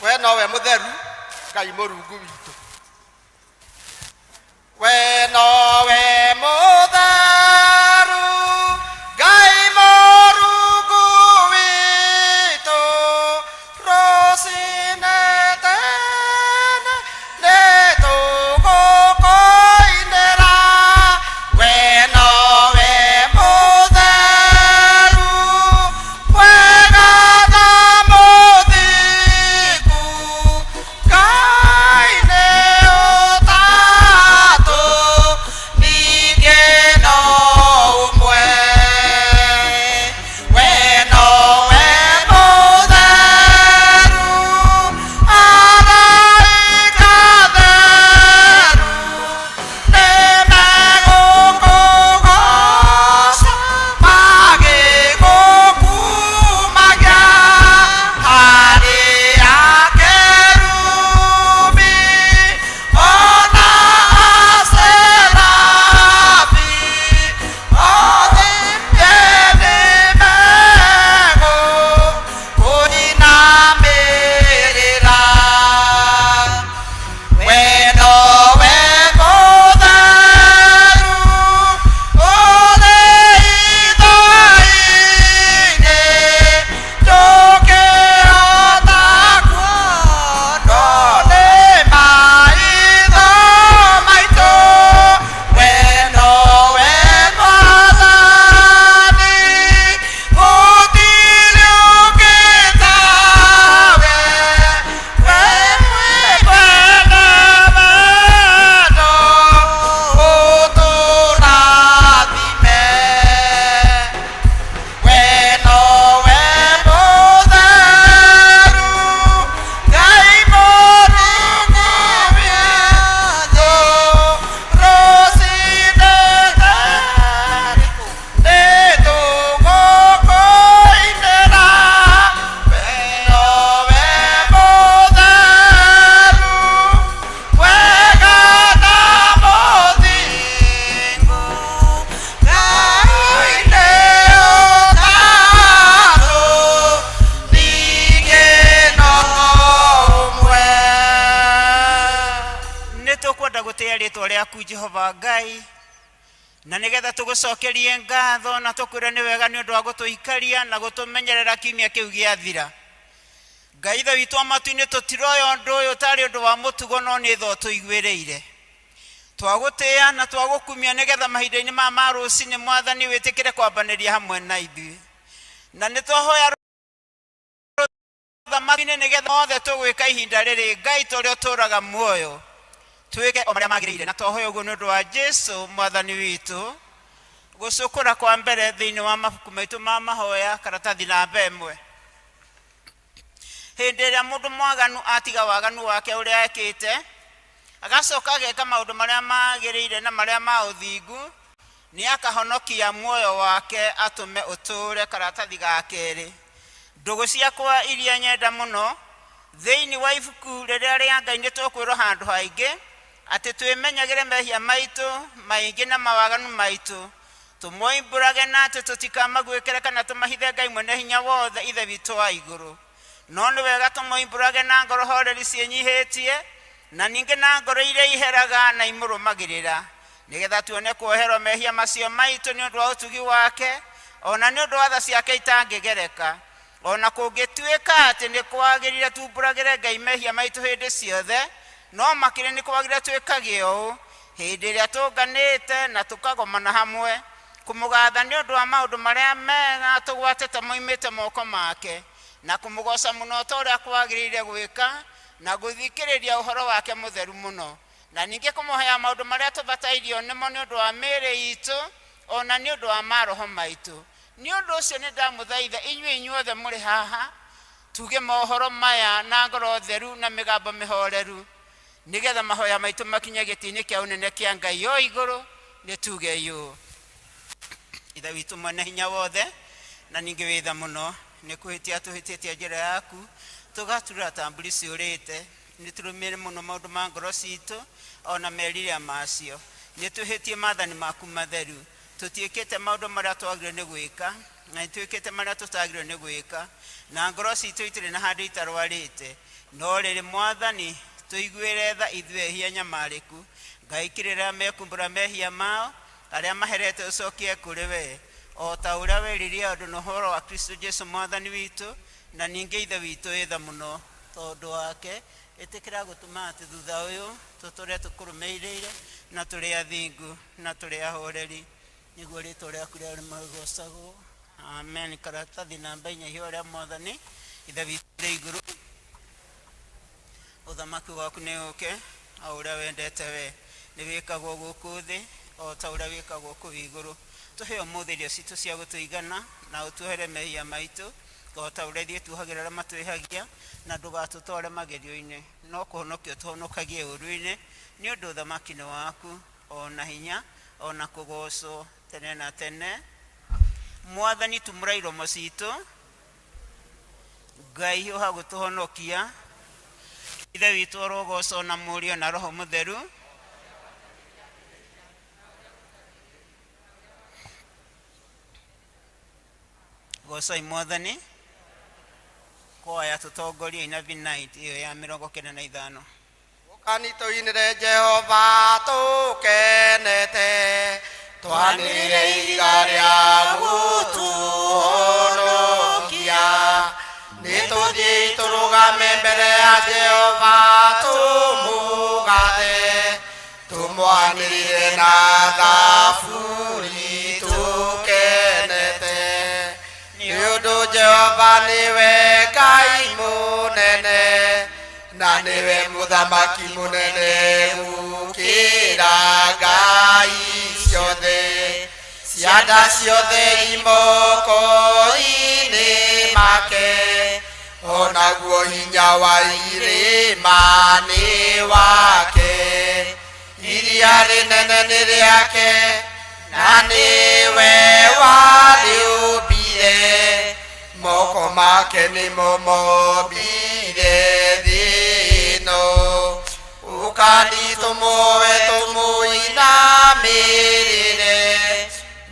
we nowe mutheru Ngai Murungu witu we nowe mutheru Ngai Murungu witu rosine tene netugukoinera we nowe mutheru wega na muthiku Ngai nĩ ũtatũ ningĩ no ũmwe we nowe mũtheru araika theru nĩmegũkũgoca magĩgũkumagia harĩ akerubi ona aserafi othe nĩmegũkũinamĩrĩra we nowe mũtheru ũrĩ ithũi-inĩ ndũngĩhota kuonwo nĩ maitho maitũ we nowe Mwathani gũtirĩ ũngĩ tawe we mwĩkwene wendo ũtũrathime we nowe mũtheru Ngai Mũrungu witu rũcinĩ nĩtũgũkũinĩra we nowe mũtheru wega na mũthingu Ngai nĩ ũtatũ ningĩ no ũmwe nĩtũkwenda gũtĩa rĩtwa rĩaku Jehova Ngai na nĩgetha tũgũcokerie ngatho na tũkwĩre nĩ wega nĩ ũndũ wa gũtũikaria na gũtũmenyerera kiumia kĩu gĩathira Ngai ithe witũ amatu-inĩ tũtiroya ũndũ ũyũ ũtarĩ ũndũ wa mũtugo no nĩ tho tũiguĩrĩire twagũtĩa na twagũkumia nĩgetha mahinda-inĩ maya ma rũcinĩ Mwathani wĩtĩkĩre kwambanĩria hamwe na ithuĩ na nĩtwahoya thamaki-inĩ nĩgetha mothe tũgwĩka ihinda rĩrĩ Ngai tũrĩa ũtũraga muoyo twĩke o marĩa magĩrĩire na twahoya ũguo nĩ ũndũ wa Jesũ Mwathani witũ gũcũkũra kwa mbere thĩinĩ wa mabuku maitũ ma mahoya karatathi namba 1 hĩndĩ ĩrĩa mũndũ mwaganu atiga waganu wake ũrĩa ekĩte agacoka ageka maũndũ marĩa magĩrĩire na marĩa ma ũthingu nĩ akahonokia muoyo wake atũme ũtũũre karatathi ga kerĩ ndũgũ ciakwa iria nyenda mũno thĩinĩ wa ibuku rĩrĩa rĩa Ngai nĩtũkwĩrwo handũ haingĩ atĩ twĩmenyagĩre mehia maitũ maingĩ na mawaganu maitũ tũmoimbũrage na atĩ tũtikamagwĩkĩre kana tũmahithe Ngai mwene hinya wothe ithe witũ wa igũrũ no nĩ wega tũmoimbũrage na ngoro horeri ciĩnyihĩtie na ningĩ na ngoro iria iheraga na imũrũmagĩrĩra nĩgetha tuone kuoherwo mehia macio maitũ nĩ ũndũ wa ũtugi wake ona nĩ ũndũ wa tha ciake itangĩgereka ona kũngĩtuĩka atĩ nĩ kwagĩrĩire tumbũragĩre Ngai mehia maitũ hĩndĩ ciothe no makĩrĩ nĩ kwagĩrĩire twĩkage ũũ hĩndĩ ĩrĩa tũnganĩte na tũkagomana hamwe kũmũgatha nĩ ũndũ wa maũndũ marĩa mega tũgwatĩte moimĩte moko make na kũmũgoca mũno ta ũrĩa kwagĩrĩire gwĩka na gũthikĩrĩria ũhoro wake mũtheru mũno na ningĩ kũmũhoya maũndũ marĩa tũbatairio nĩmo nĩ ũndũ wa mĩĩrĩ itũ ona nĩ ũndũ wa maroho maitũ nĩ ũndũ ũcio nĩ ndamũthaitha inyuĩ inyuothe mũrĩ haha tuge mohoro maya na ngoro theru na mĩgambo mĩhoreru nĩgetha mahoya maitũ makinye gĩtĩ-inĩ kĩa ũnene kĩa Ngai o igũrũ nĩ tuge yũ ithe witũ mwene hinya wothe na ningĩ wĩtha mũno nĩ kũhĩtia tũhĩtĩtie njĩra yaku tũgaturĩra ta mbũri ciũrĩte nĩ tũrũmĩrĩre mũno maũndũ ma ngoro citũ ona merirĩria macio nĩ tũhĩtie maathani maku matheru tũtiĩkĩte maũndũ marĩa twagĩrĩirwo nĩ gwĩka na nĩ twĩkĩte marĩa tũtagĩrĩirwo nĩ gwĩka na ngoro citũ itirĩ na handũ itarwarĩte no rĩrĩ Mwathani tũiguĩre tha ithuĩ ehia nyamarĩku, Ngai kĩrĩra mekumbũra mehia mao arĩa maherete ũcokie kũrĩ we, o ta ũrĩa weririe andũ na ũhoro wa Kristo Jesu Mwathani witũ, na ningĩ ithe witũ wĩ tha mũno tondũ wake. Ĩtĩkĩra gũtũma atĩ thutha ũyũ tũtũre tũkũrũmĩrĩire na tũrĩ athingu na tũrĩ ahoreri, nĩguo rĩĩtwa rĩaku rĩrĩmagocagwo. Amen. Karatathi namba 4 iheo rĩa Mwathani. Ithe witũ ũrĩ igũrũ, ũthamaki waku nĩ ũke, o ũrĩa wendete we nĩ wĩkagwo gũkũ thĩ o ta ũrĩa wĩkagwo kũu igũrũ. Tũhe ũmũthĩ irio citũ cia gũtũigana, na ũtuohere mehia maitũ o ta ũrĩa ithuĩ tuohagĩra arĩa matwĩhagia, na ndũgatũtware magerio-inĩ, no kũhonokia ũtũhonokagie ũũru-inĩ, nĩ ũndũ ũthamaki nĩ waku, o na hinya, o na kũgocwo tene na tene. Mwathani tumũra iromo citũ, Ngai hiũha gũtũhonokia, ithe witũ orogocwo na Mũriũ na Roho Mũtheru. Gocai Mwathani. Kwaya tũtongoria inabi night iyo ya 95. Ũkanitũinĩre Jehova tũkenete, twanĩrĩre ihiga rĩa gũtũhonokia. Nĩtũthiĩ tũrũgame mbere ya Jehova tũmũgathe, tũmwanĩrĩre na thaburi tũkenete. Nĩũndũ Jehova nĩwe Ngai mũnene, na nĩwe mũthamaki mũnene gũkĩra ngai ciothe. Cianda ciothe imoko-inĩ make, onaguo hinya wa irĩma nĩ wake. Iria rĩnene nĩ rĩake, na nĩwe warĩũmbire, moko make nĩmo mombire thĩ ĩno. Ũkani tũmũoe tũmũinamĩrĩre,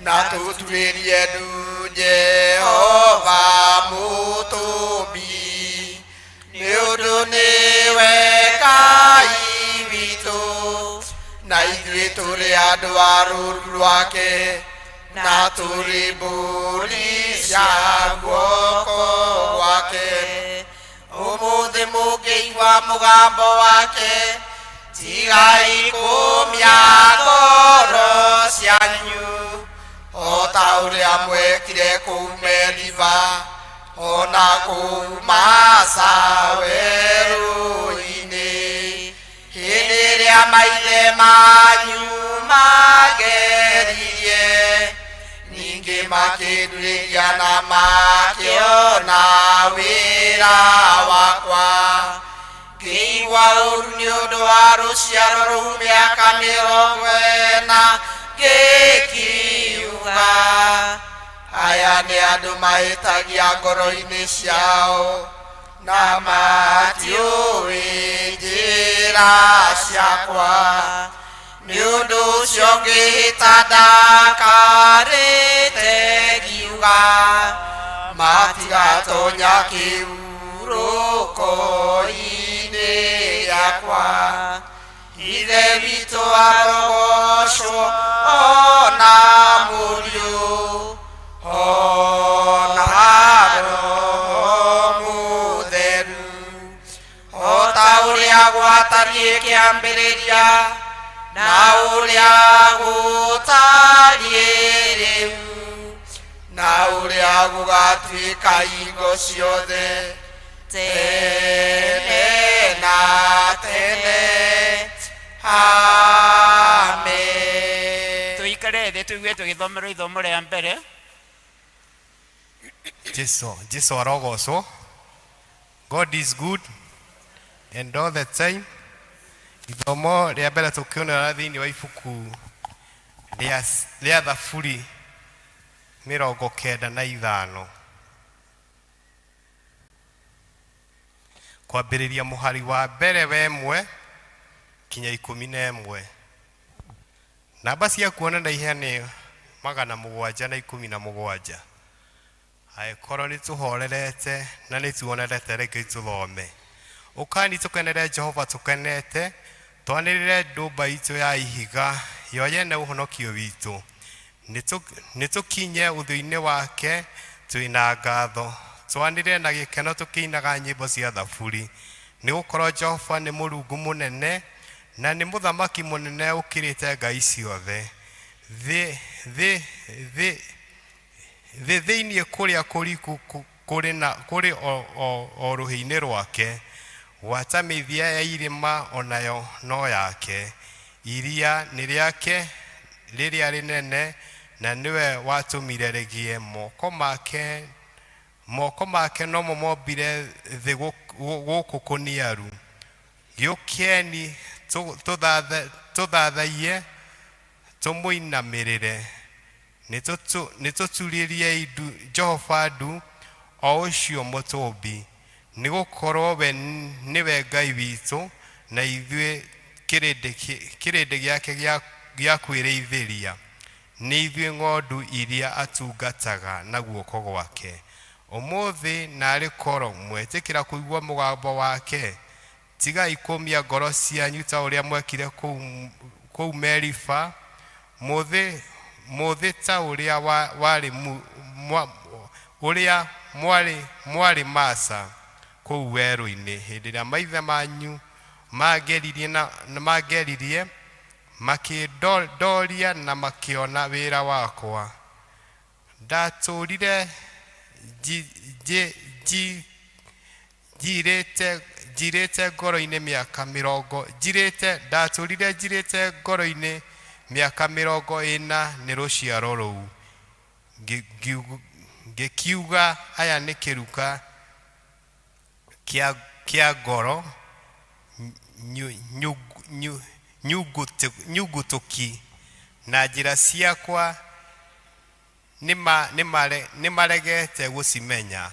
na tũturĩrie ndu Jehova mũtũmbi. Nĩũndũ nĩwe Ngai witũ, na ithuĩ tũrĩ andũ a rũũru rwake, na tũrĩ mbũri cia guoko gwake. Ũmũthĩ mũngĩigua mũgambo wake, tigai kũmia ngoro cianyu, o ta ũrĩa mwekire kũu Meriba, o na kũu Masa werũ-inĩ, hĩndĩ ĩrĩa maithe manyu mageririe, ningĩ makĩndurĩria na makĩona wĩra wakwa. Ngĩigua ũũru nĩ ũndũ wa rũciaro rũu mĩaka 40, ngĩkiuga, aya nĩ andũ mahĩtagia ngoro-inĩ ciao, na matiũĩ njĩra ciakwa. Nĩ ũndũ ũcio ngĩhĩta ndakarĩte ngiuga, matigatonya kĩhurũko-inĩ gĩakwa. Ithe witũ arogocwo, ona Mũriũ, ona Roho Mũtheru, o ta ũrĩa gwatariĩ kĩambĩrĩria, na ũrĩa gũtariĩ rĩu, na ũrĩa gũgatuĩka hingo ciothe, tene na tene. Amen. Tũikare thĩ tũigue tũgĩthomera ithomo rĩa mbere. Jesu arogocwo. God is good and all the time. Ithomo rĩa mbere tũkĩonera thĩinĩ wa ibuku rĩa Thaburi 95, kwambĩrĩria mũhari wa mbere wa 1 kinya 11. Namba cia kuona na ihenya nĩ 717. Angĩkorwo nĩ tũhorerete na nĩ tuonerete, reke tũthome. ukani tukenere Jehova tukenete twanirire ndumba itu ya ihiga yo yene uhonokio witu nitukinye uthuini wake twina ngatho twanire na gikeno tukiinaga nyimbo cia thaburi ni gukorwo Jehova ni Murungu munene na ni muthamaki munene ukirite ngai ciothe thiini kuria kuriku kuri o ruhi-ini rwake gwata mithia ya irima onayo no yake iria ni riake riria rinene na niwe watumire rigie moko make no mombire thi guku kuniaru giukieni tuthathaie tumuinamirire nituturirie Jehova ndu o ucio mutumbi ni gukorwo we niwe ngai witu na ithuĩ kirindi giake gia kwĩrĩithĩria ni ithuĩ ng'ondu iria atungataga na guoko gwake umuthi narĩ korwo mwetĩkĩra kũigua mũgambo wake tigai kũmia ngoro cianyu ta ũrĩa mwekire kũu Meriba mũthĩ ta ũrĩa mwarĩ Masa kũu werũ-inĩ hĩndĩ ĩrĩa maithe manyu mangeririe makĩndoria na makĩona wĩra wakwa ndatũrire njirĩte ngoro-inĩ mĩaka 40 nĩ rũciaro rũu ngĩkiuga aya nĩ kĩruka kia ngoro nyugutuki na njĩra ciakwa nĩ maregete gũcimenya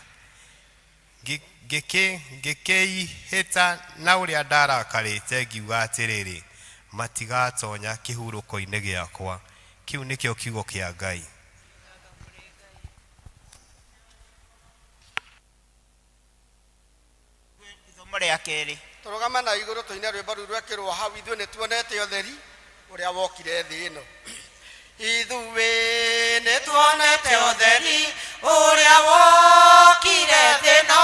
ngĩkĩihĩta na ũrĩa ndarakarĩte ngiuga atĩrĩrĩ matigatonya kĩhurũko-inĩ gĩakwa kĩu nĩkĩo kiugo kĩa Ngai. Rĩa kerĩ turugama na iguru tuine rwimbo rũu rwekirwo hau ithuĩ nĩ tuonete ũtheri ũrĩa wokire thĩ ĩno ithuĩ nĩ tuonete ũtheri ũrĩa wokire thĩ ĩno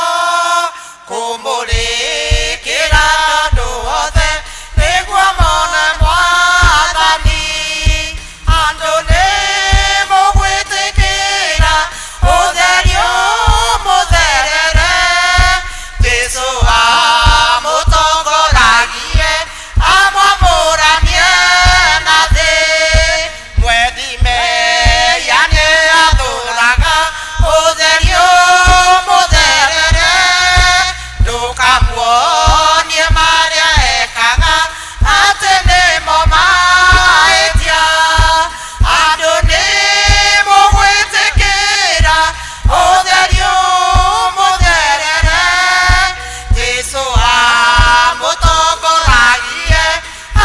kũmũrĩkĩra andũ othe nĩguo mone Mwathani andũ nĩ mũgwĩtĩkĩra ũtheri ũmũtherere Jesũ amũtongoragie amwamũranie na thĩ mwethi meya nĩ athũraga ũtheri ũmũtherere ndũkamuonie marĩa ekaga atĩ nĩmo mahĩtia andũ nĩ mũgwĩtĩkĩra ũtheri ũmũtherere Jesũ amũtongoragie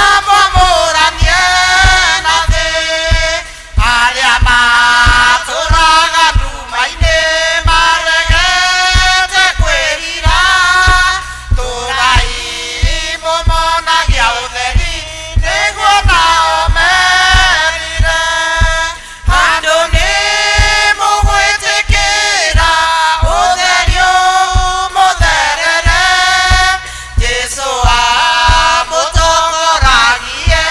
amwamũranie na thĩ arĩa matũraga nduma-inĩ maregete kwĩrira tũrai mũmonagia ũtheri nĩguo nao merire andũ nĩ mũgwĩtĩkĩra ũtheri ũmũtherere Jesũ amũtongoragie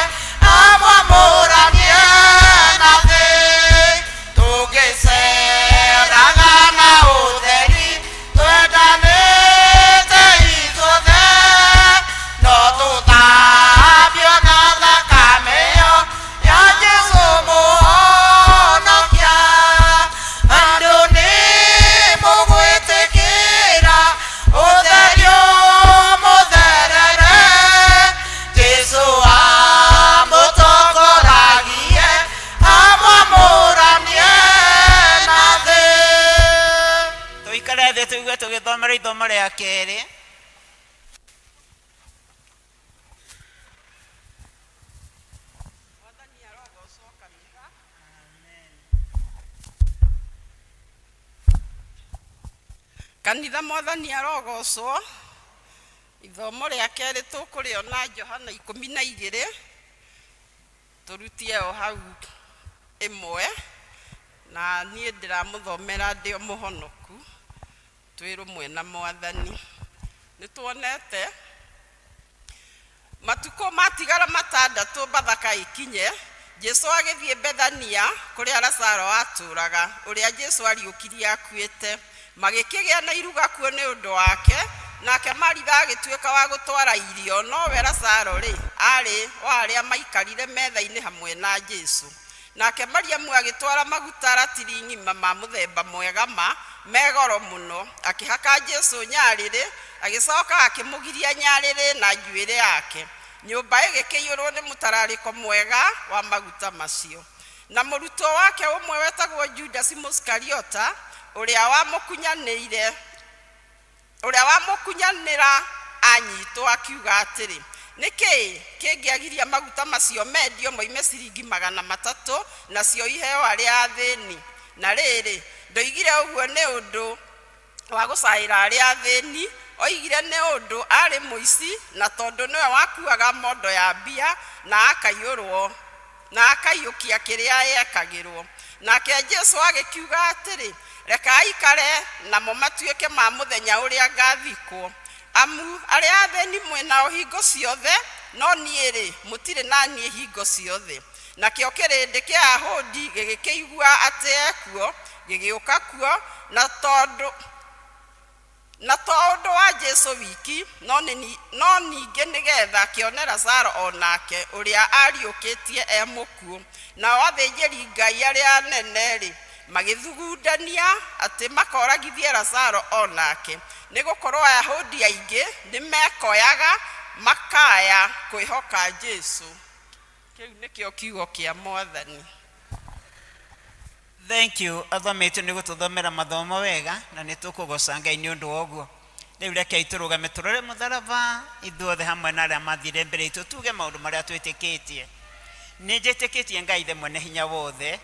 amwamũranie na thĩ tũngĩceraga na ũtheri twendanĩte ithuothe no tũthambio na thakame ĩyo ya Jesũ mũhonokia andũ nĩ mũgwĩtĩkĩra ũtheri ũmũtherere Jesũ amũtongoragie amwamũranie na thĩ tũikare thĩ tũigue tũgĩthomera ithomo rĩa kerĩ kanitha Mwathani arogocwo ithomo rĩa kerĩ tũkũrĩona Johana 12 tũrutie o hau ĩmwe na niĩ ndĩramũthomera ndĩ mũhonoku twĩrũmwe na Mwathani. Nĩtuonete matukũ matigara matandatũ Bathaka ikinye, Jesu agĩthiĩ Bethania kũrĩa Lazaro atũraga, ũrĩa Jesu ariũkirie akuĩte. Magĩkĩgĩa na iruga kuo nĩ ũndũ wake, nake Maritha agĩtuĩka wa gũtwara irio, nowe Lazaro arĩ wa arĩa maikarire metha-inĩ hamwe na Jesu. Nake Mariamu agĩtwara maguta ratiri ng'ima ma mũthemba mwega megoro mũno, akĩhaka Jesu nyarĩrĩ, agĩcoka akĩmũgiria nyarĩrĩ na njuĩrĩ yake. Nyũmba ĩgĩkĩiyũrwo nĩ mũtararĩko mwega wa maguta macio. Na mũrutwo wake ũmwe wetagwo Judas Iskariota, ũrĩa wamũkunyanĩra anyitwo akiuga atĩrĩ, nĩkĩ kĩngĩagiria maguta macio mendio moime ciringi 300 nacio iheo arĩa athĩni? Na rĩrĩ, ndoigire ũguo nĩ ũndũ wa gũcaĩra arĩa athĩni, oigire nĩ ũndũ arĩ mũici, na tondũ nĩwe wakuaga mondo ya mbia na akaiyũkia kĩrĩa yekagĩrwo. Nake Jesu agĩkiuga atĩrĩ, reka aikare namo matuĩke ma mũthenya ũrĩa ngathikwo. Amu arĩa athĩni mwĩnao hingo ciothe, no niĩ mũtirĩ na niĩ hingo ciothe. Nakĩo kĩrĩndĩ kĩa Ayahudi gĩgĩkĩigua atĩ ekuo, gĩgĩũka kuo, na to ũndũ wa Jesu wiki, no ningĩ nĩgetha kĩone Lazaro onake ũrĩa ariũkĩtie mũkuũ. Nao athĩnjĩri Ngai arĩa anene magĩthugundania atĩ makoragithie Lazaro onake, nĩgũkorwo Ayahudi aingĩ nĩmekoyaga makaya kwĩhoka Jesu. Kĩu nĩkĩo kiugo kĩa Mwathani. Thank you. Athometwo nĩ gũtũthomera mathomo wega na nĩtũkũgoca Ngai nĩ ũndũ woguo. Rĩu reke tũrũgame tũrore mũtharaba ithuothe hamwe na arĩa mathire mbere itũ, tuge maũndũ marĩa twĩtĩkĩtie. Nĩnjĩtĩkĩtie Ngai ithe mwene hinya wothe,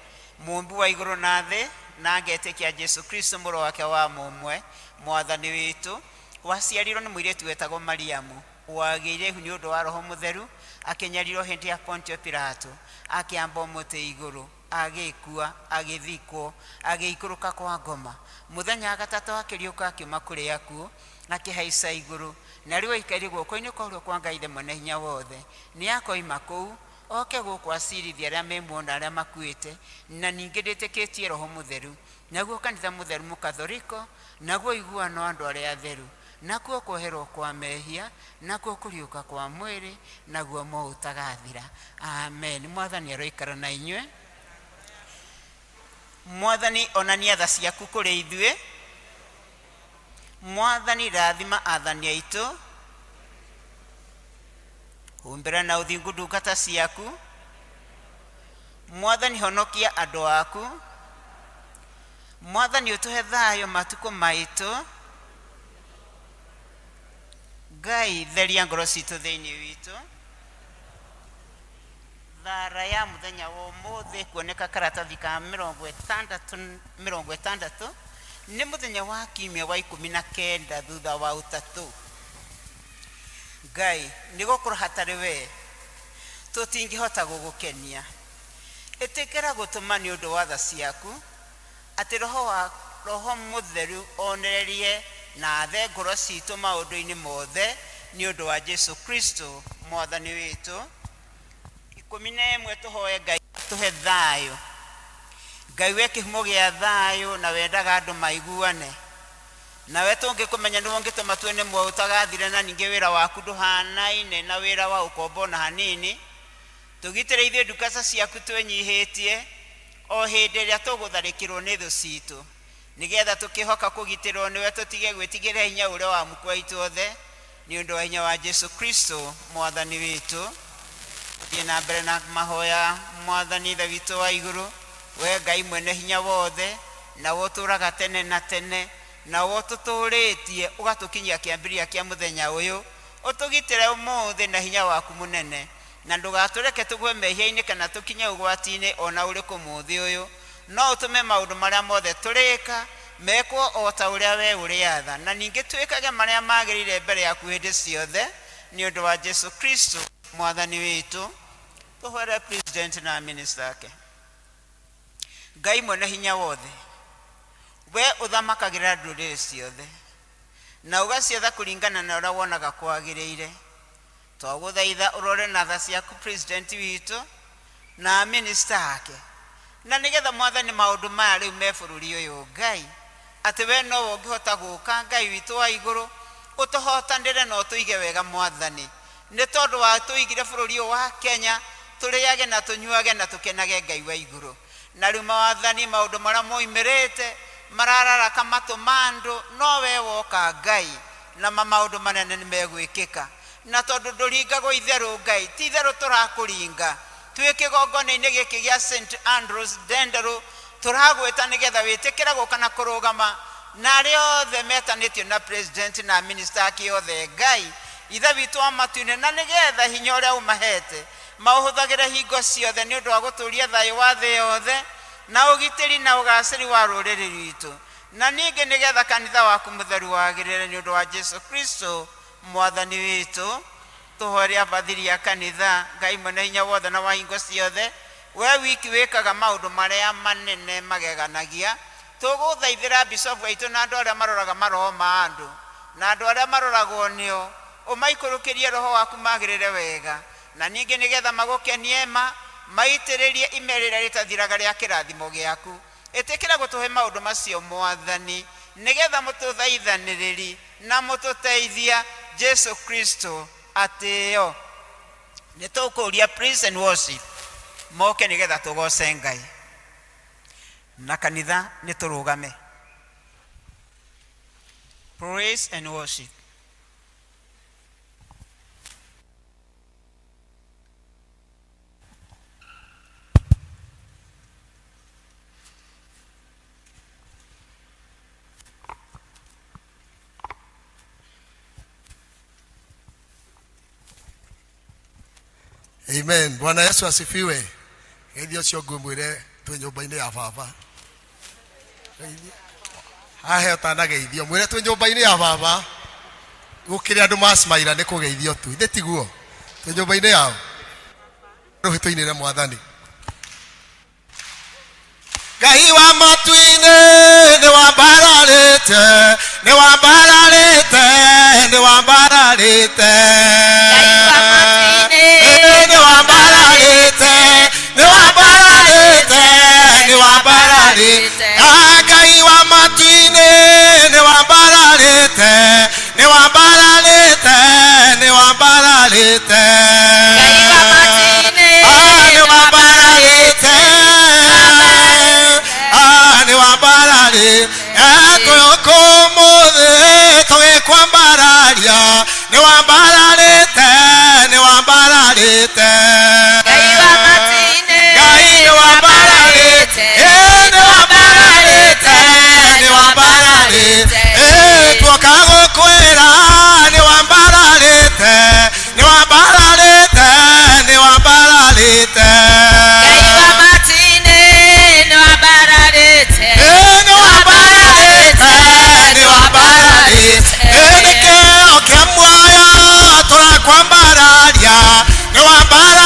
mũmbi wa igũrũ na thĩ, na ngetĩkia Jesu Kristo mũrũ wake wa mũmwe, Mwathani witũ, waciarirwo nĩ mũirĩtu wetagwo Mariamu, wagĩire ihu nĩ ũndũ wa Roho Mũtheru, akĩnyarirwo hĩndĩ ya Pontio Pilato, akĩamba mũtĩ igũrũ, agĩkua, agĩthikwo, agĩikũrũka kwa ngoma. Mũthenya wa gatatũ akĩriũka akiuma kũrĩ akuũ, akĩhaica igũrũ, na rĩu aikarire guoko-inĩ kwa ũrĩo kwa Ngai ithe mwene hinya wothe. Nĩakoima kũu, oke gũkũ acirithia arĩa memuona arĩa makuĩte, na ningĩ ndĩtĩkĩtie Roho Mũtheru, naguo kanitha mũtheru mũkathoriko, naguo iguano andũ arĩa atheru, nakuo kweherwo kwa mehia, nakuo kũriũka kwa mwĩrĩ, naguo mo ũtagathira. Amen. Mwathani aroikara na inyuĩ. Mwathani onania tha ciaku kũrĩ ithuĩ. Mwathani rathima athani aitũ. Humbĩra na ũthingu ndungata ciaku. Mwathani honokia andũ aku. Mwathani ũtũhe thayũ matukũ maitũ. Ngai theria ngoro citũ thĩinĩ witũ. Thara ya mũthenya wa ũmũthĩ kuoneka karatathi ka 60 nĩ mũthenya wa kiumia wa 19 thutha wa ũtatũ. Ngai nĩgũkorwo hatarĩ we tũtingĩhota gũgũkenia. Ĩtĩkĩra gũtũma nĩ ũndũ wa tha ciaku atĩ Roho Mũtheru onererie na athe ngoro citũ maũndũ-inĩ mothe nĩ ũndũ wa Jesu Kristo Mwathani witũ. 11 tũhoe Ngai tũhe thayũ. Ngai we kĩhumo gĩa thayũ na wendaga andũ maiguane. Nawe tũngĩkũmenya nĩ ũngĩtũma tuone muoyo ũtagathira, na ningĩ wĩra waku ndũhanaine na wĩra wa ũkombo na hanini. Tũgitĩre ithuĩ ndungata ciaku twĩnyihĩtie o hĩndĩ ĩrĩa tũgũtharĩkĩrwo nĩ thũ citũ, nĩgetha tũkĩhoka kũgitĩrwo nĩwe tũtige gwĩtigĩra hinya ũrĩa wa muku aitũ othe, nĩ ũndũ wa hinya wa Jesu Kristo Mwathani witũ. Thiĩ na mbere na mahoya Mwathani ithe witũ wa igũrũ, we Ngai mwene hinya wothe, na wotũraga tene na tene, na wotũtũrĩtie ũgatũkinyia kĩambĩrĩria kĩa mũthenya ũyũ. Ũtũgitĩre ũmũthĩ na hinya waku mũnene, na ndũgatũreke tũgwe mehia-inĩ kana tũkinye ũgwati-inĩ ona ũrĩkũ mũthĩ ũyũ. No ũtũme maũndũ marĩa mothe tũrĩka mekwo o ta uria we uriatha na ninge twikage maria magirire mbere yaku hindi ciothe ni undu wa Jesu Kristo mwathani witu. Tuhore president na minister ake. Ngai mwene hinya wothe, we uthamakagira nduriri ciothe na ugacietha kuringana na uria wonaga kwagiriire. Twaguthaitha urore na tha ciaku president witu na minister ake, na nigetha mwathani maundu maya riu me bururi uyu Ngai, ati we no ungihota guka Ngai witu wa iguru utuhotanire no tuige wega mwathani, ni tondu wa tuigire bururi wa Kenya turiage na tunyuage na tukenage Ngai wa iguru. Na riu mwathani maundu maria moimirite mararara kamatu mandu no we woka Ngai na maundu manene ni megwikika. Na tondu nduringagwo itheru Ngai, ti itheru turakuringa twike gongone-ini giki gia St Andrews Denderu turagwita nigetha witikira guka na kurugama na aria othe metanitio na president na minister ake othe Ngai ithe witu amatuine na nigetha hinya uria umahete mauhuthagire hingo ciothe ni undu wa guturia thayu wa thi yothe na ugitiri na ugaciri wa ruriri rwitu, na ningi nigetha kanitha waku mutheru wagirire ni undu wa Jesu Kristo mwathani witu. Tuhoria bathiria kanitha Ngai mwene hinya wothe na wa hingo ciothe, we wiki wikaga maundu maria manene mageganagia. Tuguthaithira bishop waitu na andu aria maroraga maroho ma andu na andu aria maroragwo nio umaikurukirie roho waku magirire wega, na ningi nigetha magukenie maitiririe imerira ritathiraga ria kirathimo giaku. Itikira gutuhe maundu macio mwathani nigetha mututhaithaniriri na mututeithia Jesu Kristo ateo. Nitukuria praise and worship moke nigetha tugoce Ngai na kanitha niturugame. Praise and worship. Amen. Bwana Yesu asifiwe. Ndio sio ngumwire tu nyumba-ini ya baba. Ahe utanageithio mwire tu nyumba-ini ya baba. Gukire andu masmaira ni kugeithio tu. Ithe tiguo. Tu nyumba-ini yao. Ruhito-inire mwathani. Ngai wa matu-ini ni wambararite, ni wambararite, ni wambararite. Ngai wa matu-ini ni wambararite, ni wambararite, ni wambararite. Ngai wa matu-ini ni wambararite, ni wambararite, ni wambararite. Ngai wa matu-ini ni wambararite. Ni wambarari tuyokumuthe tugikwambararia ni wambararite ni wambararite Ngai wa matine Ngai ni wambararite ni wambararite ni wambararite tukagukwira ni wambararite ni wambararite ni wambararite Ngai wa matine ni wambararite ni wambararite ni wambararite nikio kia muoyo turakwambararia ni wambararite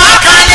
Wakane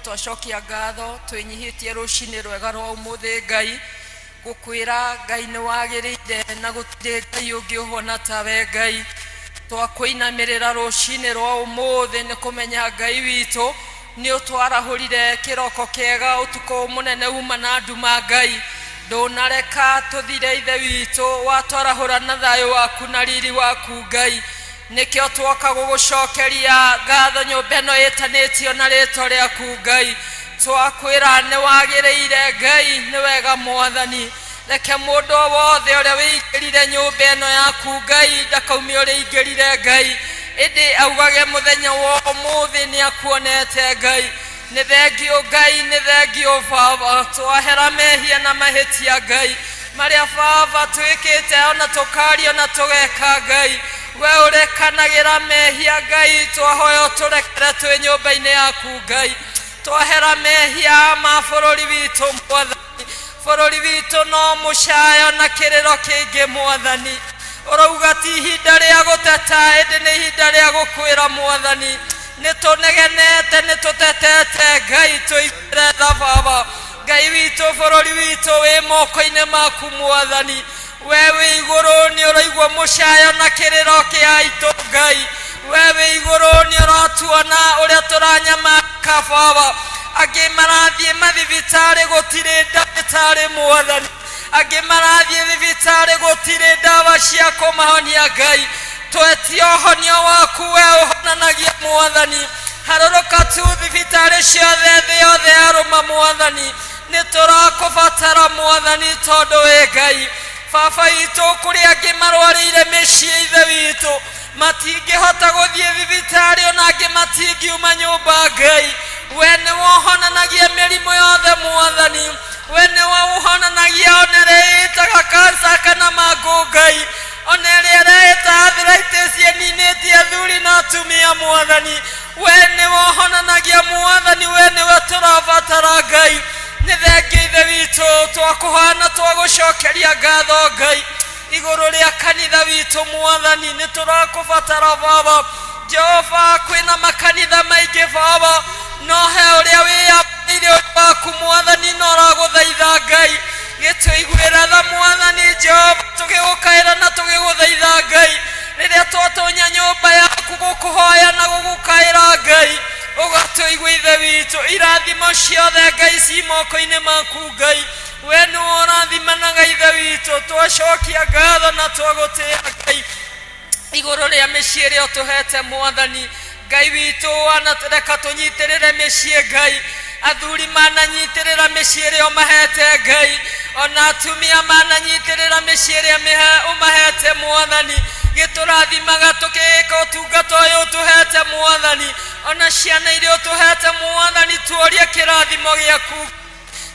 Twacokia ngatho twinyihitie rucini rwega rwa umuthi Ngai gukwira Ngai ni wagirire na gutire Ngai ungi uhona tawe Ngai twakuinamirira rucini rwa umuthi ni kumenya Ngai witu ni utwarahurire kiroko kiega utuko munene uma na nduma Ngai ndunareka tuthire ithe witu watwarahura na thayo waku na riri waku Ngai nikio twoka gugucokeria ngatho nyumba ino itanitio na ritwa riaku Ngai twakwira ni wagiriire Ngai ni wega Mwathani reke mundu wothe uria wiingirire nyumba ino yaku Ngai ndakaumie uria ingirire Ngai indi augage muthenya wa umuthi ni akuonete Ngai ni thengio Ngai ni thengio Baba twahera mehia na mahitia Ngai maria Baba twikite ona tukario na tugeka Ngai we urekanagira mehia Ngai twahoya turekere twi nyumba-ini yaku Ngai twahera mehia ma bururi witu Mwathani bururi witu no mucayo na kiriro kingi Mwathani urauga ti ihinda ria guteta indi ni ihinda ria gukwira Mwathani nitunegenete nitutetete Ngai tuigire tha Baba Ngai witu bururi witu wi moko-ini maku Mwathani wewe iguru ni uraigwa mucayo na kiriro kia itu Ngai wewe iguru ni uratuona uria turanyamaka Baba angi marathie mathibitari gutire ndagitari Mwathani angi marathie thibitari gutire ndawa cia kumahonia Ngai twetio honio waku we uhonanagia Mwathani harũrũka tu thibitarĩ ciothe thĩ yothe arũma Mwathani nĩ tũrakũbatara Mwathani tondũ wĩ Ngai. Baba witũ kũrĩa angĩ marwarĩire mĩciĩ ithe witũ matingĩhota gũthiĩ thibitarĩ ona angĩ matingiuma nyũmba Ngai, we nĩ wohonanagia mĩrimũ yothe Mwathani, we nĩ wohonanagia ona ĩrĩa ĩtaga kansa kana mangũ Ngai, ona ĩrĩa ĩreta arthritis ĩninĩtie athuri na atumia Mwathani, we nĩ wohonanagia Mwathani, we nĩwe tũrabatara Ngai. Nĩ thengia ithe witũ twakũhana twagũcokeria ngatho Ngai igũrũ rĩa kanitha witũ Mwathani, nĩ tũrakũbatara Baba. Jehova kwĩna makanitha maingĩ Baba, no he ũrĩa wĩyamĩire waku Mwathani no ũragũthaitha Ngai gĩtũiguĩra tha Mwathani. Jehova tũgĩgũkaĩra na tũgĩgũthaitha Ngai rĩrĩa twatonya nyũmba yaku gũkũhoya na gũgũkaĩra Ngai, ũgatũigua ithe witũ. Irathimo ciothe Ngai ci moko-inĩ maku Ngai, we nĩwe ũrathimanaga ithe witũ. Twacokia ngatho na twagũtĩĩa Ngai igũrũ rĩa mĩciĩ ĩrĩa ũtũhete Mwathani. Ngai witũ reka tũnyitĩrĩre mĩciĩ Ngai, athuri mananyitĩrĩra mĩciĩ ĩrĩa ũmahete Ngai, ona atumia mananyitĩrĩra mĩciĩ ĩrĩa ũmahete Mwathani. Gĩtũrathimaga tũkĩĩka ũtungata ũyũ ũtũhete Mwathani, ona ciana iria ũtũhete Mwathani tuorie kĩrathimo gĩaku.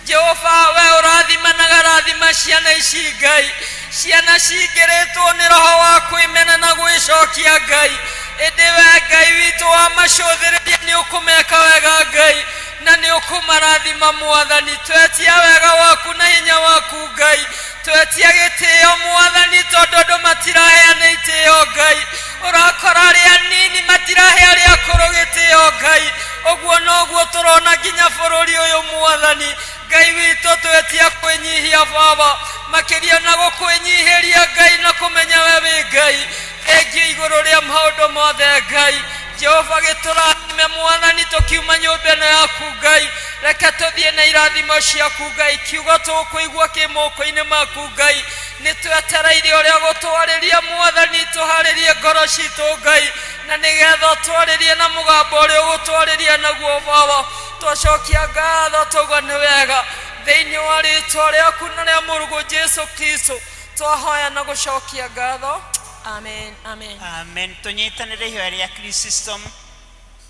Jehova we ũrathimanaga, rathima ciana ici Ngai, ciana cingĩrĩtwo nĩ roho wa kwĩmena na gwĩcokia Ngai. Ĩndĩ we Ngai witũ wa macũthĩrĩria nĩ ũkũmeka wega Ngai na nĩ ũkũmarathima Mwathani. Twetia wega waku na hinya waku Ngai, twetia gĩtĩo Mwathani tondũ andũ matiraheana itĩo Ngai. Ũrakora arĩa anini matirahe arĩa akũrũ gĩtĩo Ngai, ũguo noguo tũrona nginya bũrũri ũyũ Mwathani. Ngai witũ twetia kwĩnyihia Baba, makĩria na gũkwĩnyihĩria Ngai na kũmenya we wĩ Ngai ĩngĩ igũrũ rĩa maũndũ mothe Ngai. Jehova gĩtũrathime Mwathani tũkiuma nyũmba ĩno yaku Ngai, reke tũthiĩ na irathimo ciaku Ngai. Kiugo tũkũigua kĩ moko-inĩ maku Ngai, nĩ twetereire ũrĩa gũtwarĩria Mwathani, tũharĩrie ngoro citũ Ngai, na nĩgetha ũtwarĩrie na mũgambo ũrĩa ũgũtwarĩria naguo Baba. Twacokia ngatho tauga nĩ wega thĩinĩ wa rĩĩtwa rĩaku na rĩa mũrũgũ Jesu Kristo twahoya na gũcokia ngatho. Amen, amen. Amen. Tũnyitanĩre ihoya rĩa Kristo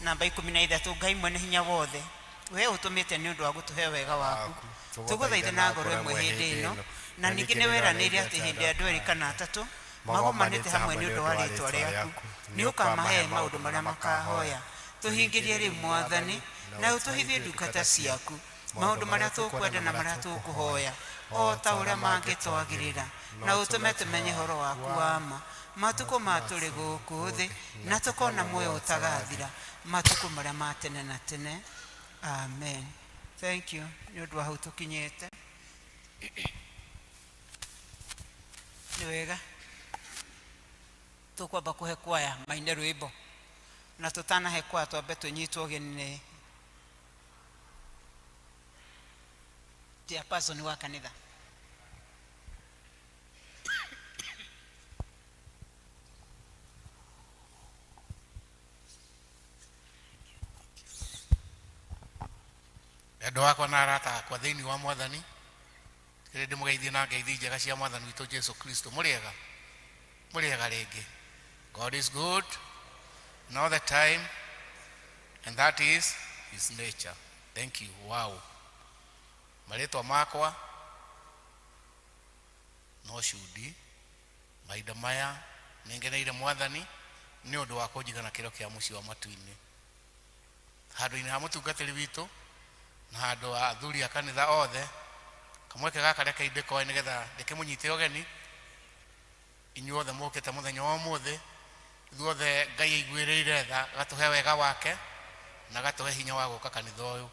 namba 13. Ngai mwene hinya wothe, we ũtũmĩte nĩ ũndũ wa gũtũhe wega waku, tũgũthaitha na ngoro ĩmwe hĩndĩ ĩno, na ningĩ nĩ weranĩire atĩ hĩndĩ andũ erĩ kana atatũ magomanĩte hamwe nĩ ũndũ wa rĩĩtwa rĩaku nĩ ũkamahe maũndũ marĩa makahoya. Tũhingĩrie rĩu Mwathani na ũtũhithie ndungata ciaku maũndũ marĩa tũkwenda na marĩa tũkũhoya, o ta ũrĩa mangĩtwagĩrĩra, na ũtũme tũmenye horo waku wa ma matukũ matũrĩ gũkũ thĩ, na tũkona muoyo ũtagathira matukũ marĩa ma tene na tene. Amen. Thank you nĩ ũndũ wa hau tũkinyĩte. Nĩ wega tũkwamba kũhe kwaya maine rwĩmbo, na tũtanahe kwaya twambe tũnyitwo ũgeni nĩ chairperson wa kanitha. Andũ akwa na arata akwa thĩinĩ wa Mwathani, kĩrĩ ndĩmũgeithie na ngeithi njega cia Mwathani witũ Jesu Kristo. Mũrĩega rĩngĩ. God is good and all the time, and that is his nature. Thank you. Wow. Marĩtwa makwa no cudi mahinda maya nĩngeneire Mwathani nĩ ũndũ wa kũnjigana kĩro kĩa mũciĩ wa matu-inĩ, handũ-inĩ ha mũtungatĩri witũ na handũ ha athuri a kanitha othe. Kamweke gaka reke indĩkoe nĩgetha ndĩkĩmũnyite ũgeni inyuothe mũkĩte mũthenya wa ũmũthĩ. Ithuothe Ngai aiguĩrĩire tha, gatũhe wega wake na gatũhe hinya wa gũka kanitha ũyũ.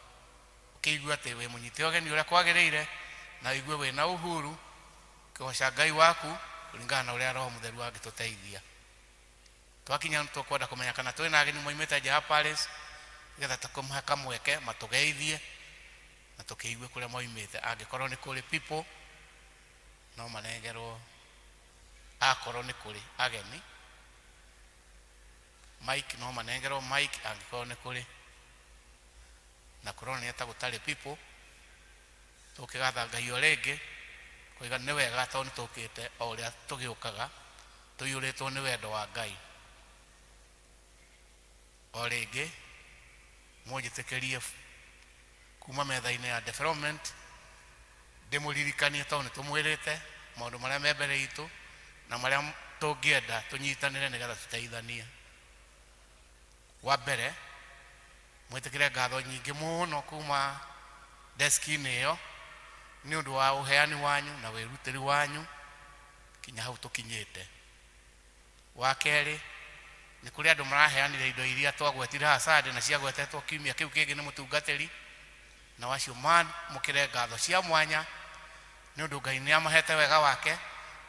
Ũkĩigua atĩ wĩ mũnyite ũgeni ũrĩa kwagĩrĩire na wĩigue wĩna ũhuru, kĩgoca Ngai waku kũringana na ũrĩa Roho Mũtheru angĩtũteithia. Twakinya tũkwenda kũmenya kana twĩ na ageni moimĩte nja ya Palace, nĩgetha tũkũmahe kamweke matũgeithie na tũkĩigue kũrĩa moimĩte. Angĩkorwo nĩ kũrĩ people no manengerwo, akorwo nĩ kũrĩ ageni Mike no manengerwo Mike, angĩkorwo nĩ kũrĩ na kuronania ta gutari people tukigatha Ngai orenge kuiga ni wega tondu tukite o uria tugiukaga tuyuritwo ni wendo wa Ngai. O rĩngĩ mũnjĩtĩkĩrie kuma metha-inĩ ya development ndĩmũririkanie tondũ nĩtũmwĩrĩte maũndũ marĩa me mbere itũ na marĩa tũngĩenda tũnyitanĩre nĩgetha tũteithanie. Wa mbere mwĩtĩkĩre ngatho nyingĩ mũno kuma deski-inĩ ĩyo nĩ ũndũ wa ũheani wanyu na wĩrutĩri wanyu kinya hau tũkinyĩte. Wa kerĩ nĩ kũrĩ andũ maraheanire indo iria twagwetire hasade na ciagwetetwo kiumia kĩu kĩngĩ nĩ mũtungatĩri, na wacio mũkĩre ngatho cia mwanya nĩ ũndũ Ngai nĩ amahete wega wake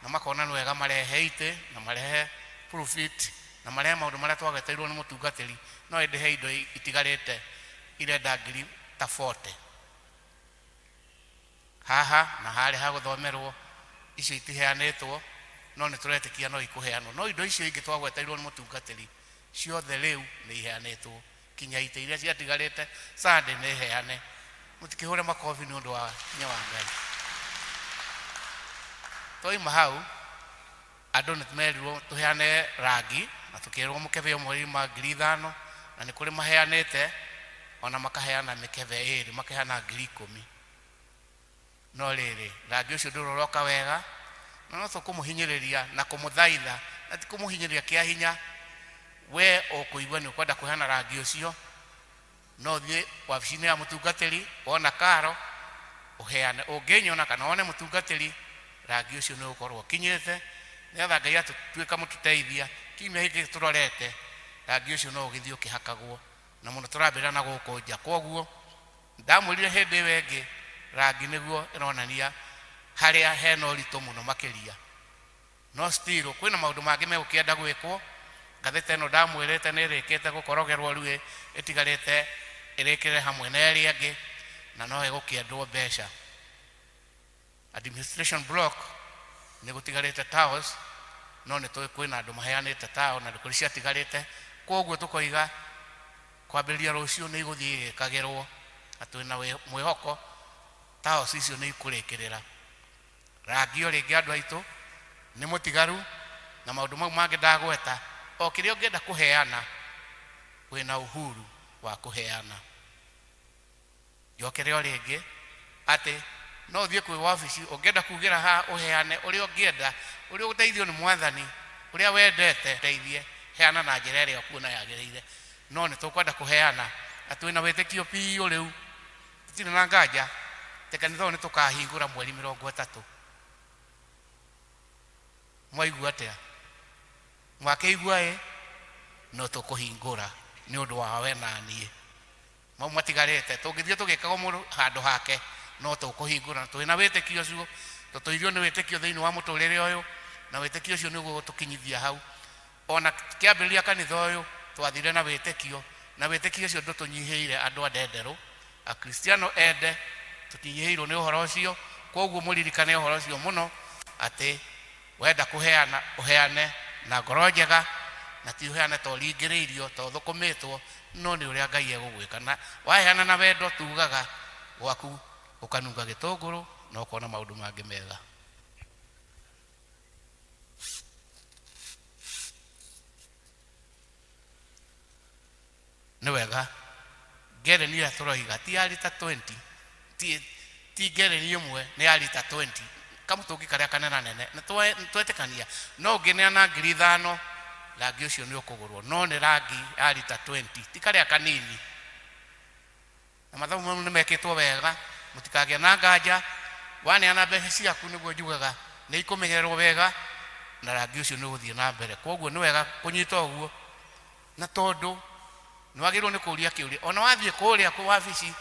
na makona nĩ wega marehe itĩ na marehe profit na marehe maũndũ marĩa twagweteirwo nĩ mũtungatĩri, no ĩndĩ he indo itigarĩte irenda ngiri ta 40 haha na harĩ ha gũthomerwo icio itiheanĩtwo no nĩ tũretĩkia no ikuheanwo, no indo icio ingĩ twagweteirwo nĩ mũtungatĩri ciothe rĩu nĩ iheanĩtwo kinya itĩ iria ciatigarĩte Sunday nĩ heane. Mũtikĩhũre makobi nĩ ũndũ wa hinya wa Ngai. Twaima hau andũ nĩ tũmerirwo tũheane rangi na tũkĩrwo mũkebe ũmwe ma 5,000 na nĩ kũrĩ maheanĩte ona makaheana mĩkebe 2 makaheana 10,000. No rĩrĩ rangi ũcio ndũroroka wega no tũkũmũhinyĩrĩria na kũmũthaitha na ti kũmũhinyĩrĩria kĩa hinya. We ũkũigua nĩ ũkwenda kũheana rangi ũcio no thiĩ wabici-inĩ ya mũtungatĩri wona karo ũheane. Ũngĩnyona kana wone mũtungatĩri rangi ũcio nĩ ũkorwo kinyĩte nĩgetha Ngai atũtuĩka mũtũteithia kiumia gĩkĩ tũrorete rangi ũcio no ũgĩthiĩ ũkĩhakagwo na mũno tũrambĩrĩra na gũkũ nja. Koguo ndamwĩrire hĩndĩ ĩyo ĩngĩ rangi nĩguo ĩronania harĩa hena ũritũ mũno makĩria, no still kwĩna maũndũ mangĩ megũkĩenda gwĩkwo. Ngathĩti ĩno ndamwĩrĩte nĩ ĩrĩkĩte gũkorogerwo rĩu ĩtigarĩte ĩrĩkĩre hamwe na ĩrĩa ĩngĩ na no ĩgũkĩendwo mbeca. Administration block nĩ gũtigarĩte towels no nĩ tũĩ kwĩna andũ maheanĩte tao na ndũkũrĩ ciatigarĩte, koguo tũkoiga kwambĩrĩria rũciũ nĩ igũthiĩ igĩkagĩrwo na twĩna mwĩhoko towels icio nĩ ikũrĩkĩrĩra. Rangi rĩngĩ andũ aitũ nĩ mũtigaru na maũndũ mau mangĩ ndagweta o kĩrĩa ũngĩenda kũheana wĩna uhuru wa kũheana. Njokere o rĩngĩ atĩ no thiĩ kwĩ wabici ũngĩenda kugĩra ha ũheane ũrĩa ũngĩenda, ũrĩa ũteithio nĩ Mwathani ũrĩa wendete teithie heana na njĩra ĩrĩa kuona yagĩrĩire. No nĩ tũkwenda kũheana atĩ wĩna wĩtĩkio piũ rĩu tũtirĩ na nganja kanitha nĩ tũkahingũra mweri 30. Mwaigua atĩa? Mwakĩigua no tũkũhingũra nĩ ũndũ wa we na niĩ. Mau matigarĩte tũngĩthiĩ tũgĩkaga mũndũ handũ hake no tũkũhingũra. Twĩna wĩtĩkio ũcio tũtũirio nĩ wĩtĩkio thĩinĩ wa mũtũrĩre ũyũ na wĩtĩkio ũcio nĩguo gũtũkinyithia hau. Ona kĩambĩrĩria kanitha ũyũ twathire na wĩtĩkio na wĩtĩkio ũcio ndũtũnyihĩire andũ andenderũ akristiano ende tũtinyihĩirwo nĩ ũhoro ũcio. Koguo mũririkane ũhoro ũcio mũno atĩ wenda kũheana ũheane na ngoro njega na ti ũheane to ringĩrĩirio to thũkũmĩtwo, no nĩ ũrĩa Ngai egũgwĩka. Na waheana na wendo tugaga gwaku ũkanunga gĩtũngũrũ na ũkona maũndũ mangĩ mega. Nĩ wega ngereni ĩrĩa tũroiga ti ya lita 20 ti ngereni ĩmwe nĩ ya lita 20 kamũtũngi karĩa kanena nene nĩ twetĩkania. No ũngĩneana 5,000 rangi ũcio nĩ ũkũgũrwo, no nĩ rangi ya lita 20 ti karĩa kanini. Na mathabu mau nĩ mekĩtwo wega mũtikagĩa na nganja. Waneana mbeca ciaku nĩguo njugaga nĩ ikũmenyererwo wega na rangi ũcio nĩ ũgũthiĩ na mbere. Koguo nĩ wega kũnyita ũguo na tondũ nĩwagĩrĩirwo nĩ kũũria kĩũria. Ona wathiĩ kũũrĩa kwa wabici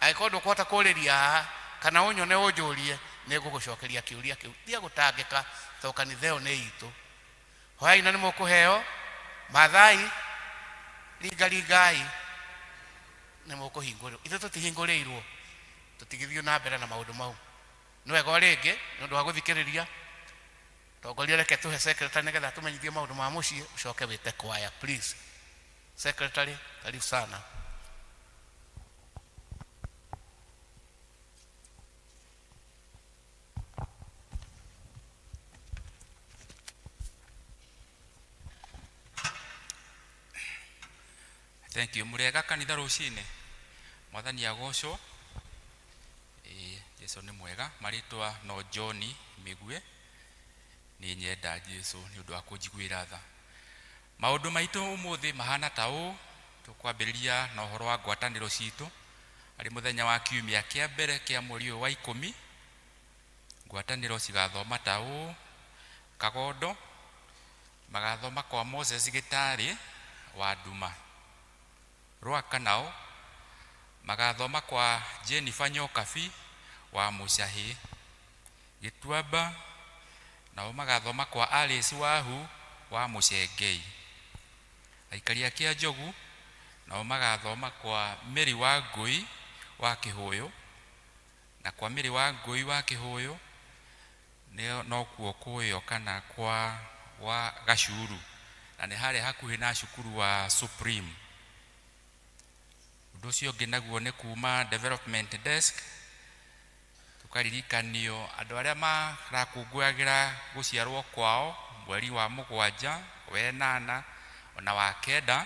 angĩkorwo ndũkũhota kũũrĩria haha kana ũnyone ũnjũrie nĩ ngũgũcokeria kĩũria kĩu. Tiga gũtangĩka to kanitha ĩyo nĩ itũ. Hwaĩ na nĩ mũkũheo mathai ringai nĩ mũkũhingũrĩrwo. Ithuĩ tũtihingũrĩirwo tũtigithio na mbere na maũndũ mau. Nĩ wega o rĩngĩ nĩ ũndũ wa gũthikĩrĩria tongoria reke tũhe secretary nĩgetha tũmenyithie maũndũ ma mũciĩ ũcoke wĩte kwaya please. Secretary karibu sana. Thank you. Murega kanitha rucine. Mwathani agocwo. Jesu ni mwega. Maritwa no John Migue. Ni nyenda Jesu ni undu wa kunjiguira tha. Maundu maitu umuthi mahana ta uu. Tukwambiriria na uhoro wa ngwataniro citu. Ari muthenya wa kiumia kia mbere kia mweri wa 10. Ngwataniro cigathoma ta uu. Kagondo magathoma kwa Moses Gitari wa Duma. Rwaka nao magathoma kwa Jennifer Nyokabi wa Mushahi. Gituamba nao magathoma kwa Alice Wahu wa Mushengei. Aikaria kia Njogu nao magathoma kwa Mary wa Ngui wa Kihuyu, na kwa Mary wa Ngui wa Kihuyu no kuo kuyo kana kwa wa Gashuru, na ni hare hakuhi na cukuru wa Supreme. Undu ucio ungi naguo ni kuma development desk. Tukaririkanio andu aria marakungũagira guciarwo kwao mweri wa 7 wenana ona wa 9.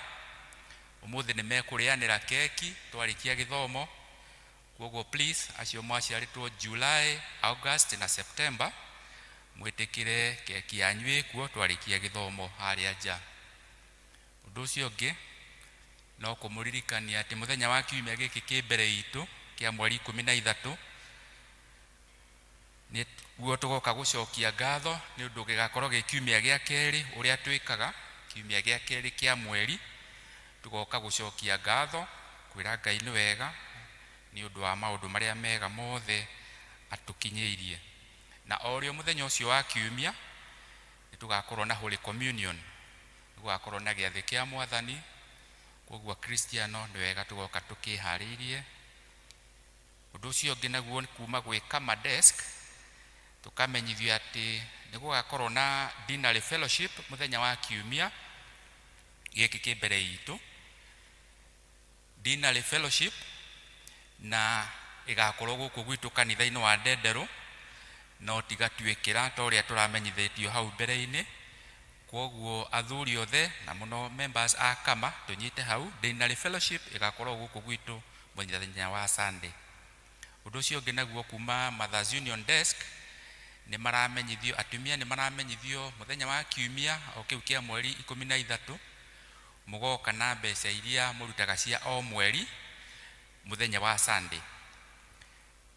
Umuthi ni mekurianira keki twarikia githomo. Koguo please acio mwaciaritwo July, August na September mwitikire keki yanyu kuo twarikia githomo haria nja. Undu ucio ungi no kumuririkania ati muthenya wa kiumia giki kimbere itu kia mweri 13 ni guo tugoka gucokia ngatho ni undu gigakorwo gi kiumia gia keri uria twikaga kiumia gia keri kia mweri. Tugoka gucokia ngatho kwira Ngai ni wega ni undu wa maundu maria mega mothe atukinyiirie. Na orio muthenya ucio wa kiumia nitugakorwo na Holy Communion, tugakorwo na giathi kia Mwathani. Koguo Kristiano ni wega tugoka tukihariirie. Undu ucio ungi naguo kuma gwi kama desk tukamenyithio ati nigugakorwo na dinner fellowship muthenya wa kiumia giki kimbere itu. Dinner fellowship na igakorwo guku gwitu kanitha-ini wa Ndenderu, no tigatwikira toria turamenyithitio hau mbere-ini. Koguo athuri othe na muno members a kama tunyite hau. Dinner fellowship igakorwo guku gwitu muthenya wa Sunday. Undu ucio ungi naguo kuma Mothers Union desk ni maramenyithio, atumia ni maramenyithio muthenya wa kiumia o kiu kia mweri 13 mugoka na mbeca iria murutaga cia o mweri muthenya wa Sunday.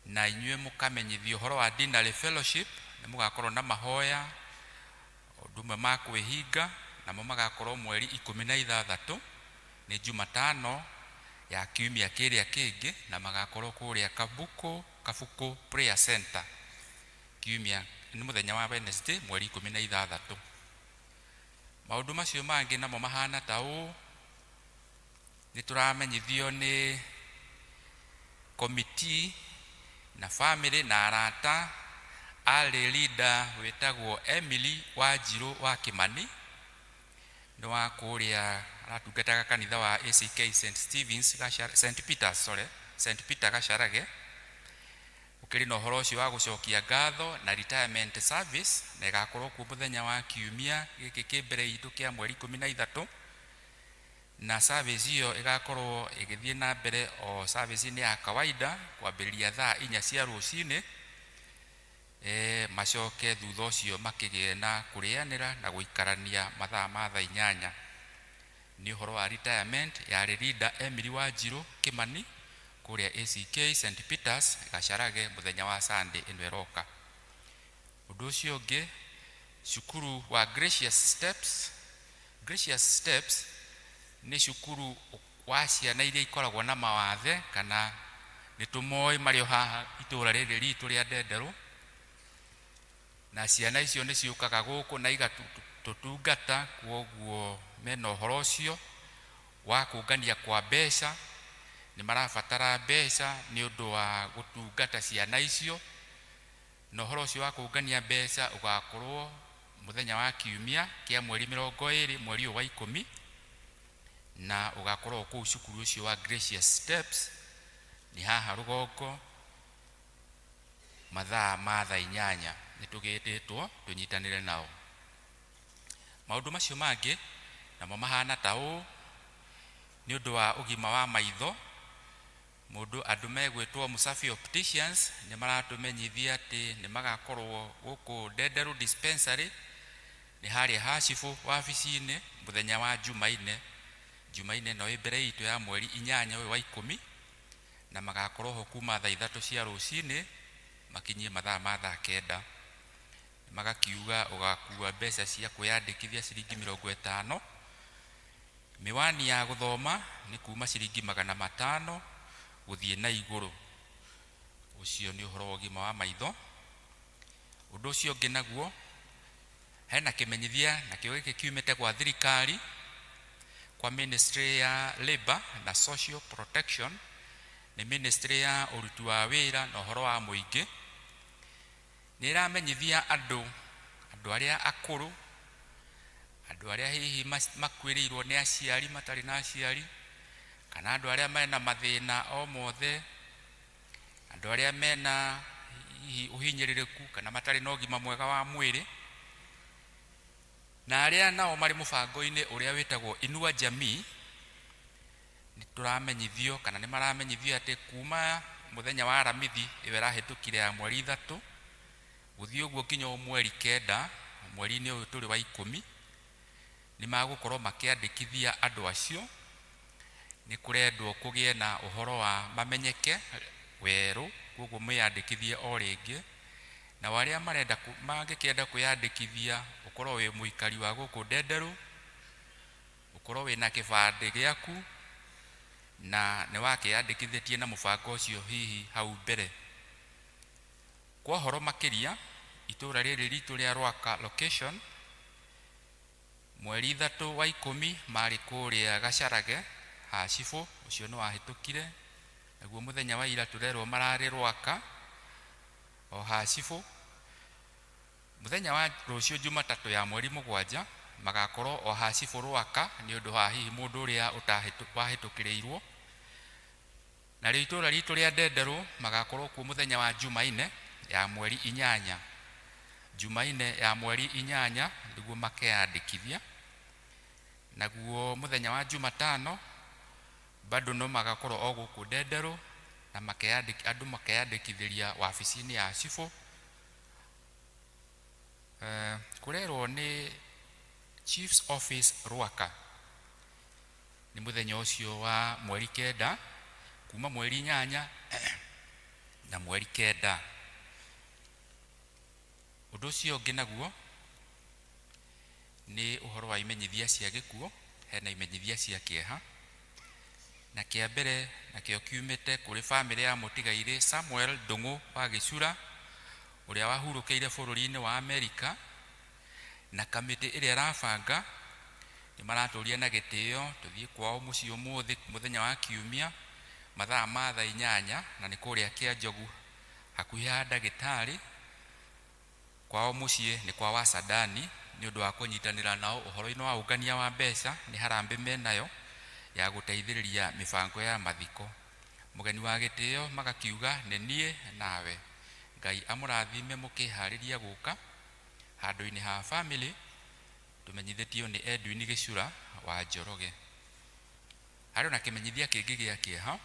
Na inyue mukamenyithio horo wa dinner fellowship ni mugakorwo na mahoya ndumwe ma kwihinga, na mo magakorwo mweri 16 ni Jumatano ya kiumia kiria kingi, na magakorwo kuria Kabuku Prayer Center kiumia ni muthenya wa Wednesday mweri 16. Maundu macio mangi namo mahana ta uu. Ni turamenyithio ni committee na family na arata ali leader wetagwo Emily Wanjiru wa Kimani no wa kuria aratungataga kanitha wa ACK St Peter Gasharage. Ukiri no horo ucio wa gucokia ngatho na retirement service na igakorwo ku muthenya wa kiumia giki kimbere itu kia mweri 13. Na service hiyo igakorwo igithie na mbere o service ni ya kawaida kwambiriria thaa 4 cia rucini. Macoke thutha ucio makigie na kurianira na guikarania mathaa ma thaa 8. Ni horo wa retirement ya leader Emily Wanjiru Kimani kuria ACK St Peters Gasharage muthenya wa Sunday enweroka. Undu ucio ungi cukuru wa Gracious Steps ni cukuru wa ciana iria ikoragwo na mawathe kana ni tumoi mario haha itura riri ritu ria Ndenderu. Na ciana icio ni ciukaga guku na igatutungata. Koguo mena uhoro ucio wa kungania kwa mbeca, ni marabatara mbeca ni undu wa gutungata ciana icio. No uhoro ucio wa kungania mbeca ugakorwo muthenya wa kiumia kia mweri 20 mweri wa 10, na ugakorwo ku cukuru ucio wa Gracious Steps ni haha Rugongo mathaa ma thaa 8. Nitugititwo tunyitanire nao. Maundu macio mangi namo mahana ta uu. nĩ ũndũ wa ũgima wa maitho andũ megwĩtwo Musafi Opticians nĩ maratũmenyithia atĩ nĩ magakorwo gũkũ Ndenderu Dispensary nĩ harĩa Hashifu wabici-inĩ mũthenya wa Jumaine no mbere itũ ya mweri 8 wa 10 na magakorwo ho kuma thaa 3 cia rũcinĩ makinyie mathaa ma thaa 9 magakiuga ũgakua mbeca cia kwĩyandĩkithia ciringi 50. Miwani ya gũthoma nĩ kuma ciringi 500 gũthiĩ na igũrũ. Ũcio nĩ ũhoro wa ũgima wa maitho. Ũndũ ũcio ũngĩ naguo hena kĩmenyithia na kĩo gĩkĩ kiumĩte gwa thirikari kwa Ministry ya Labor na Social Protection, nĩ Ministry ya ũruti wa wĩra na ũhoro wa mũingĩ. Nĩ ĩramenyithia andũ arĩa akũrũ, andũ arĩa hihi makwĩrĩirwo nĩ aciari matarĩ na aciari, kana andũ arĩa mena mathĩna o mothe, andũ arĩa mena hihi ũhinyĩrĩrĩku kana matarĩ na ũgima mwega wa mwĩrĩ, na arĩa nao marĩ mũbango-inĩ ũrĩa wĩtagwo Inua Jamii. Nĩ tũramenyithio kana nĩ maramenyithio atĩ kuma mũthenya wa Aramithi ĩyo ĩrahĩtũkire ya mweri 3 gũthiĩ ũguo nginya mweri 9 mweri-inĩ ũyũ tũrĩ wa 10 nĩ magũkorwo makĩandĩkithia andũ acio. Nĩ kũrendwo kũgĩe na ũhoro wa mamenyeke werũ, koguo mwĩyandĩkithie o rĩngĩ, na warĩa mangĩkĩenda kwĩyandĩkithia ũkorwo wĩ mũikari wa gũkũ Ndenderu, ũkorwo wĩ na kĩbandĩ gĩaku na nĩ wakĩyandĩkithĩtie na mũbango ũcio hihi hau mbere. Kwa ũhoro makĩria, itũra rĩrĩ ritũ rĩa Rwaka location mweri 3 wa 10 marĩ kũrĩa Gacarage Hashifu, ũcio nĩ wahĩtũkire. Naguo mũthenya wa ira tũrerwo mararĩ Rwaka o Hashifu. Mũthenya wa rũciũ Jumatatũ ya mweri 7 magakorwo o Hashifu Rwaka nĩ ũndũ wa hihi mũndũ ũrĩa wahĩtũkĩrĩirwo. Na rĩu itũra ritũ rĩa Ndenderu magakorwo kuo mũthenya wa Jumaine ya mweri 8. Jumaine ya mweri 8 nĩguo makeyandĩkithia. Naguo mũthenya wa Jumatano bado no magakorwo o gũkũ Ndenderu na andũ makeyandĩkithĩria wabici-inĩ ya Hashifu. Kũrerwo nĩ Chief's Office Rwaka nĩ mũthenya ũcio wa mweri 9 kuma mweri 8 na mweri 9. Ũndũ ũcio ũngĩ naguo nĩ ũhoro wa imenyithia cia gĩkuũ. Hena imenyithia cia kĩeha, na kĩa mbere na kĩo kiumĩte kũrĩ bamĩrĩ ya mũtigairĩ Samuel Ndung'u wa Gĩcura ũrĩa wahurũkĩire bũrũri-inĩ wa Amerika, na kamĩtĩ ĩrĩa arabanga nĩ maratũria na gĩtĩo tũthiĩ kwao mũciĩ ũmũthĩ mũthenya wa Kiumia mathaa ma thaa 8 na nĩ kũrĩa Kĩanjogu hakuhĩ ha ndagĩtarĩ. Kwao mũciĩ nĩ kwa Wasadani nĩ ũndũ wa kũnyitanĩra nao ũhoro-inĩ wa ũngania wa mbeca. Nĩ harambĩ menayo ya gũteithĩrĩria mĩbango ya mathiko. Mũgeni wa gĩtĩo magakiuga nĩ niĩ nawe, Ngai amũrathime mũkĩharĩria gũka handũ-inĩ ha family. Tũmenyithĩtio nĩ Edwin Gĩcura wa Njoroge. Harĩ na kĩmenyithia kĩngĩ gĩa kĩeha,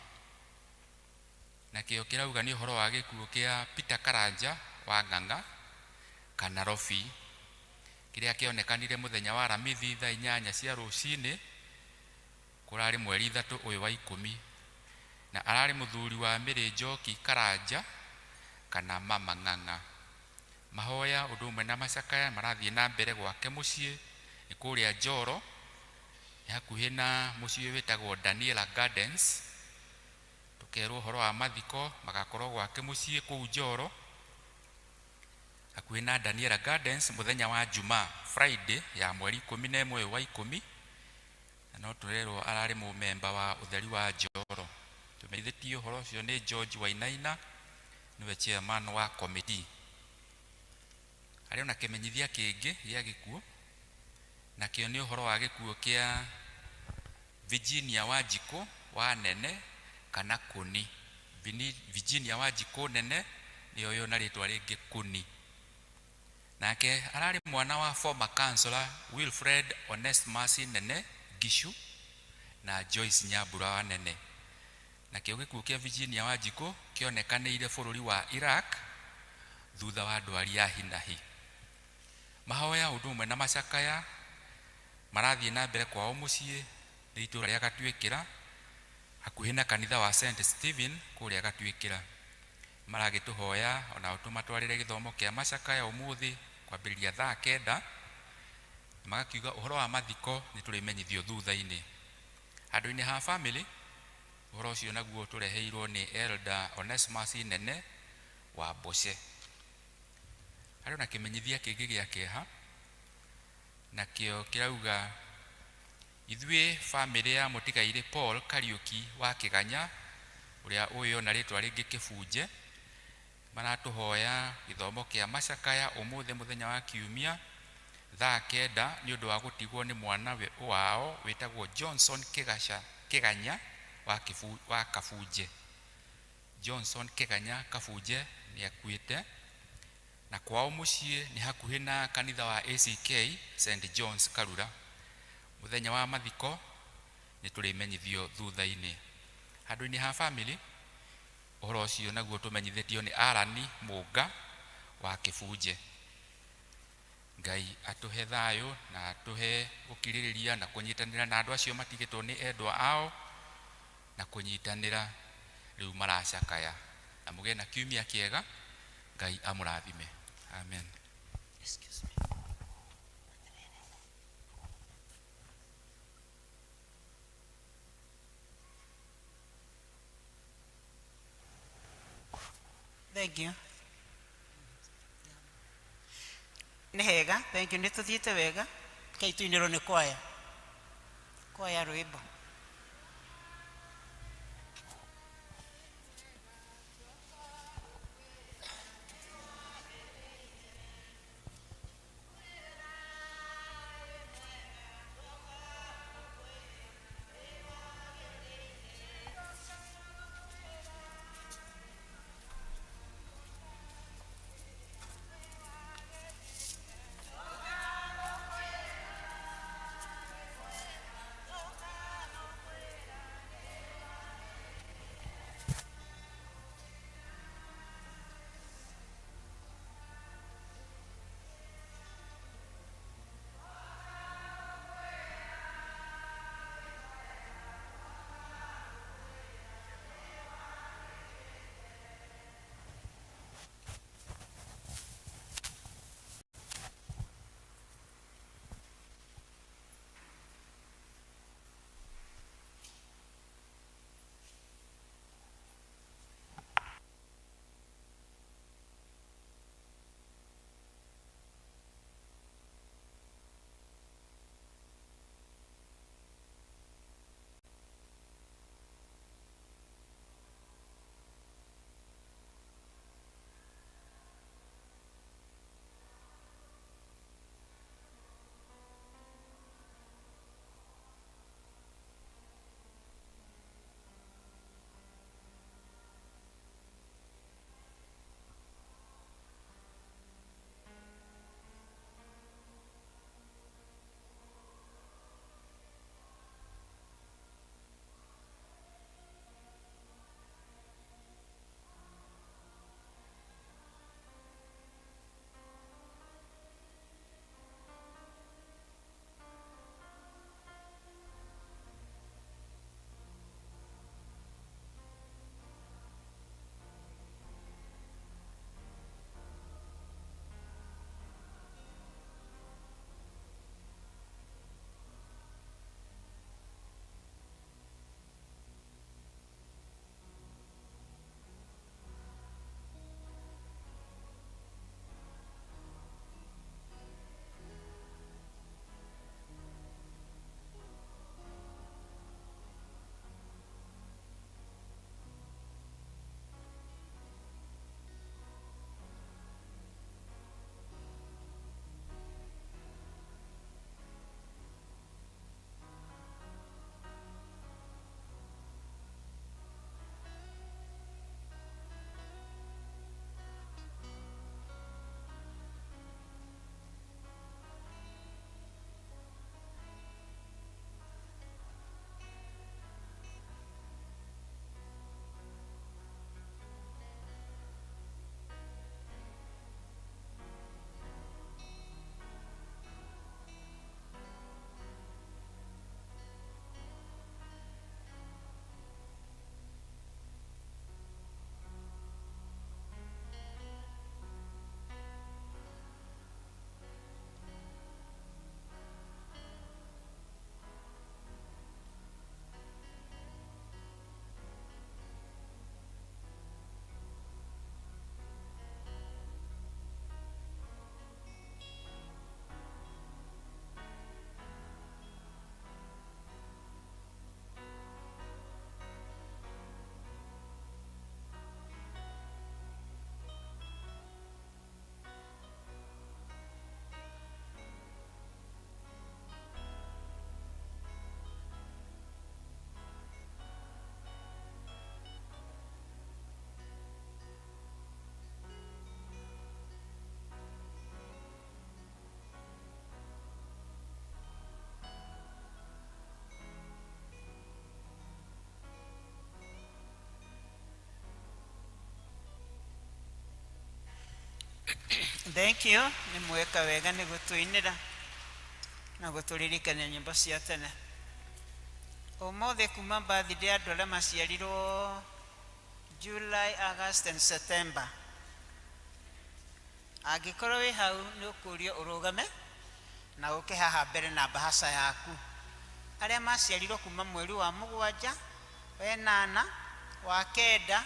na kĩo kĩrauga nĩ ũhoro wa gĩkuũ kĩa Peter Karanja wa Ng'ang'a kana Rofi, kĩrĩa kĩonekanire mũthenya wa Aramithi thaa 8 cia rũcinĩ kũrarĩ mweri 3 ũyũ wa 10, na ararĩ mũthuri wa Mĩrĩ Njoki Karanja kana Mama Ng'ang'a. Mahoya ũndũ ũmwe na macakaya marathiĩ na mbere gwake mũciĩ nĩ kũrĩa Njoro, nĩ hakuhĩ na mũciĩ wĩtagwo Daniela Gardens. Tũkerwo ũhoro wa mathiko magakorwo gwake mũciĩ kũu Njoro hakuhĩ na Daniela Gardens mũthenya wa Jumaa Friday ya mweri 11 wa 10, na no tũrerwo ararĩ mũmemba wa ũtheri wa Njoro. Tũmenyithĩtio ũhoro ũcio nĩ George Wainaina, nĩwe chairman wa committee. Harĩ na kĩmenyithia kĩngĩ gĩa gĩkuũ, na kĩo nĩ ũhoro wa gĩkuũ kĩa Virginia Wanjikũ wa Nene kana Kũni. Virginia Wanjikũ Nene nĩyo yo na rĩtwa rĩngĩ Kũni. Nake ararĩ mwana wa former councillor Wilfred Onesmus Nene Gishu, na na Joyce Nyambura wa Nene. Na kĩo gĩkuũ kĩa Virginia Wanjikũ kĩonekanĩire bũrũri wa Iraq thutha wa ndwari ya hinahi. Mahoya ũndũ ũmwe na macakaya marathiĩ na mbere kwao mũciĩ nĩ itũũra rĩa Gatuĩkĩra hakuhĩ na kanitha wa St. Stephen kũrĩa Gatuĩkĩra. Maragĩtũhoya ona tũmatwarĩre gĩthomo kĩa macakaya ũmũthĩ kwambĩrĩria thaa 9. Magakiuga ũhoro wa mathiko nĩ tũrĩmenyithio thutha-inĩ. Handũ-inĩ ha family ũhoro ũcio naguo tũreheirwo nĩ Elder Onesimus Nene wa Boshe. Harĩ na kĩmenyithia kĩngĩ gĩa kĩeha nakĩo kĩrauga ithuĩ family ya mũtigairĩ Paul Kariuki wa Kĩganya ũrĩa ũyũ na rĩtwa rĩngĩ Kĩbunje maratũhoya gĩthomo kĩa macakaya ũmũthĩ mũthenya wa Kiumia thaa 9 nĩ ũndũ wa gũtigwo nĩ mwana wao wĩtagwo Johnson Kĩganya wa Kabunje. Johnson Kĩganya Kabunje nĩ akuĩte na kwao mũciĩ nĩ hakuhĩ na kanitha wa ACK St. John's Karura. Mũthenya wa mathiko nĩ tũrĩmenyithio thutha-inĩ. Handũ-inĩ ha family ũhoro ũcio naguo tũmenyithĩtio nĩ Arani Mũnga wa Kĩbunje. Ngai atũhe thayũ na atũhe gũkirĩrĩria na kũnyitanĩra na andũ acio matigĩtwo nĩ endwa ao na kũnyitanĩra rĩu maracakaya. Na mũgĩe na kiumia kĩega. Ngai amũrathime. Amen. Excuse me. Thank you. Nĩ hega, thank you, nĩ tũthiĩte wega. Kei tuinĩrwo nĩ kwaya rwĩmbo. Thank you. Nĩ mweka wega nĩ gũtũinĩra na gũtũririkania nyĩmbo cia tene. Ũmũthĩ kuma birthday andũ arĩa maciarirwo July, August and September. Angĩkorwo wĩ hau nĩ ũkũrio ũrũgame na ũke haha mbere na bahasha yaku. Arĩa maciarirwo kuma mweri wa mũgwanja, wenana, wa kenda,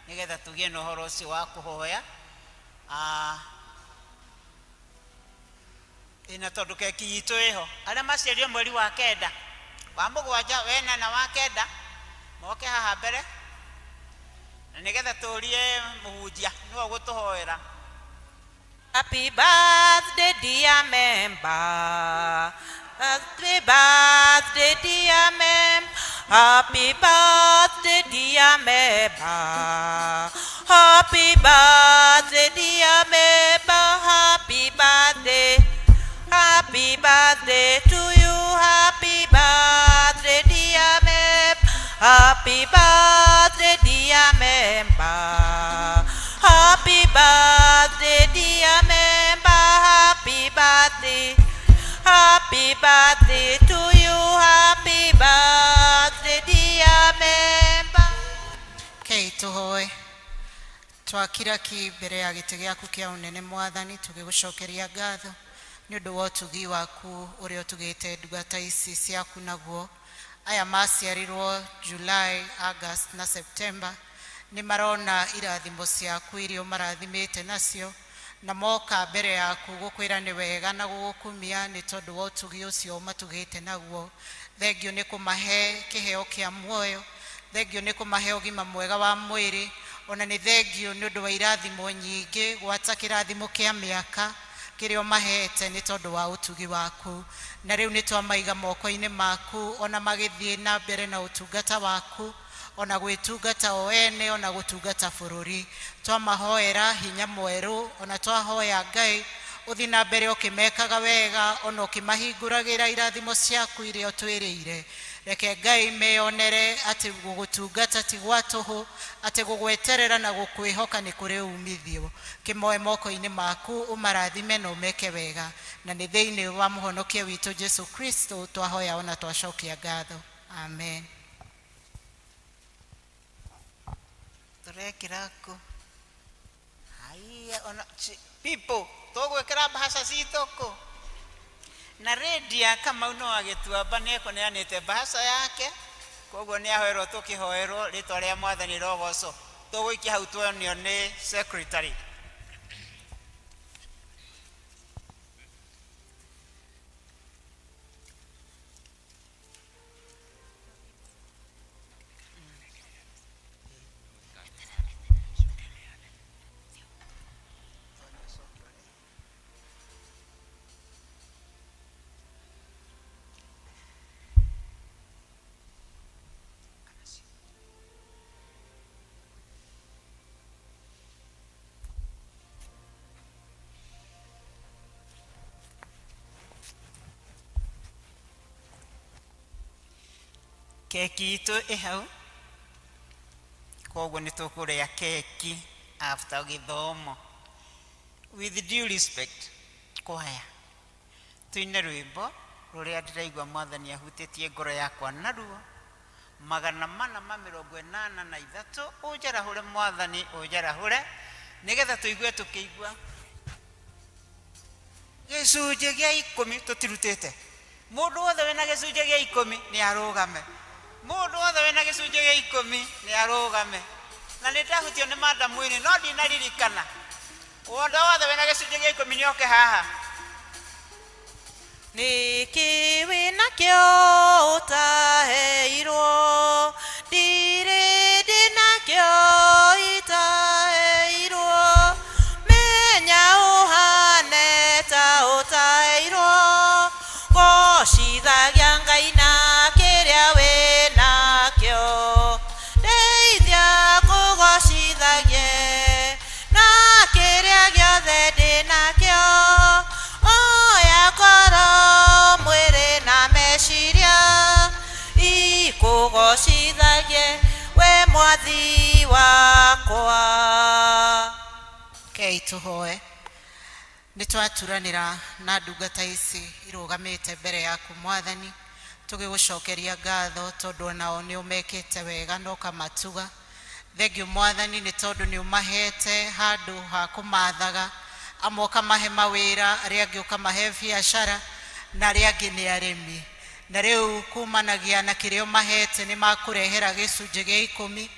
nĩgetha tũgĩe na ũhoro ũcio wa kũhoya. Ina tondu keki itu iho aria maciarirwo mweri wa kenda wa mũgwanja wenana wa kenda moke haha mbere na nigetha turie mũhunjia niwe gũtũhoera. Happy birthday dear member, happy birthday dear member, happy birthday dear member, happy birthday dear member, happy birthday. Happy birthday to you, happy birthday dear member, happy birthday dear member, happy birthday dear member, happy birthday to you, happy birthday dear member. Kei tuhoe twakira ki mbere ya gĩtĩ gĩaku kĩa ũnene Mwathani tũgĩgũcokeria ngatho nĩ ũndũ wa ũtugi waku ũrĩa ũtugĩte ndungata ici ciaku naguo. Aya maciarirwo July, August na September nĩ marona irathimo ciaku iria marathimĩte nacio na moka mbere yaku gũkwĩra nĩ wega na gũgũkumia nĩ tondũ wa ũtugi ũcio matugĩte naguo. Thengio nĩ kũmahe kĩheo kĩa muoyo, thengio nĩ kũmahe ũgima mwega wa mwĩrĩ, ona nĩ thengio nĩ ũndũ wa irathimo nyingĩ gwata kĩrathimo kĩa mĩaka kĩrĩa mahete nĩ tondũ wa ũtugi waku. Na rĩu nĩ twamaiga moko-inĩ maku ona magĩthiĩ na mbere na ũtungata waku, ona gwĩtungata o ene ona gũtungata bũrũri. Twamahoera hinya mwerũ, ona twahoya Ngai ũthiĩ na mbere ũkĩmekaga wega ona ũkĩmahingũragĩra irathimo ciaku iria ũtwĩrĩire. Reke Ngai meyonere atĩ gũgũtungata ti gwa tũhũ, atĩ gũgweterera na gũkwĩhoka nĩ kũrĩ umithio. Kĩmoe moko-inĩ maku ũmarathime na ũmeke wega, na nĩ thĩinĩ wa mũhonokia witũ Jesu Kristo twahoya ona twacokia ngatho. Amen. Tũrekĩra kũ? Haiya ona people tũgwĩkĩra bahasha citũ kũ? Na Redia Kamau no agĩtuamba nĩ ekũneanĩte bahasha yake, koguo nĩ ahoerwo tũkĩhoerwo rĩtwa rĩa Mwathani rogocwo. Tũgũikia hau tuonio nĩ secretary. Keki itu ihau koguo nĩ tũkũrĩa keki after gĩthomo. With due respect kwaya tuine rwĩmbo rũrĩa ndĩraigua Mwathani ahutĩtie ngoro yakwa naruo 483 ũnjarahũre Mwathani ũnjarahũre nĩgetha tũigue tũkĩigua gĩcunjĩ gĩa 10 tũtirutĩte. Mũndũ wothe wĩna gĩcunjĩ gĩa 10 nĩ arũgame. Mũndũ wothe wĩna gĩcunjĩ gĩa 10 nĩ arũgame. Na nĩ ndahutio nĩ madamu ĩnĩ no ndinaririkana. Mũndũ wothe wĩna gĩcunjĩ gĩa 10 nĩ oke haha. Nĩkĩ wĩnakĩo ũtaheirwo, ndirĩ ndĩnakĩo itaheirwo, menya ũhane ta ũtaheirwo, gocithagia Ngai na kĩrĩa wĩnakĩo, ndeithia kũgocithagie na kĩrĩa gĩothe ndĩnakĩo, oya ngoro mwĩrĩ na meciria ikũgocithagie we Mwathi wakwa. Kei tũhoe. nitwaturanira na ndungata ici irugamite mbere yaku Mwathani tugigucokeria ngatho tondu nao ni umekite wega no kamatuga. Thengio Mwathani ni tondu ni umahete handu ha kumathaga, amwe ukamahe mawira, aria angi ukamahe biacara na aria angi ni arimi. Na riu kumanagia na kirio mahete ni makurehera gicunje gia 10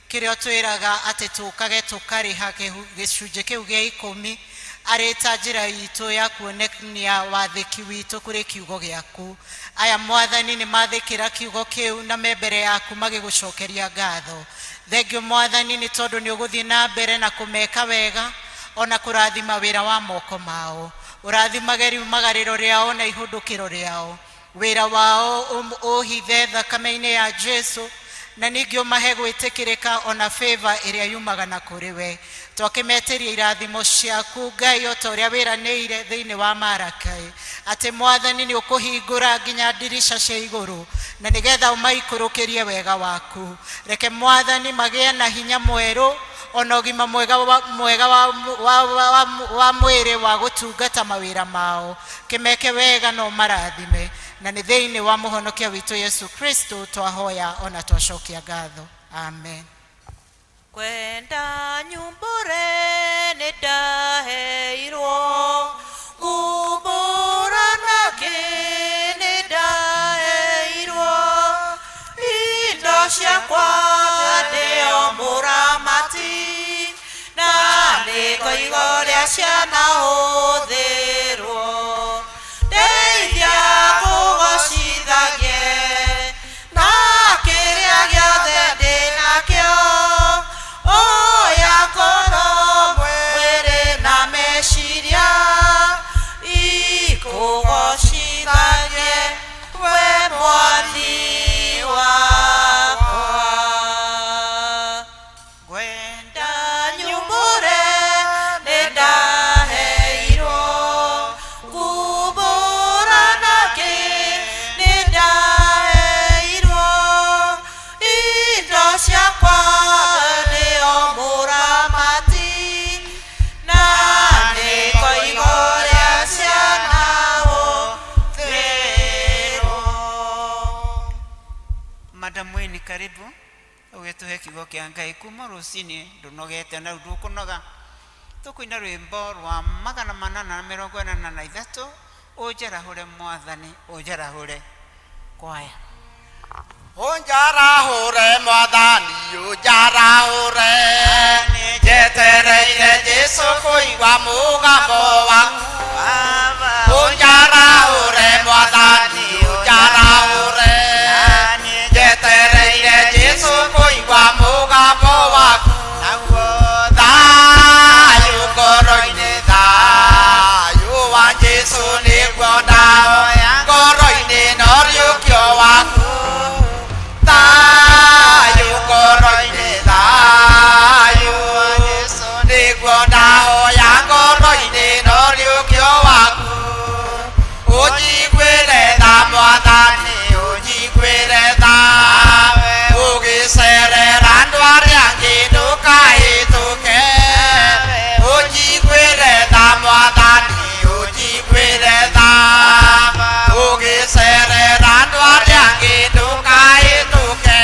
kirio twiraga ati tukage tukariha gicunje kiu gia 10 areta njira itu ya kuonekania wathiki witu kuri kiugo giaku. Aya Mwathani ni mathikira kiugo kiu na membere yaku magigucokeria ngatho. Thengio Mwathani ni tondu ni uguthie na mbere na kumeka wega ona kurathima wira wa moko mao. Urathimage riu magariro riao na ihundukiro riao, wira wao uhithe thakame-ini ya Jesu, na ningĩ mahe gwĩtĩkĩrĩka ona favor ĩrĩa yumaga na kũrĩ we. Twakĩmeteria irathimo ciaku Ngai o ta ũrĩa wĩranĩire thĩinĩ wa Malakai atĩ Mwathani nĩ ũkũhingũra nginya ndirisha cia igũrũ na nĩgetha ũmaikũrũkĩrie wega waku. Reke Mwathani magĩe na hinya mwerũ ona ũgima mwega wa mwĩrĩ wa gũtungata mawĩra mao. Kĩmeke wega no marathime, na nĩ thĩinĩ wa mũhonokia witũ Yesu Kristo twahoya ona twacokia ngatho. Amen. Kwenda nyumbure nĩ ndaheirwo, ngumbũra nake nĩ ndaheirwo, indo ciakwa ndĩo mũramati, na nĩ ngoigo rĩa ciana hũthĩrwo, ndeithia kũgocithagie na kĩrĩa gĩothe ndĩ nakĩo, oya ngoro mwĩrĩ na meciria, ikũgocithagie we Mwathi wakwa. Ngwenda nyumbũre nĩ ndaheirwo, ngumbũra nake nĩ ndaheirwo, indo ciakwa nĩo mũramati, na nĩ ngoigo rĩa ciana hũthĩrwo. Madam Weni, karibu ũgĩtũhe kiugo kĩa Ngai kuma rũcinĩ. Ndũnogete na ndũkũnoga. Tũkũina rwĩmbo rwa 843 ũnjarahũre Mwathani, ũnjarahũre kwaya. Unjarahũre Mwathani, unjarahũre, njetereire Jesu kũigua mũgambo waku. Unjarahũre Mwathani, unjarahũre, njetereire Jesu kũigua mũgambo waku. Thayũ ngoro-inĩ, thayũ wa Jesu nĩguo ndahoya ngoro-inĩ na ũriũkio waku. Thayũ ngoro-inĩ, thayũ wa Jesu nĩguo ndahoya ngoro-inĩ na ũriũkio waku. Ũnjiguĩre tha Mwathani, ũnjiguĩre tha, ũgĩcerera andũ arĩa angĩ ndũkahĩtũke. Ũnjiguĩre tha Mwathani, ũnjiguĩre tha, ũgĩcerera andũ arĩa angĩ ndũkahĩtũke.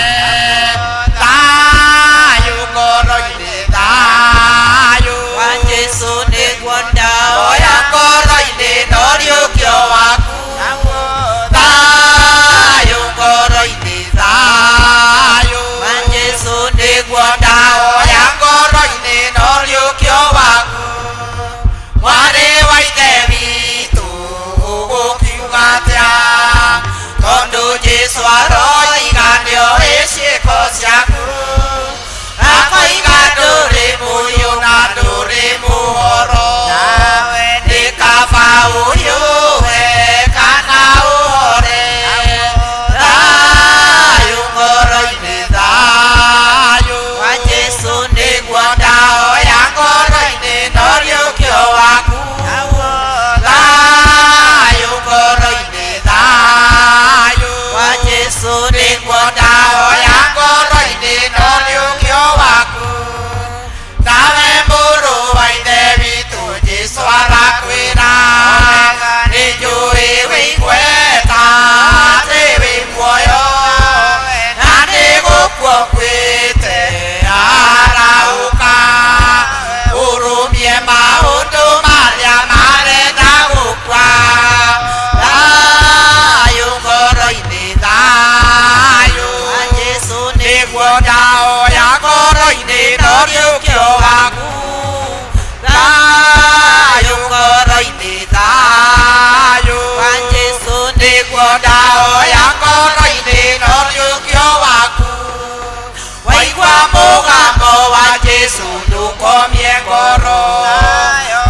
Thayũ ngoro-inĩ, thayũ wa Jesu nĩguo ndahoya ngoro-inĩ na ũriũkio waku. Thayũ ngoro-inĩ, thayũ wa Jesu nĩguo ndahoya ngoro-inĩ na ũriũkio waku. Mwarĩ wa Ithe witũ ũgũkiuga atĩa, tondũ Jesu aroiga nĩoĩ ciĩko ciaku, akoiga ndũrĩ mũiyũ na ndũrĩ mũhoro, nĩ kaba ũhiũhe kana ũhore. Thayũ ngoro-inĩ, thayũ wa Jesu nĩguo ndahoya ngoro-inĩ na ũriũkio waku. Thayũ ngoro-inĩ, thayũ wa Jesu Jesu ndukomie ngoro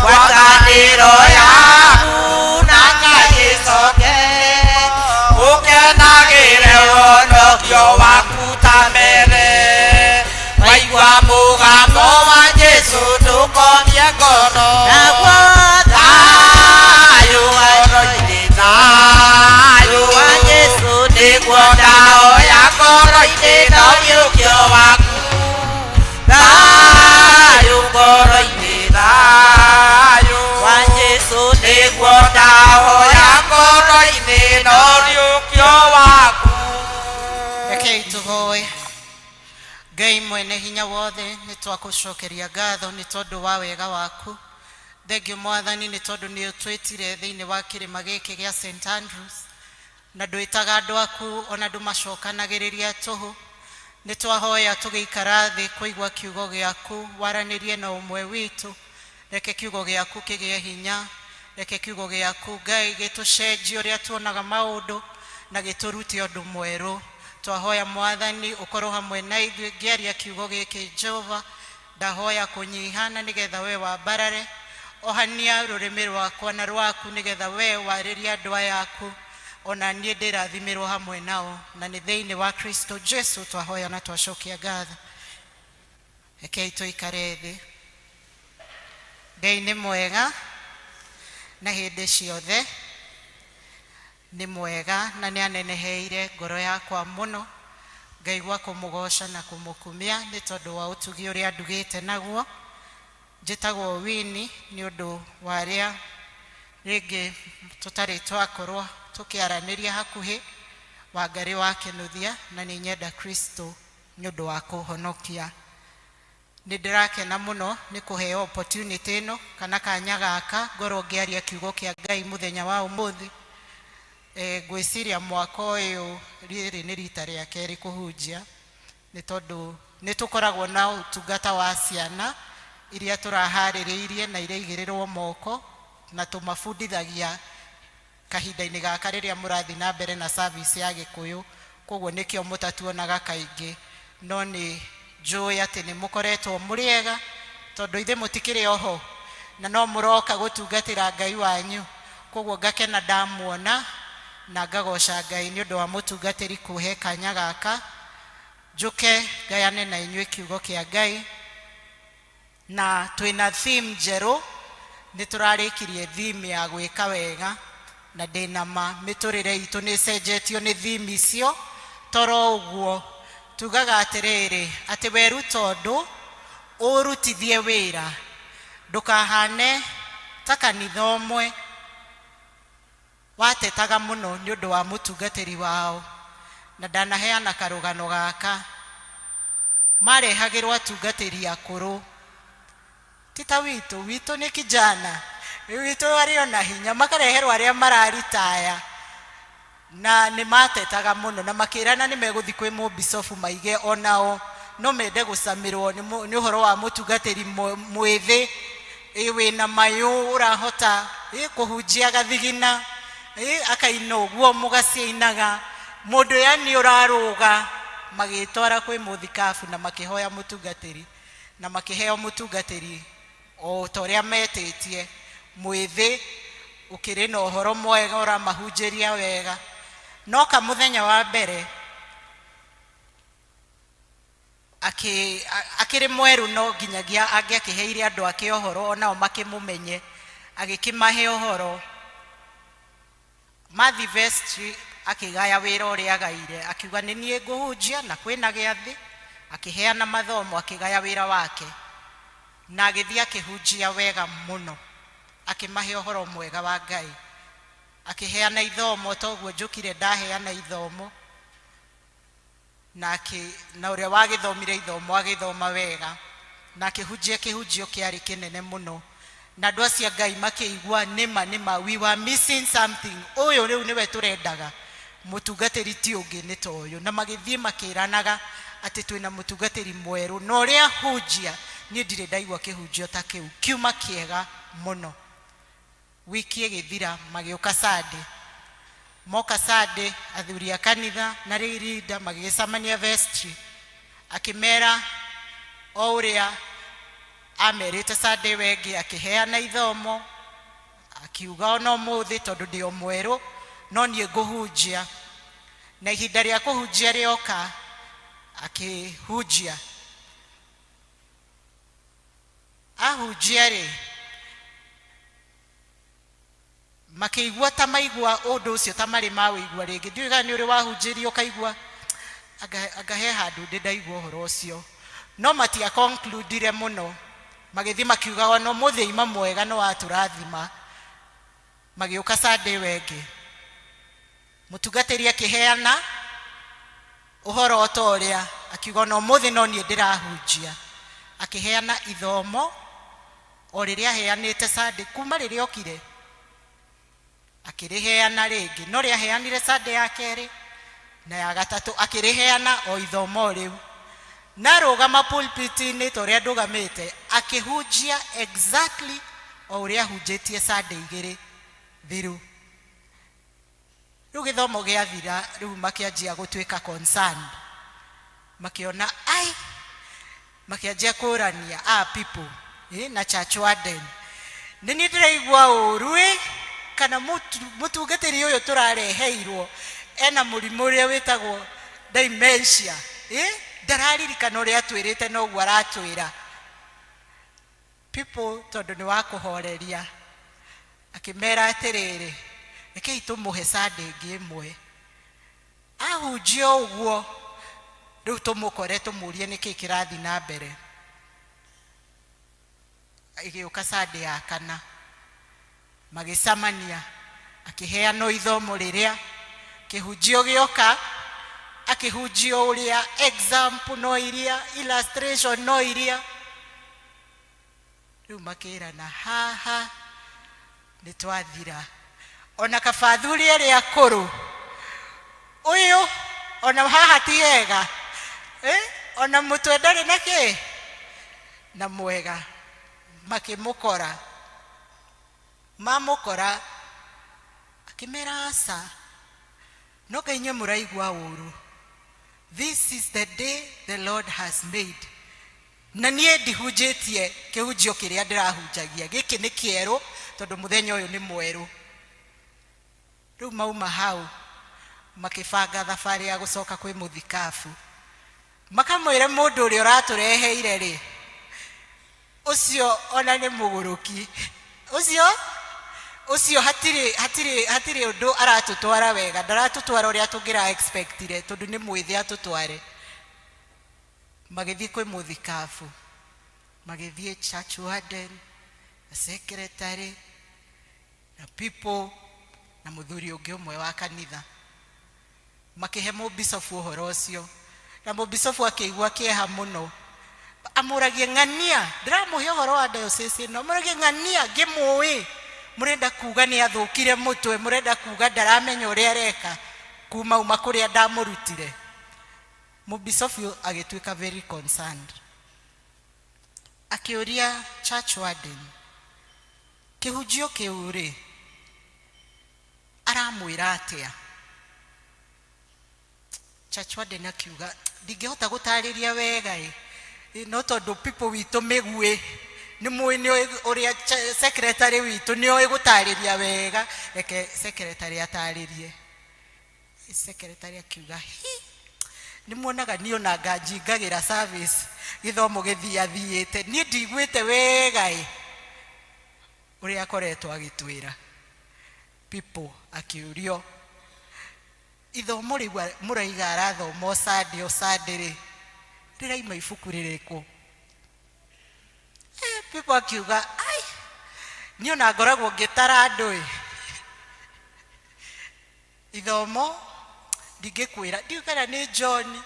ngwatanĩro yaku na ngagĩcoke ũkenagĩre wonokio waku ta mbere waigua mũgambo wa Jesu ndukomie ngoro naguo thayũ ngoro-inĩ thayũ wa Jesu nĩguo ndahoya ngoro-inĩ na ũriũkio waku thayũ ngoro-inĩ thayũ wa Jesu nĩguo ndahoya ngoro-inĩ na ũriũkio waku. Rekei tũhoe. Ngai mwene hinya wothe nĩ twakũcokeria ngatho nĩ tondũ wa wega waku. Thengio Mwathani nĩ tondũ nĩ ũtwĩtire thĩinĩ wa kĩrĩma gĩkĩ gĩa St Andrews na ndwĩtaga andũ aku ona ndũmacokanagĩrĩria tũhũ. Nĩ twahoya tũgĩikara thĩ kũigua kiugo gĩaku waranĩrie na ũmwe witũ. Reke kiugo gĩaku kĩgĩe hinya, reke kiugo gĩaku Ngai gĩtũcenjie ũrĩa tuonaga maũndũ na gĩtũrute ũndũ mwerũ. Twahoya Mwathani ũkorwo hamwe na ithuĩ ngĩaria kiugo gĩkĩ Jehova. Ndahoya kũnyihana nĩgetha we wambarare, ohania rũrĩmĩ rwakwa na rwaku nĩgetha we warĩrie andũ aya aku, ona niĩ ndĩrathimirwo hamwe nao, na nĩ thĩinĩ wa Kristo Jesu twahoya na twacokia ngatho. Rekei tũikare thĩ. Ngai nĩ mwega na hĩndĩ ciothe nĩ mwega na nĩ aneneheire ngoro yakwa mũno. Ngaigua kũmũgoca na kũmũkumia nĩ tondũ wa ũtugi ũrĩa ndugĩte naguo. Njĩtagwo Winnie nĩ ũndũ warĩa rĩngĩ tũtarĩ twakorwo tũkĩaranĩria hakuhĩ. Wangarĩ wa Kĩnuthia na nĩ nyenda Kristo nĩ ũndũ wa kũhonokia. Nĩ ndĩrakena mũno nĩ kũheo opportunity ĩno kana kanya gaka ngorwo ngĩaria kiugo kĩa Ngai mũthenya wa ũmũthĩ. Ngwĩciria mwaka ũyũ rĩrĩ nĩ rita rĩa kerĩ kũhunjia, nĩ tondũ nĩ tũkoragwo na ũtungata wa ciana iria tũraharĩrĩirie na iria igĩrĩrwo moko na tũmabundithagia kahinda-inĩ gaka rĩrĩa mũrathiĩ na mbere na service ya Gĩkũyũ. Koguo nĩkĩo mũtatuonaga kaingĩ, no nĩ njũĩ atĩ nĩ mũkoretwo mũrĩega tondũ ithe mũtikĩrĩ oho na no mũroka gũtungatĩra Ngai wanyu. Koguo ngakena ndamuona na ngagoca Ngai nĩ ũndũ wa mũtungatĩri kũhe kanya gaka. Njũke ngayane na inyuĩ kiugo kĩa Ngai, na twĩna theme njerũ. Nĩ tũrarĩkirie theme ya gwĩka wega na ndĩnama mĩtũrĩre itũ nĩ cenjetio nĩ theme icio. Toro ũguo tugaga atĩrĩrĩ atĩ weruta ũndũ ũrutithie wĩra, ndũkahane ta kanitha ũmwe watetaga mũno nĩ ũndũ wa mũtungatĩri wao. Na ndanaheana karũgano gaka, marehagĩrwo atungatĩri akũrũ tita witũ nĩ kijana witũ arĩ ona hinya, makareherwo arĩa mararitaya na nĩ matetaga mũno na makĩrana nĩ megũthiĩ kwĩ mũbicobu maige onao no mende gũcamĩrwo nĩ ũhoro wa mũtungatĩri mwĩthĩ wĩna mayũ ũrahota kũhunjia gathigina akaina ũguo mũgaciinaga mũndũ yani ũrarũga. Magĩtwara kwĩ mũthikabu na makĩhoya mũtungatĩri na makĩheo mũtungatĩri o ta ũrĩa metĩtie mwĩthĩ ũkĩrĩ na ũhoro mwega ũramahunjĩria wega. No kamũthenya wa mbere akĩrĩ mwerũ no nginyagia angĩakĩheire andũ ake ũhoro onao makĩmũmenye, agĩkĩmahe ũhoro. Mathi vestry akĩgaya wĩra ũrĩa agaire, akiuga nĩ niĩ ngũhunjia na kwĩna gĩathĩ. Akĩheana mathomo akĩgaya wĩra wake na agĩthiĩ akĩhunjia wega mũno, akĩmahe ũhoro mwega wa Ngai. Akĩheana ithomo toguo njũkire ndaheana ithomo na ũrĩa wagĩthomire ithomo agĩthoma wega na akĩhunjia kĩhunjio kĩarĩ kĩnene mũno. Na andũ acio Ngai makĩigua nĩma we were missing something. Ũyũ rĩu nĩwe tũrendaga, mũtungatĩri ti ũngĩ nĩ ta ũyũ. Na magĩthiĩ makĩranaga atĩ twĩna mũtungatĩri mwerũ na ũrĩa hunjia niĩ ndirĩ ndaigua kĩhunjio ta kĩu, kiuma kĩega mũno. Wiki ĩgĩthira magĩũka Sunday, moka Sunday athuri a kanitha na rĩrinda magĩcamania vestry, akĩmera o ũrĩa amerite Sunday wengi akiheana ithomo akiuga ona umuthi tondu ndi omweru no nie nguhunjia na ihinda ria kuhunjia rioka akihunjia ahunjia ri makiigua ta maigua undu ucio ta mari mawigua ringi ndiuga ni uri wahunjirio kaigua agahe handu ndaigua uhoro ucio no matia conclude muno magithi makiuga ono muthi ima mwega no aturathima magiuka Sunday wengi mutungatiri akiheana uhoro otoria akiuga no muthi no nie ndirahunjia akiheana ithomo o riria heanite Sunday kuma riria okire akiriheana ringi no ria heanire Sunday ya keri na ya gatatu akiriheana o ithomo riu na rugama pulpit-ini toria ndugamite akihunjia exactly o uria hunjitie Sunday igiri thiru riu githomo giathira riu makianjia gutwika concerned makiona ai makianjia kurania people na church warden nini ndiraigua uru kana mutungatiri uyu turareheirwo ena murimu uria witagwo dementia ndararirikana uria atwirite no guo aratwira people tondu ni wa kuhoreria akimera atiriri rekei tumuhe Sunday ingi imwe ahunjia uguo riu tumukore tumurie niki kirathi na mbere igiuka Sunday ya kana magicamania akiheana ithomo riria kihunjio gioka akihunjio uria example no iria illustration no iria riu makirana haha ni twathira ona kafathuri eri akuru uyu ona haha tiega ona mutwe ndari naki na mwega makimukora mamukora akimera asa no kainye muraigwa uru this is the day the Lord has made na nie ndihunjitie kihunjio kiria ndirahunjagia giki ni kieru tondu muthenya uyu ni mweru riu mauma hau makibanga thabari ya gucoka kwi muthikafu makamwire mundu uria uratureheire ri ucio ona ni muguruki ucio hatiri undu aratutwara wega ndaratutwara uria tungira expectire tondu ni mwithi atutware magithi kwi muthikafu magithie church warden secretary na people na muthuri ungi umwe wa kanitha makihe bishop uhoro ucio na bishop akiigua kieha muno amuragie ngania ndiramuhe uhoro wa diocese no amuragie ngania ngimui murenda kuga ni athukire mutwe murenda kuga ndaramenya uria areka kuma uma kuria ndamurutire bishop agitwika very concerned akiuria church warden kihunjio kiuri aramwira atia church warden akiuga ndingehota gutariria wega no tondu people witu migwe ni mwini uria secretary witu ni oi gutariria wega reke secretary ataririe secretary akiuga ni muonaga ni ona nganjingagira service githomo githiathiite ni ndigwite wega uria akoretwo agitwira people akiurio ithomo riu muraiga arathomo Sunday ri riraima ibuku ririko people akiuga ai ni ona ngoragwo ngitara andu ithomo ndingikwira ndiukana ni John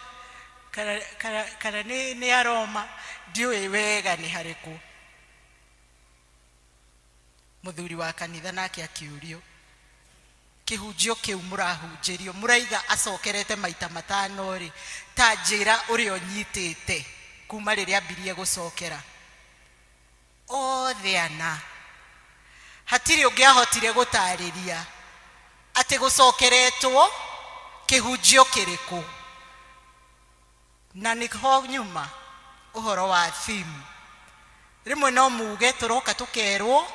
kana ni Aroma ndiwe wega ni hariku muthuri wa kanitha nake akiurio kihunjio kiu murahunjirio muraiga acokerete maita matano ri ta njira uri onyitite kuma riria ambirie gucokera othe ana hatiri ungiahotire gutariria ati gucokeretwo kihunjio kiriku na nikho nyuma uhoro wa theme rimwe no muge turoka tukerwo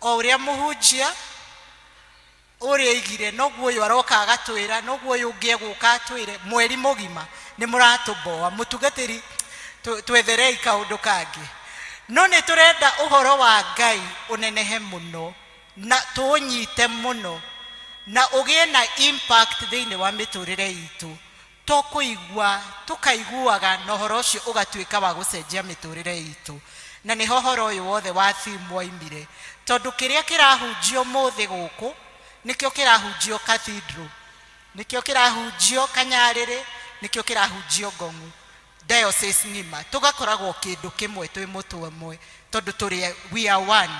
o uria muhunjia uria igire noguo uyu aroka agatwira noguo uyu ungi guka atwire mweri mugima ni muratuboa mutugatiri twetherei kaundu kangi no ni turenda uhoro wa Ngai unenehe muno na tunyite muno na ugie na impact thiini wa miturire itu tokuigua tukaiguaga na uhoro ucio ugatuika wa gucenjia miturire itu na ni hohoro uyu wothe wa theme waimire tondu kiria kirahunjio muthi guku nikio kirahunjio Cathedral nikio kirahunjio Kanyarire nikio kirahunjio Ngong'u diocese ngima tugakoragwo kindu kimwe twi mutu umwe tondu turi we are one,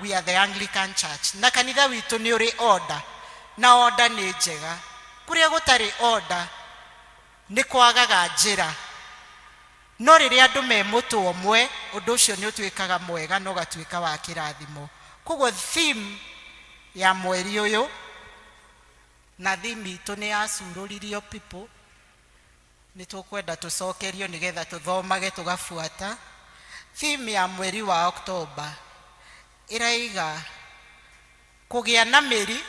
we are the Anglican Church na kanitha witu ni uri order na order ni njega kuria gutari order ni kwagaga njira no riria andu me mutu umwe undu ucio ni utwikaga mwega no gatwika wa kirathimo koguo theme ya mweri uyu na theme itu ni asururirio people ni tukwenda tucokerio nigetha tuthomage tugafuata theme ya mweri wa October iraiga kugia na meri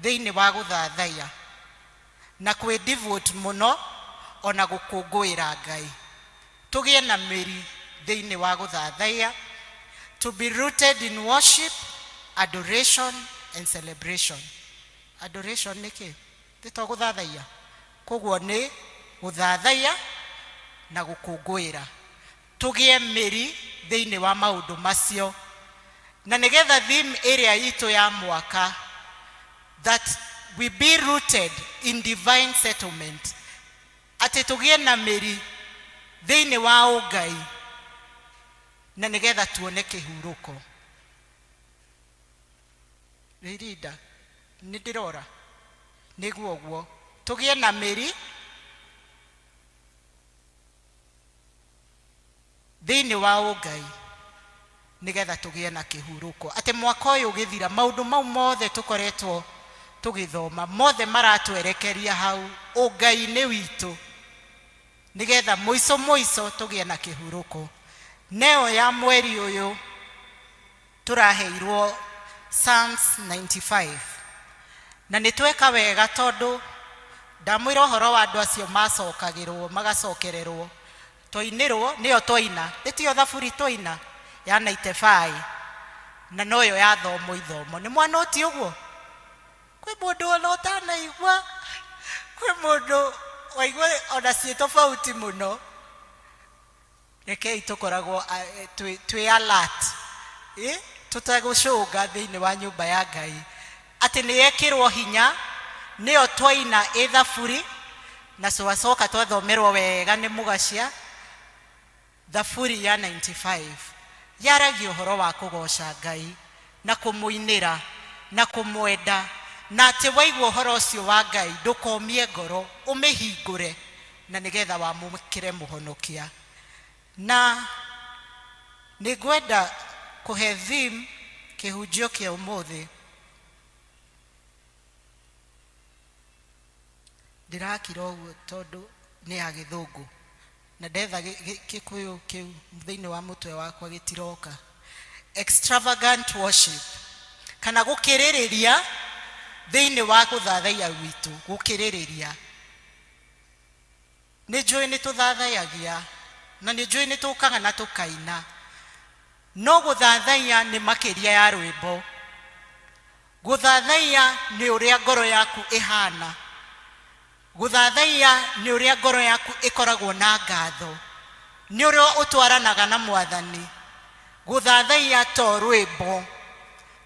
thiini wa guthathaiya na kwi devote muno ona gukunguira Ngai tugie na meri thiini wa guthathaiya to be rooted in worship, adoration and celebration. Adoration niki tito guthathaiya koguo ni guthathaiya na gukunguira tugie meri thiini wa maundu macio na nigetha theme area itu ya mwaka that we be rooted in divine settlement ati tugie na meri thiini wa ungai na nigetha tuone kihuruko ririda nidirora niguo guo tugie na meri thiini wa ungai nigetha tugie na kihuruko ati mwaka uyu githira maundu mau mothe tukoretwo tugithoma mothe maratwerekeria hau ungai ni witu nigetha muico tugie na kihuruko neo ya mweri uyu turaheirwo Psalms 95 na nitweka wega tondu ndamwira uhoro wa andu acio macokagirwo magacokererwo toinirwo niyo toina titio thaburi toina ya 95 na noyo ya thomo ithomo ni mwanoti uguo kwi mundu ona utanaigua kwi mundu waigua ona cie tofauti muno rekei tukoragwo twi alert tutagucunga thiini wa nyumba ya Ngai ati ni yekirwo hinya niyo twaina ithaburi na coacoka twathomerwo wega ni mugacia thaburi ya 95 yaragia uhoro wa kugoca Ngai na kumuinira na kumwenda na ati waigua uhoro ucio wa Ngai ndukomie ngoro umihingure na nigetha wamukire muhonokia na nigwenda kuhe theme kihunjio kia umuthi ndirakira uguo tondu ni ya githungu na ndetha gikuyu kiu thiini wa mutwe wakwa gitiroka extravagant worship kana gukiririria thiini wa guthathaiya witu gukiririria ni njui ni tuthathaiyagia na ni njui ni tukaga na tukaina no guthathaiya ni makiria ya rwimbo guthathaiya ni uria ngoro yaku ihana guthathaiya ni uria ngoro yaku ikoragwo na ngatho ni uria utwaranaga na mwathani guthathaiya to rwimbo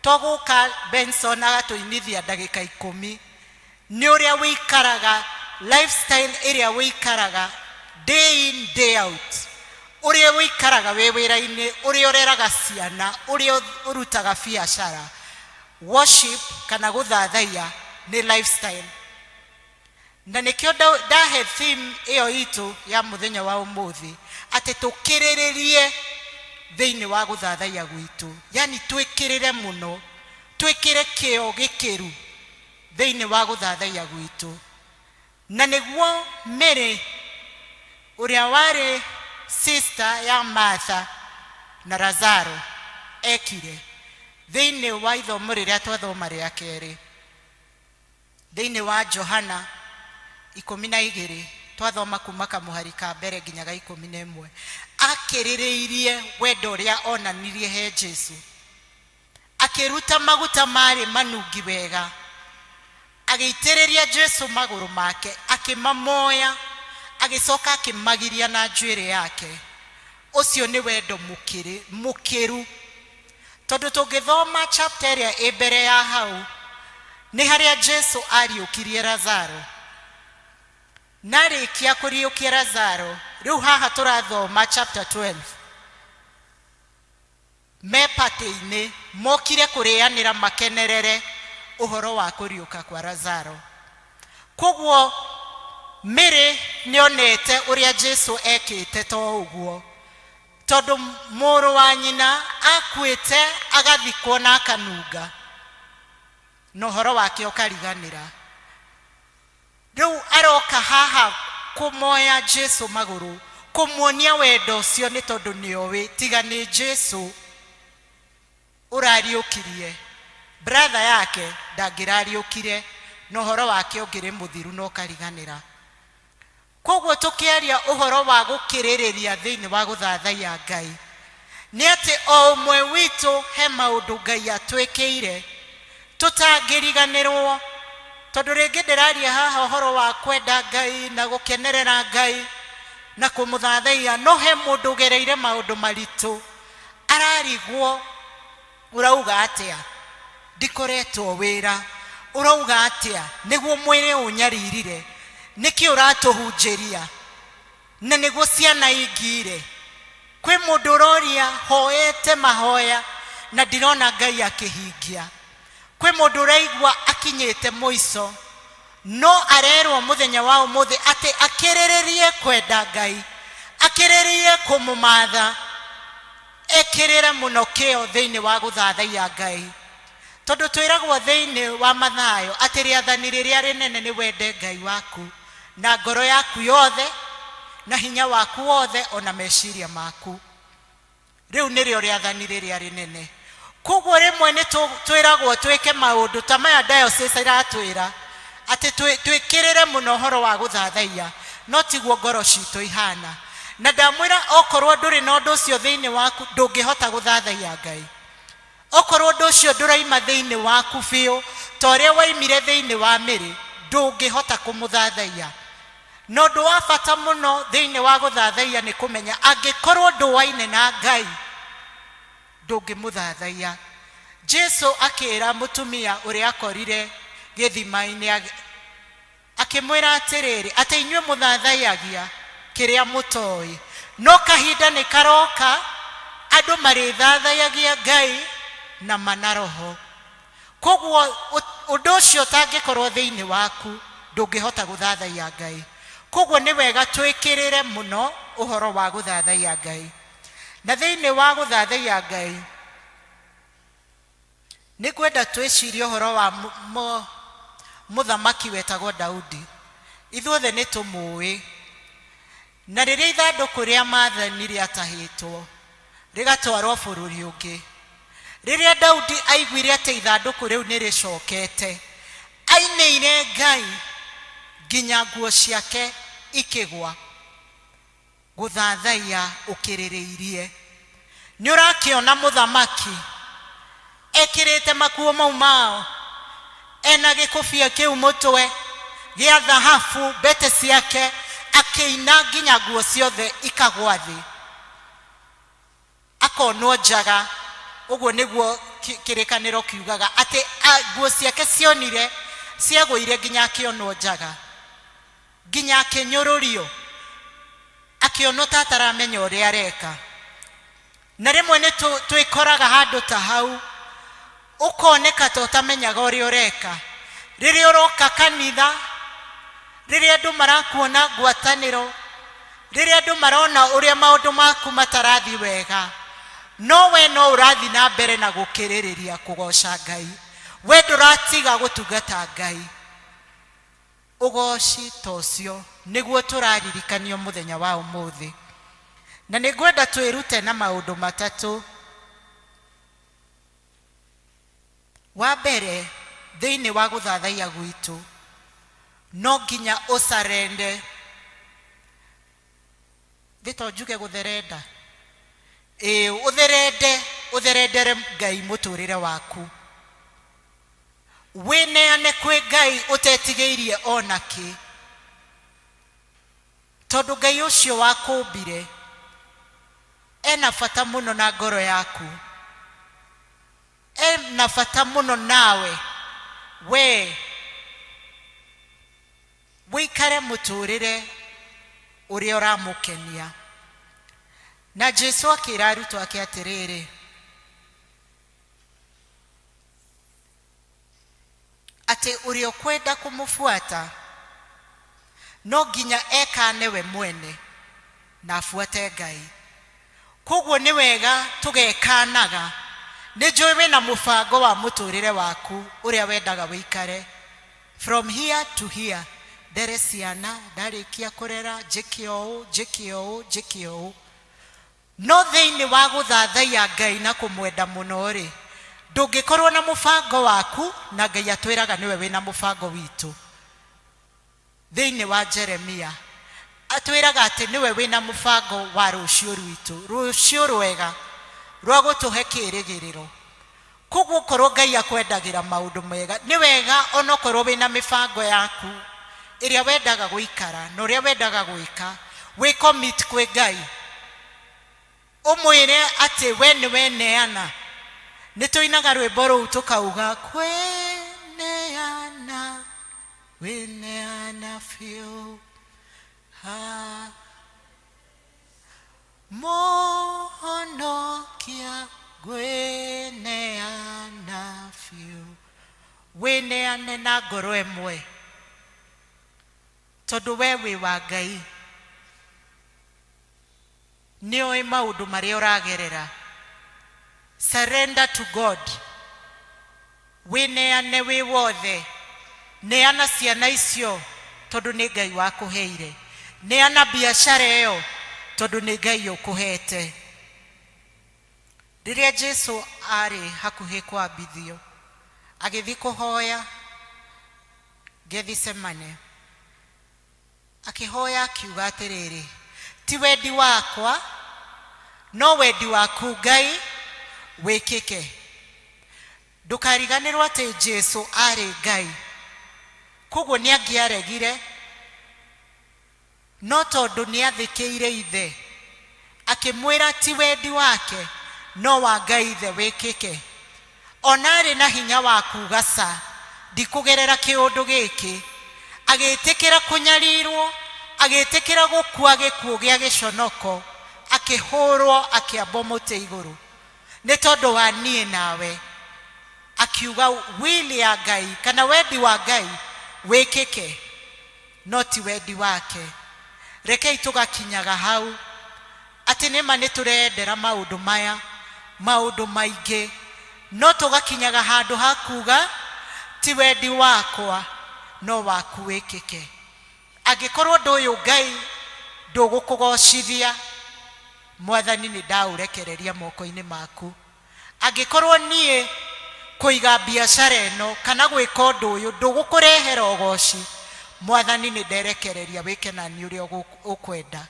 toguka Benson agatuinithia ndagika 10 ni uria wikaraga lifestyle area wikaraga day in day out uria wikaraga we wira-ini uria ureraga ciana uria urutaga biacara worship kana guthathaiya ni lifestyle na nikio ndahe theme iyo itu ya muthenya wa umuthi ati tukiriririe thiini wa guthathaiya gwitu yani twikirire muno twikire kio gikiru thiini wa guthathaiya gwitu na niguo Mary uria wari sister ya Martha na Lazaro ekire thĩinĩ wa ithomo rĩrĩa twathoma rĩa kerĩ thĩinĩ wa Johana 12 twathoma kuma kamũhari ka mbere nginya ga 11 akĩrĩrĩirie wendo ũrĩa onanirie he Jesu akĩruta maguta marĩ manungi wega agĩitĩrĩria Jesu magũrũ make akĩmamoya agĩcoka akĩmagiria na njuĩrĩ yake ũcio nĩ wendo mũkĩru tondũ tũngĩthoma chapter ĩrĩa ĩ mbere ya hau nĩ harĩa Jesu ariũkirie Lazaro narĩkia kũriũkia Lazaro rĩu haha tũrathoma chapter 12 mepatĩ-inĩ mokire kũrĩanĩra makenerere ũhoro wa kũriũka kwa Lazaro koguo Mary nĩonete ũrĩa Jesu ekĩte to ũguo tondũ mũrũ wa nyina akuĩte agathikwo na akanunga no ũhoro wake ũkariganĩra rĩu aroka haha kũmoya Jesu magũrũ kũmuonia wendo ũcio nĩ tondũ nĩoĩ tiga nĩ Jesu ũrariũkirie brother yake ndangĩrariũkire no ũhoro wake ũngĩrĩ mũthiru no ũkariganĩra koguo tũkĩaria ũhoro wa gũkĩrĩrĩria thĩinĩ wa gũthathaiya Ngai nĩ atĩ o ũmwe witũ he maũndũ Ngai atwĩkĩire tũtangĩriganĩrwo tondũ rĩngĩ ndĩraria haha ũhoro wa kwenda Ngai na gũkenerera Ngai na kũmũthathaiya no he mũndũ ũgereire maũndũ maritũ ararigwo ũrauga atĩa ndikoretwo wĩra ũrauga atĩa nĩguo mwĩrĩ ũnyaririre nĩkĩ ũratũhunjĩria na nĩguo ciana ingire kwĩ mũndũ ũroria hoete mahoya na ndirona Ngai akĩhingia kwĩ mũndũ ũraigua akinyĩte mũico no arerwo mũthenya wa ũmũthĩ atĩ akĩrĩrĩrie kwenda Ngai akĩrĩrĩrie kũmũmatha ekĩrĩre mũno kĩo thĩinĩ wa gũthathaiya Ngai tondũ twĩragwo thĩinĩ wa Mathayo atĩ rĩathani rĩrĩa rĩnene nĩ wende Ngai waku na ngoro yaku yothe na hinya waku wothe ona meciria maku rĩu nĩrĩo rĩathani rĩrĩa rĩnene koguo rĩmwe nĩ twĩragwo twĩke maũndũ ta maya diocese iratwĩra atĩ twĩkĩrĩre mũno ũhoro wa gũthathaiya no tiguo ngoro citũ ihana na ndamwĩra okorwo ndũrĩ na ũndũ ũcio thĩinĩ waku ndũngĩhota gũthathaiya Ngai okorwo ũndũ ũcio ndũraima thĩinĩ waku biũ ta ũrĩa waimire thĩinĩ wa Mary ndũngĩhota kũmũthathaiya no ũndũ wa bata mũno thĩinĩ wa gũthathaiya nĩ kũmenya angĩkorwo ndũwaine na Ngai ndũngĩmũthathaiya Jesu akĩra mũtumia ũrĩa akorire gĩthima-inĩ akĩmwĩra atĩrĩrĩ atĩ inyuĩ mũthathaiyagia kĩrĩa mũtoĩ no kahinda nĩ karoka andũ marĩthathaiyagia Ngai na manaroho koguo ũndũ ũcio ũtangĩkorwo thĩinĩ waku ndũngĩhota gũthathaiya Ngai koguo nĩ wega twĩkĩrĩre mũno ũhoro wa gũthathaiya Ngai na thĩinĩ wa gũthathaiya Ngai nĩ kwenda twĩcirie ũhoro wa mũthamaki wetagwo Daudi ithuothe nĩ tũmũĩ na rĩrĩa ithandũkũ rĩa maathani rĩatahĩtwo rĩgatwarwo bũrũri ũngĩ rĩrĩa Daudi aiguire atĩ ithandũkũ rĩu nĩ rĩcokete ainĩire Ngai nginya nguo ciake ikĩgwa gũthathaiya ũkĩrĩrĩirie nĩ ũrakĩona mũthamaki ekĩrĩte makuo mau mao ena gĩkũbia kĩu mũtwe gĩa thahabu mbete ciake akĩina nginya nguo ciothe ikagwa thĩ akonwo njaga ũguo nĩguo kĩrĩkanĩro kiugaga atĩ nguo ciake cionire ciagũire nginya akĩonwo njaga nginya akĩnyũrũrio akĩonwo ta ataramenya ũrĩa areka na rĩmwe nĩ twĩkoraga handũ ta hau ũkoneka ta ũtamenyaga ũrĩa ũreka rĩrĩa ũroka kanitha rĩrĩa andũ marakuona ngwatanĩro rĩrĩa andũ marona ũrĩa maũndũ maku matarathi wega no we no ũrathi na mbere na gũkĩrĩrĩria kũgoca Ngai we ndũratiga gũtungata Ngai ũgoci ta ũcio nĩguo tũraririkanio mũthenya wa ũmũthĩ na nĩngwenda twĩrute na maũndũ matatũ. Wa mbere, thĩinĩ wa gũthathaiya gwitũ no nginya ũcarende. Thito njuge gũtherenda. Ũtherendere Ngai mũtũrĩre waku. Wĩneane kwĩ Ngai ũtetigĩirie ona kĩ. Tondũ Ngai ũcio wakũmbire ena bata mũno na ngoro yaku. Ena bata mũno nawe. We wĩikare mũtũrĩre ũrĩa ũramũkenia. Na Jesu akĩra arutwo ake atĩrĩrĩ, atĩ ũrĩa ũkwenda kũmũbuata no nginya ekane we mwene na afuate Ngai. Koguo nĩ wega tũgekanaga. Nĩ njũĩ wĩna mũbango wa mũtũrĩre waku ũrĩa wendaga wĩikare. From here to here. Ndere ciana, ndarĩkia kũrera, njĩke ũũ. No thĩinĩ wa gũthathaiya Ngai na kũmwenda mũno rĩ, ndũngĩkorwo na mũbango waku na Ngai atwĩraga nĩwe wĩna mũbango witũ. Thĩinĩ wa Jeremia atwĩraga atĩ nĩwe wĩna mũbango wa rũciũ rwitũ, rũciũ rwega rwa gũtũhe kĩĩrĩgĩrĩro. Koguo korwo Ngai akwendagĩra maũndũ mega, nĩ wega onokorwo wĩna mĩbango yaku ĩrĩa wendaga gũikara na ũrĩa wendaga gwĩka, wĩ commit kwĩ Ngai. Ũmwĩre atĩ we nĩ weneana. Nĩ tũinaga rwĩmbo rũu tũkauga kwĩneana, wĩneana biũ. Mũhonokia gwĩneana biũ. Wĩneane na ngoro ĩmwe. Tondũ we wĩ wa Ngai. Nĩoĩ maũndũ marĩa ũragerera. Surrender to God. Wĩneane wĩ wothe. Neana ciana icio tondũ nĩ Ngai wakũheire. Neana biacara ĩyo tondũ nĩ Ngai ũkũhete. Rĩrĩa Jesu arĩ hakuhĩ kwambithio, agĩthiĩ kũhoya Gethsemane, akĩhoya akiuga atĩrĩrĩ, ti wendi wakwa no wendi waku Ngai wĩkĩke. Ndũkariganĩrwo atĩ Jesu arĩ Ngai. Koguo nĩ angĩaregire, no tondũ nĩ athĩkĩire ithe, akĩmwĩra ti wendi wake no wa Ngai ithe wĩkĩke. Ona arĩ na hinya wa kuuga ca, ndikũgerera kĩũndũ gĩkĩ, agĩtĩkĩra kũnyarirwo, agĩtĩkĩra gũkua gĩkuũ gĩa gĩconoko, akĩhũrwo, akĩambwo mũtĩ igũrũ. Nĩ tondũ wa niĩ nawe. Akiuga wili ya Ngai kana wendi wa Ngai wĩkĩke, no ti wendi wake. Rekei tũgakinyaga hau atĩ nĩma nĩ tũrendera maũndũ maya, maũndũ maingĩ, no tũgakinyaga handũ ha kuuga ti wendi wakwa no waku wĩkĩke. Angĩkorwo ndũyũ Ngai ndũgũkũgocithia, Mwathani nĩ ndaũrekereria moko-inĩ maku. Angĩkorwo niĩ kũiga biacara ĩno kana gwĩka ũndũ ũyũ ndũgũkũrehera ũgoci, Mwathani nĩ nderekereria wĩke nani ũrĩa ũkwenda.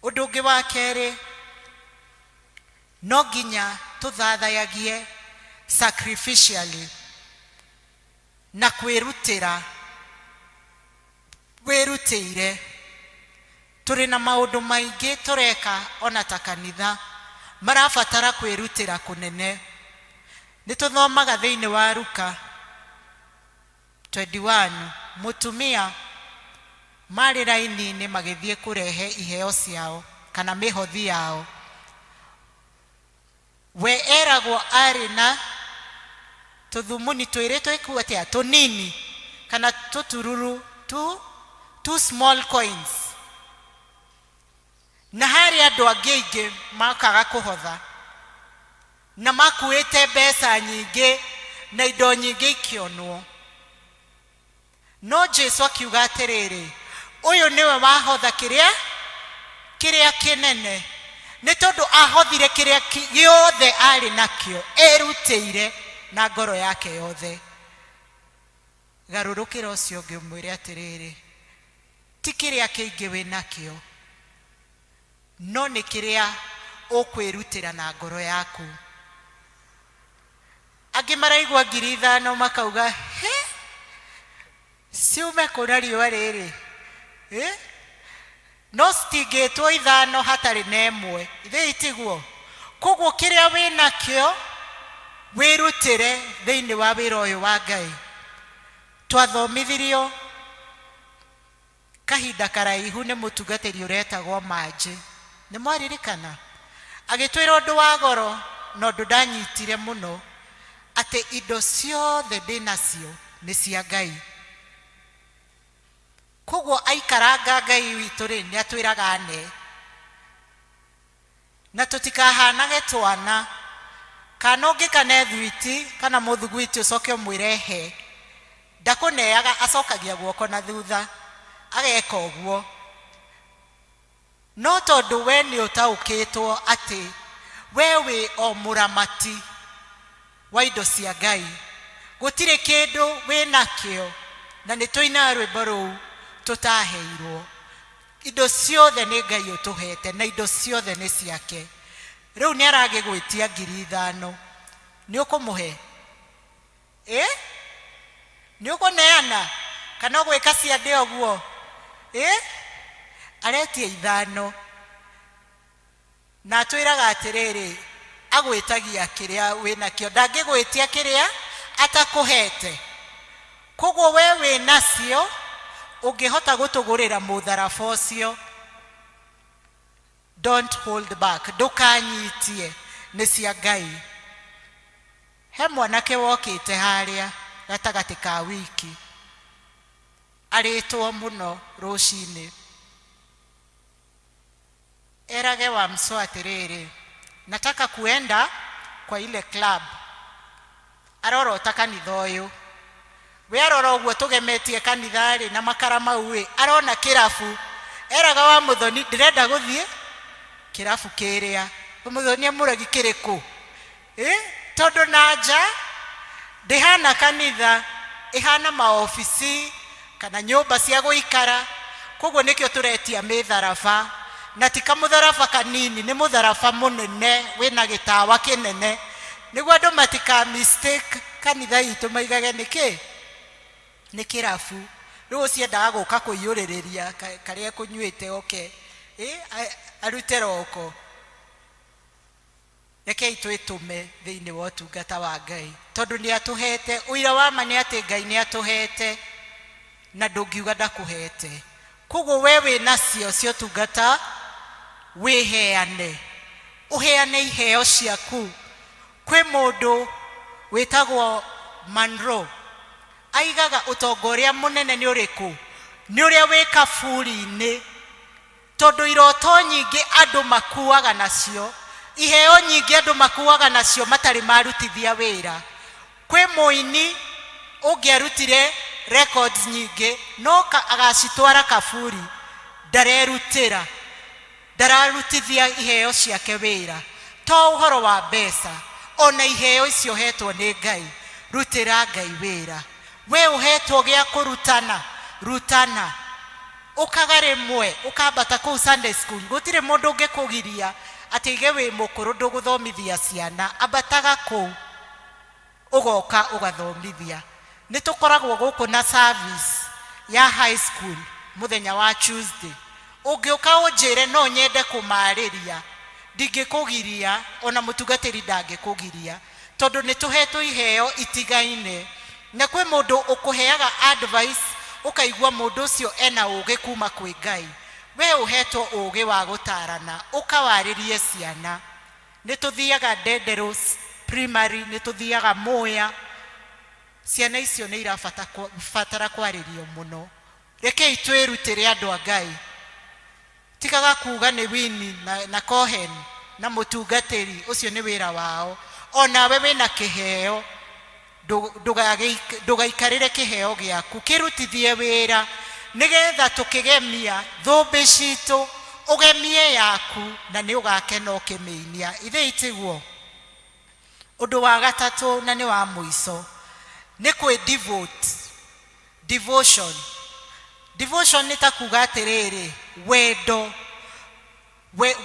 Ũndũ ũngĩ wa kerĩ, no nginya tũthathayagie sacrificially na kwĩrutĩra. Wĩrutĩire. Tũrĩ na maũndũ maingĩ tũreka ona ta kanitha marabatara kwĩrutĩra kũnene. Nĩ tũthomaga thĩinĩ wa Luka 21, mũtumia marĩ raini-inĩ magĩthiĩ kũrehe iheo ciao kana mĩhothi yao. We eragwo arĩ na tũthumuni twĩrĩ twĩkuo atĩa, tũnini kana tũtururu, two small coins. Na harĩ andũ angĩ aingĩ makaga kũhotha na makuĩte mbeca nyingĩ na indo nyingĩ ikĩonwo. No Jesu akiuga atĩrĩrĩ, ũyũ nĩwe wahotha kĩrĩa kiria kinene nĩ tondũ ahothire kiria giothe arĩ nakĩo erutĩire na ngoro yake yothe. Garũrũkĩra ũcio ũngĩ ũmwĩre atĩrĩrĩ, ti kiria kĩingĩ wĩ nakĩo, no nĩ kiria ũkwĩrutĩra na ngoro yaku. Angĩ maraigua 5,000 makauga, he, ciume kũna riũa rĩrĩ, no citingĩtwo 5 hatarĩ na ĩmwe, ithe itiguo. Koguo kĩrĩa wĩ nakĩo wĩrutĩre thĩinĩ wa wĩra ũyũ wa Ngai. Twathomithirio kahinda karaihu nĩ mũtungatĩri ũretagwo Manji, nĩ mwaririkana? Agĩtwĩra ũndũ wa goro na ũndũ ndanyitire mũno, atĩ indo ciothe ndĩnacio nĩ cia Ngai. Koguo aikaranga Ngai witũ rĩ, nĩ atwĩraga ane, na tũtikahanage twana. Kana ũngĩkane thwiti kana mũthugwiti ũcoke ũmwĩre he, ndakũneaga, acokagia guoko na thutha ageka ũguo. No tondũ we nĩ ũtaũkĩtwo atĩ we wĩ o mũramati wa indo cia Ngai, gũtirĩ kĩndũ wĩ nakĩo, na nĩ tũinaga rwĩmbo rũu tũtaheirwo. Indo ciothe nĩ Ngai ũtũhete na indo ciothe nĩ ciake. Rĩu nĩ aragĩgwĩtia 5,000, nĩ ũkũmũhe? Nĩ ũkũneana kana ũgwĩka ciande ũguo? Aretia 5 na atwĩraga atĩrĩrĩ, agwĩtagia kĩrĩa wĩnakĩo, ndangĩgwĩtia kĩrĩa atakũhete. Koguo we wĩ nacio ũngĩhota gũtũgũrĩra mũtharaba ũcio, don't hold back, ndũkanyitie, nĩ cia Ngai. He mwanake wokĩte harĩa gatagatĩ ka wiki, arĩtwo mũno rũcinĩ, erage Wamso atĩrĩrĩ, nataka kuenda kwa ile club. Arorota kanitha ũyũ, we arora ũguo tũgemetie kanitha rĩ na makara mau ĩ, arona kĩrabu. Eraga wa Mũthoni, ndĩrenda gũthiĩ kĩrabu kĩrĩa. Mũthoni amũragi kĩrĩkũ? Tondũ na nja ndĩhana kanitha, ĩhana maofici kana nyũmba cia gũikara. Koguo nĩkĩo tũretia mĩtharaba, na ti kamũtharaba kanini, nĩ mũtharaba mũnene wĩna gĩtawa kĩnene, nĩguo andũ matika mistake kanitha itũ maigage nĩkĩ? Nĩ kĩrabu. Rĩu ũciendaga gũka kũiyũrĩrĩria karĩa kũnyuĩte oke, arute roko. Rekei twĩtũme thĩinĩ wa ũtungata wa Ngai, tondũ nĩ atũhete. Ũira wa ma nĩ atĩ Ngai nĩ atũhete na ndũngiuga ndakũhete. Koguo we wĩ nacio cia ũtungata, wĩheane, ũheane iheo ciaku. Kwĩ mũndũ wĩtagwo Monroe aigaga ũtongoria mũnene nĩ ũrĩkũ? Nĩ ũrĩa wĩ kaburi-inĩ, tondũ iroto nyingĩ andũ makuaga nacio, iheo nyingĩ andũ makuaga nacio matarĩ marutithia wĩra. Kwĩ mũini ũngĩarutire records nyingĩ, no agacitwara kaburi, ndarerutĩra, ndararutithia iheo ciake wĩra. To ũhoro wa mbeca, ona iheo icio hetwo nĩ Ngai, rutĩra Ngai wĩra. We ũhetwo gĩa kũrutana, rutana. Ũkaga rĩmwe ũkambata kũu Sunday school, gũtirĩ mũndũ ũngĩkũgiria atĩ ige wĩ mũkũrũ ndũgũthomithia ciana. Ambataga kũu ũgoka ũgathomithia. Nĩ tũkoragwo gũkũ na service ya high school mũthenya wa Tuesday. Ũngĩũka ũnjĩre no nyende kũmarĩria, ndingĩkũgiria, ona mũtungatĩri ndangĩkũgiria, tondũ nĩ tũhetwo iheo itigaine. Na kwĩ mũndũ ũkũheaga advice ũkaigua mũndũ ũcio ena ũgĩ kuma kwĩ Ngai. We ũhetwo ũgĩ wa gũtarana, ũkawarĩrie ciana. Nĩ tũthiaga Ndenderos primary, nĩ tũthiaga Mwea. Ciana icio nĩ irabatara kwarĩrio mũno. Rekei twĩrutĩre andũ a Ngai. Tikaga kuga nĩ Wini na Cohen na mũtungatĩri, ũcio nĩ wĩra wao. Onawe wĩna kĩheo, ndũgaikarĩre kĩheo gĩaku, kĩrutithie wĩra, nĩgetha tũkĩgemia thũmbĩ citũ, ugemie yaku na ni ugakena ukimiinia ithe itiguo. Undu wa gatatu na ni wa muico ni kwi devote. Devotion ni ta kuga atiriri wendo,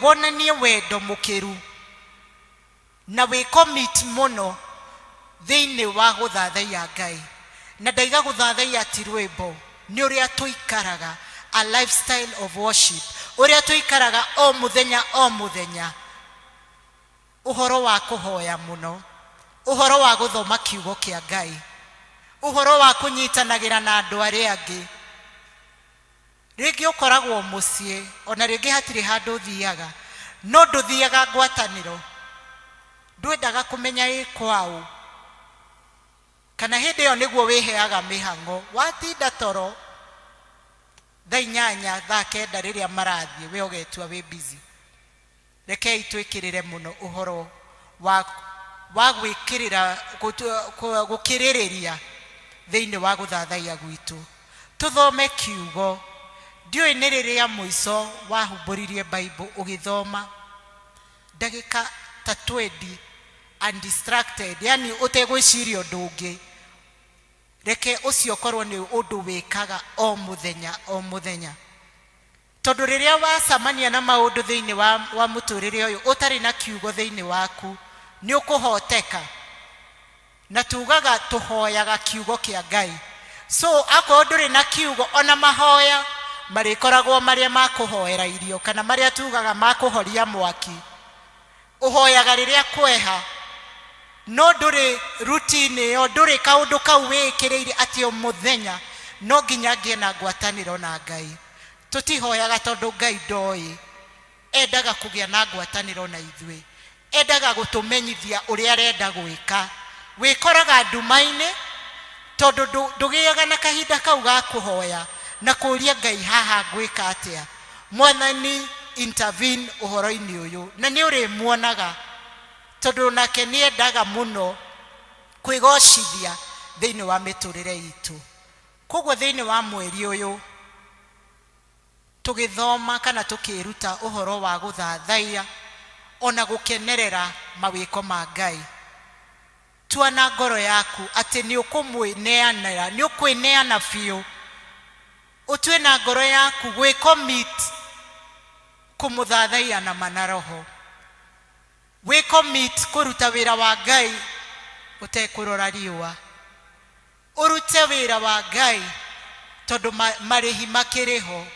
wonanie wendo mukiru na we commit muno thiini wa guthathaia Ngai. Na ndaiga guthathaia ti rwimbo, ni uria tuikaraga a lifestyle of worship, uria tuikaraga o muthenya uhoro wa kuhoya muno, uhoro wa guthoma kiugo kia Ngai, uhoro wa kunyitanagira na andu aria angi. Ringi ukoragwo mucie ona ringi hatiri handu thiaga, no nduthiaga ngwataniro, ndwendaga kumenya ikwao kana hindi yo niguo wiheaga mihango. Watinda toro thaa 8 thaa 9 riria marathie we ugetua we busy. Rekei twikirire muno uhoro wa gwikirira gukiririria thiini wa guthathaia gwitu. Tuthome kiugo. Ndioi ni riria muico wahumburirie Bible ugithoma ndagika ta 20 undistracted, yani utegwiciria undu ungi. Reke ucio korwo ni undu wikaga o muthenya tondu riria wacamania na maundu thiini wa muturire uyu utari na kiugo thiini waku ni ukuhoteka. Na tugaga tuhoyaga kiugo kia Ngai, so ako nduri na kiugo ona mahoya marikoragwo maria makuhoera irio kana maria tugaga makuhoria mwaki. Uhoyaga riria kweha, no nduri routine yo nduri kaundu kau wikiriire ati o muthenya no nginya ngie na ngwataniro na Ngai. Tutihoyaga tondu Ngai ndoi endaga kugia na ngwataniro na ithui, endaga gutumenyithia uria arenda gwika. Wikoraga ndumaine tondu ndugiaga na kahinda kau ga kuhoya na kuria Ngai haha gwika atia. Mwathani intervene uhoro-ini uyu na ni uri muonaga tondu nake ni endaga muno kwigocithia thiini wa miturire itu. Koguo thiini wa mweri uyu tugithoma kana tukiruta uhoro wa guthathaia ona gukenerera mawiko ma Ngai. Tuana ngoro yaku ati ni ukumwineanira, ni ukwineana fiu. Utwe na ngoro yaku gwi commit kumuthathaia na manaroho. We commit kuruta wira wa Ngai utekurora riua. Urute wira wa Ngai tondu marihi makiriho.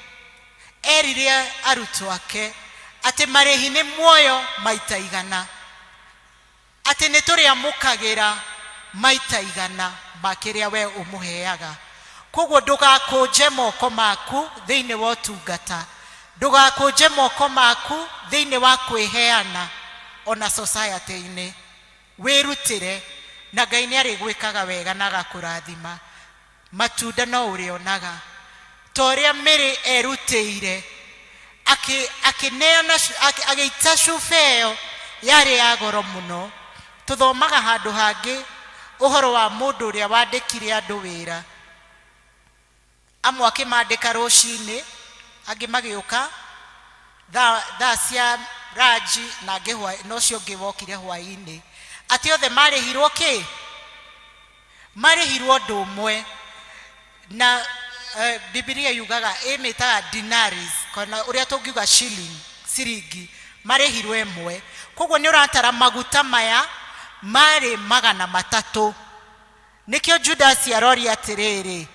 Erire arutwo ake ati marihi ni muoyo maita igana, ati ni turia mukagira maita igana makiria we umuheaga. Koguo ndugakuje moko maku thiini wa utungata, ndugakuje moko maku thiini wa kwiheana ona society-ini. Wirutire na Ngai ni ari gwikaga wega na gakurathima. Matunda no urionaga toria miri erutire akineana ageita shufeo yari ya goro muno. Tuthomaga handu hangi uhoro wa mundu uria wandikire andu wira, amwe akimandika rucini angi magiuka thaa cia raji na angi no cio ngi wokire hwaini. Ati othe marihirwo ki? Marihirwo ndu umwe. Na Biblia yugaga imitaga dinaries kana uria tungiuga ciringi marihirwo imwe. Koguo ni uratara maguta maya mari 300. Nikio Judas arori atiriri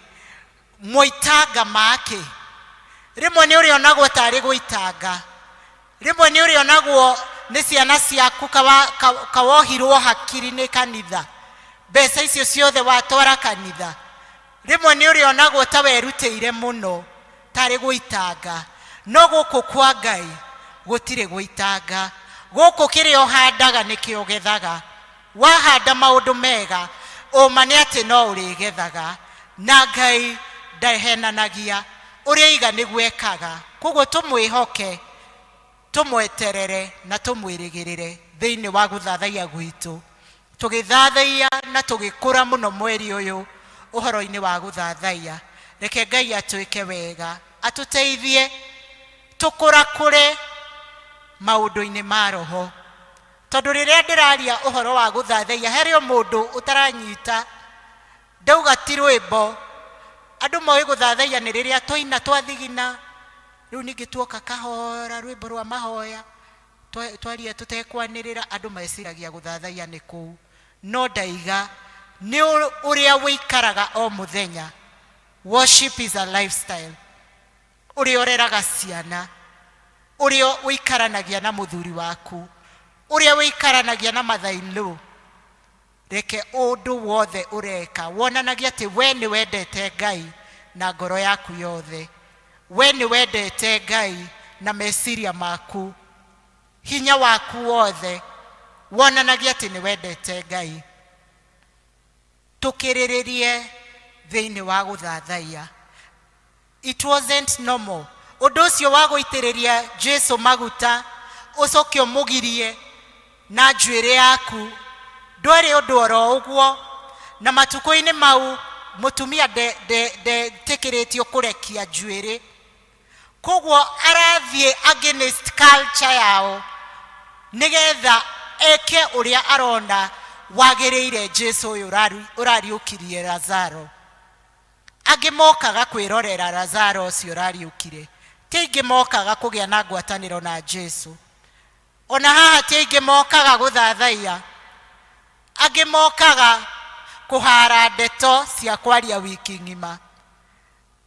moitanga make. Rimwe ni urionagwo tari guitanga, rimwe ni urionagwo ni ciana ciaku kawohirwo hakiri ni kanitha, mbeca icio ciothe watwara kanitha. Rimwe ni urionagwo ta werutire muno tari guitanga, no guku kwa Ngai gutire guitanga. Guku kirio handaga nikio gethaga. Wahanda maundu mega uma ni ati no urigethaga, na Ngai ndahenanagia uria iga niguo ekaga. Koguo tumwihoke, tumweterere na tumwirigirire thiini wa guthathaia gwitu. Tugithathaia na tugikura muno mweri uyu uhoro-ini wa guthathaia. Reke Ngai atwike wega, atuteithie tukura kure maundu-ini ma roho tondu riria ndiraria uhoro wa guthathaiya herio mundu utaranyita ndauga ti rwimbo andu moe guthathaiya ni riria twaina twathigina riu ningi tuoka kahora rwimbo rwa mahoya twaria tutekwanirira andu meciragia guthathaiya ni kuu no ndaiga ni uria wikaraga o muthenya. Worship is a lifestyle. Uria ureraga ciana, uria wikaranagia na muthuri waku, uria wikaranagia na mathainlu, reke undu wothe ureka wonanagia ati we ni wendete Ngai na ngoro yaku yothe, we ni wendete Ngai na meciria maku, hinya waku wothe wonanagia ati ni wendete Ngai. Tukiriririe thiini wa guthathaiya. It wasn't normal. Undu ucio wa guitiriria Jesu maguta ucoke umugirie na njuire yaku ndwari undu oro uguo, na matuko-ini mau mutumia de tikiritio kurekia njuire, koguo arathie against culture yao nigetha eke uria arona wagiriire Jesu uyu urariukirie Lazaro. Angi mokaga kwirorera Lazaro ucio urariukire, tingi mokaga kugia na ngwataniro na Jesu. Ona haha tingi mokaga guthathaiya, angi mokaga kuhara ndeto cia kwaria wiki ngima,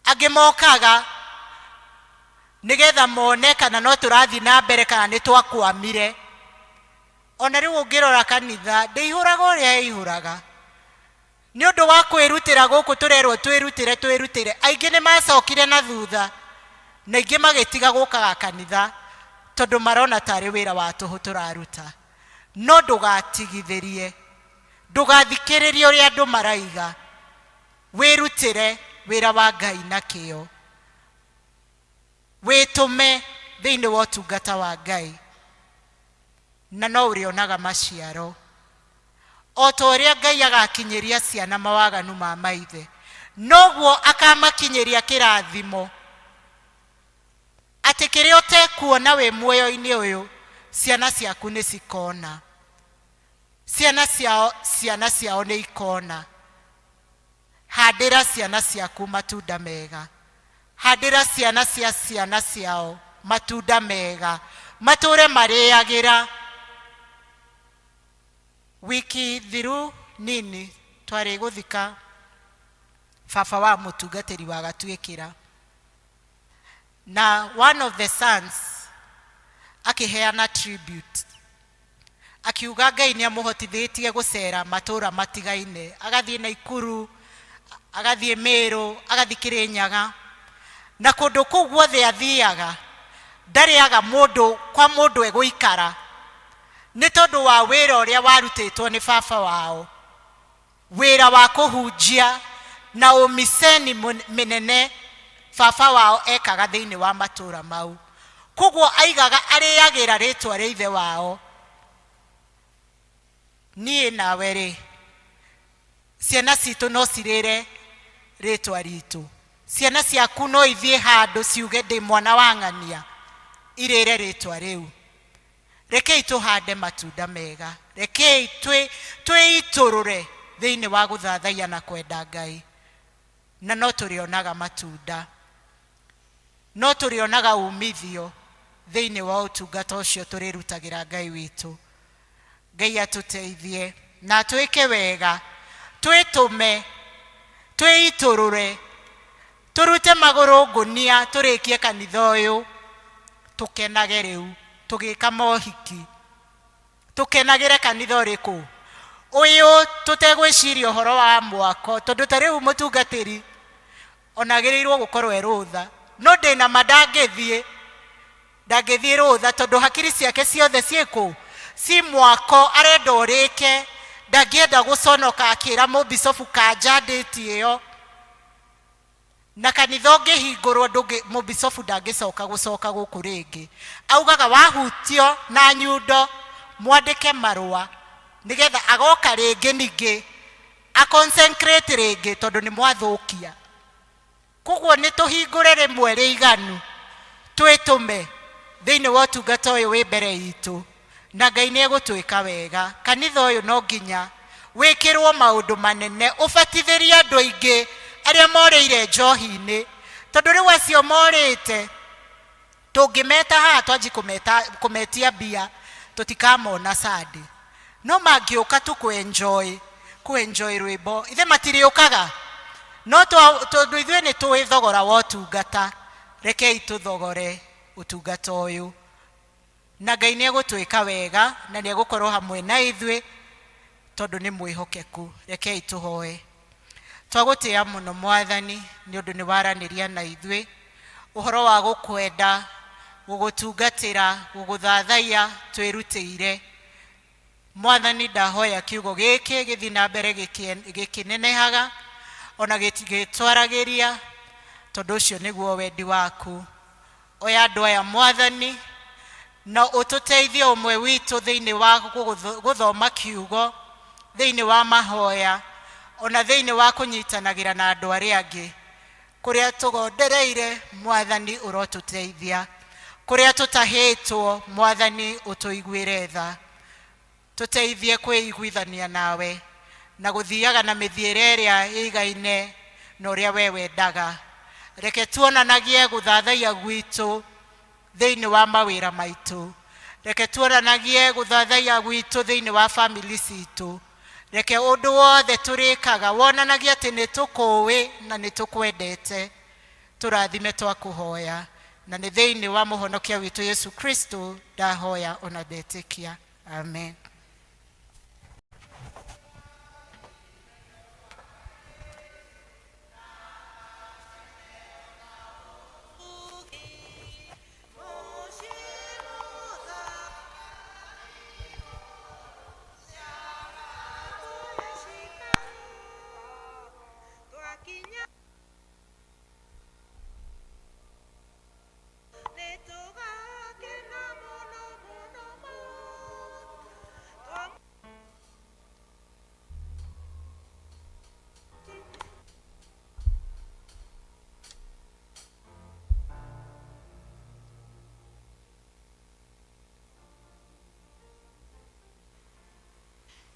angi mokaga nigetha mone kana no turathi na mbere kana ni twakwamire. Ona riu ungirora kanitha ndeihuraga uria ihuraga ni undu wa kwirutira guku turerwo twirutire. Aingi ni macokire na thutha na ingi magitiga gukaga kanitha tondu marona tari wira wa tuhu turaruta. No ndugatigithirie, ndugathikiririe uria andu maraiga, wirutire wira wa Ngai na kio, witume thiini wa utungata wa Ngai na no urionaga maciaro. O ta uria Ngai agakinyiria ciana mawaganu ma maithe noguo akamakinyiria kirathimo ati kiria utekuona we muoyo-ini uyu ciana ciaku ni cikona, ciana ciao ni ikona. Handira ciana ciaku matunda mega, handira ciana ciao matunda mega, mature mariagira. Wiki thiru nini twari guthika baba wa mutungatiri wa Gatwikira, na one of the sons akiheana tribute akiuga Ngai ni amuhotithitie gucera matura matigaine, agathie Naikuru, agathie Meru, agathie Kirinyaga, na kundu kuu guothe athiaga ndariaga mundu kwa mundu eguikara ni tondu wa wira uria warutitwo ni baba wao, wira wa kuhunjia na umiseni minene baba wao ekaga thiini wa matura mau. Koguo aigaga ariagira ritwa ria ithe wao. Nie nawe ri ciana citu no cirire ritwa ritu, ciana ciaku no ithie handu ciuge ndi mwana wa ng'ania irire ritwa riu. Rekei tuhande matunda mega, rekei twiiturure thiini wa guthathaiya na kwenda Ngai, na no turionaga matunda, no turionaga umithio thiini wa utungata ucio turirutagira Ngai witu. Ngai atuteithie na twike wega, twitume, twiiturure, turute maguru ngunia, turikie kanitha uyu, tukenage riu tugika mohiki, tukenagire kanitha uriku uyu, tutegwiciria uhoro wa mwako tondu tariu mutungatiri onagiriirwo gukorwo erutha, no ndina mandangithie rutha tondu hakiri ciake ciothe ciiku si mwako arenda urike, ndangienda guconoka akira mubicobu kanja nditi iyo, na kanitha ungihingurwo mubicobu ndangicoka gucoka guku ringi. Augaga wahutio na nyundo mwandike marua nigetha agoka ringi ningi a consecrate ringi tondu ni mwathukia. Koguo ni tuhingure rimwe riganu twitume thiini wa utungata uyu wi mbere itu na Ngai ni egutwika wega. Kanitha uyu no nginya wikirwo maundu manene, ubatithirie andu aingi aria morire njohi-ini, tondu riu acio morite tungimeta haha twanji kumetia mbia tutikamona Sunday, no mangiuka tu kuenjoy rwimbo ithe matiriukaga. No tondu ithuĩ nĩ tũĩ thogora wa ũtungata, rekei tũthogore ũtungata ũyũ, na Ngai nĩ egũtwĩka wega na nĩ egũkorwo hamwe na ithuĩ tondũ nĩ mwĩhokeku. Rekei tũhoe. Twagũtĩĩa mũno Mwathani nĩ ũndũ nĩ waranĩria na ithuĩ ũhoro wa gũkwenda, gũgũtungatĩra, gũgũthathaiya twĩrutĩire. Mwathani, ndahoya kiugo gĩkĩ gĩthiĩ na mbere gĩkĩnenehaga ona gĩtwaragĩria, tondũ ũcio nĩguo wendi waku. Oya andũ aya Mwathani na ũtũteithie ũmwe witũ thĩinĩ wa gũthoma kiugo, thĩinĩ wa mahoya, ona thĩinĩ wa kũnyitanagĩra na andũ arĩa angĩ. Kũrĩa tũgondereire Mwathani ũrotũteithia, kũrĩa tũtahĩtwo Mwathani ũtũiguĩre tha. Tũteithie kwĩiguithania nawe na gũthiaga na mĩthiĩre ĩrĩa ĩigaine na ũrĩa we wendaga. Reke tuonanagie gũthathaiya gwitũ thĩinĩ wa mawĩra maitũ. Reke tuonanagie gũthathaiya gwitũ thĩinĩ wa family citũ. Reke ũndũ wothe tũrĩkaga wonanagie atĩ nĩ tũkũĩ na nĩ tũkwendete. Tũrathime twakũhoya na nĩ thĩinĩ wa mũhonokia witũ Yesu Kristo ndahoya ona ndetĩkia. Amen.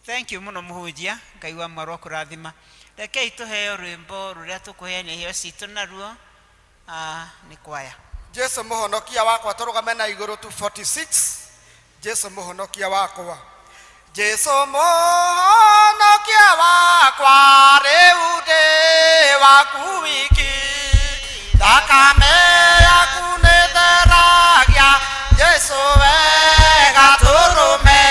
Thank you muno muhunjia, Ngai wa mwaro kurathima. Rekei tuheo rwimbo ruria tukuheania heo citu naruo ni kwaya. Jesu muhonokia wakwa, turugame na iguru 246. Jesu muhonokia wakwa, Jesu muhonokia wakwa, riu ndi waku wiki, thakame yaku ni theragia. Jesu wega turume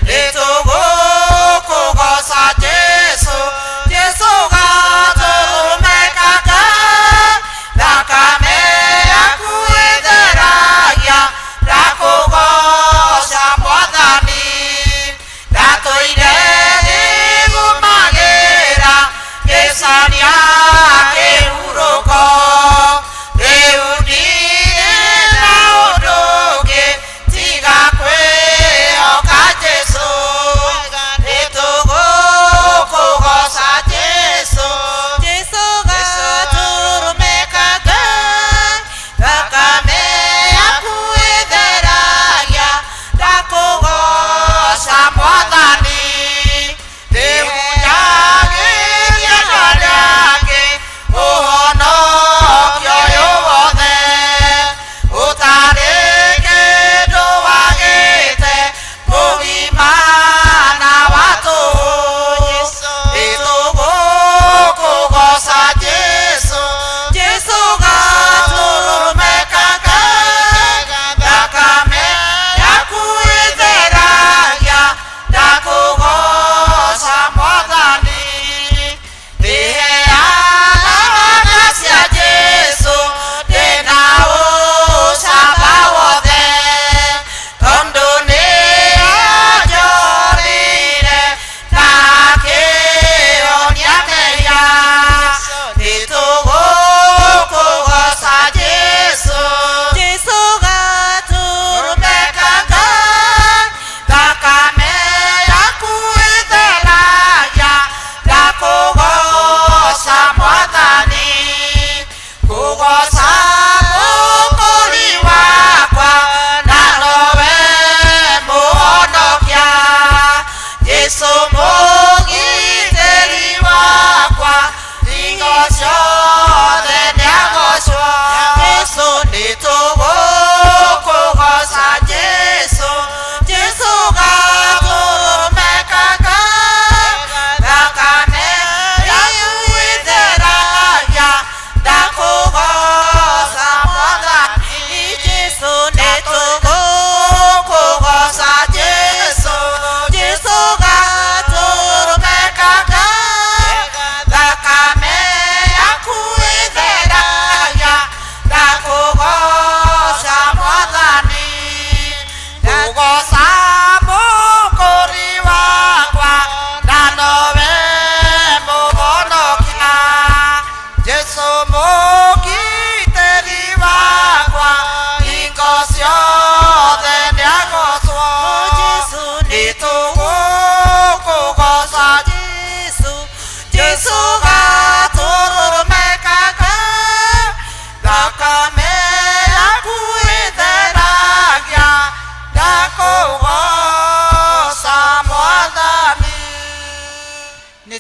nitugukugoca Jesu, Jesu gaturumekaga, thakame yaku itheragia, ndakugoca Mwathani, ndatuire thigumagira ngicania kihuruko,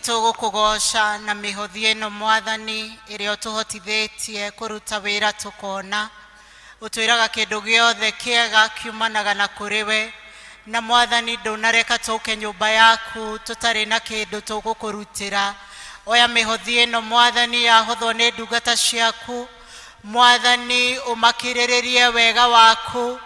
nĩtũgũkũgoca na mĩhothi ĩno Mwathani ĩrĩa ũtũhotithĩtie kũruta wĩra tũkona. Ũtwĩraga kĩndũ gĩothe kĩega kiumanaga na kũrĩ we, na Mwathani ndũnareka tũke nyũmba yaku tũtarĩ na kĩndũ tũgũkũrutĩra. Oya mĩhothi ĩno Mwathani yahũthwo nĩ ndungata ciaku, Mwathani ũmakirĩrĩrie wega waku,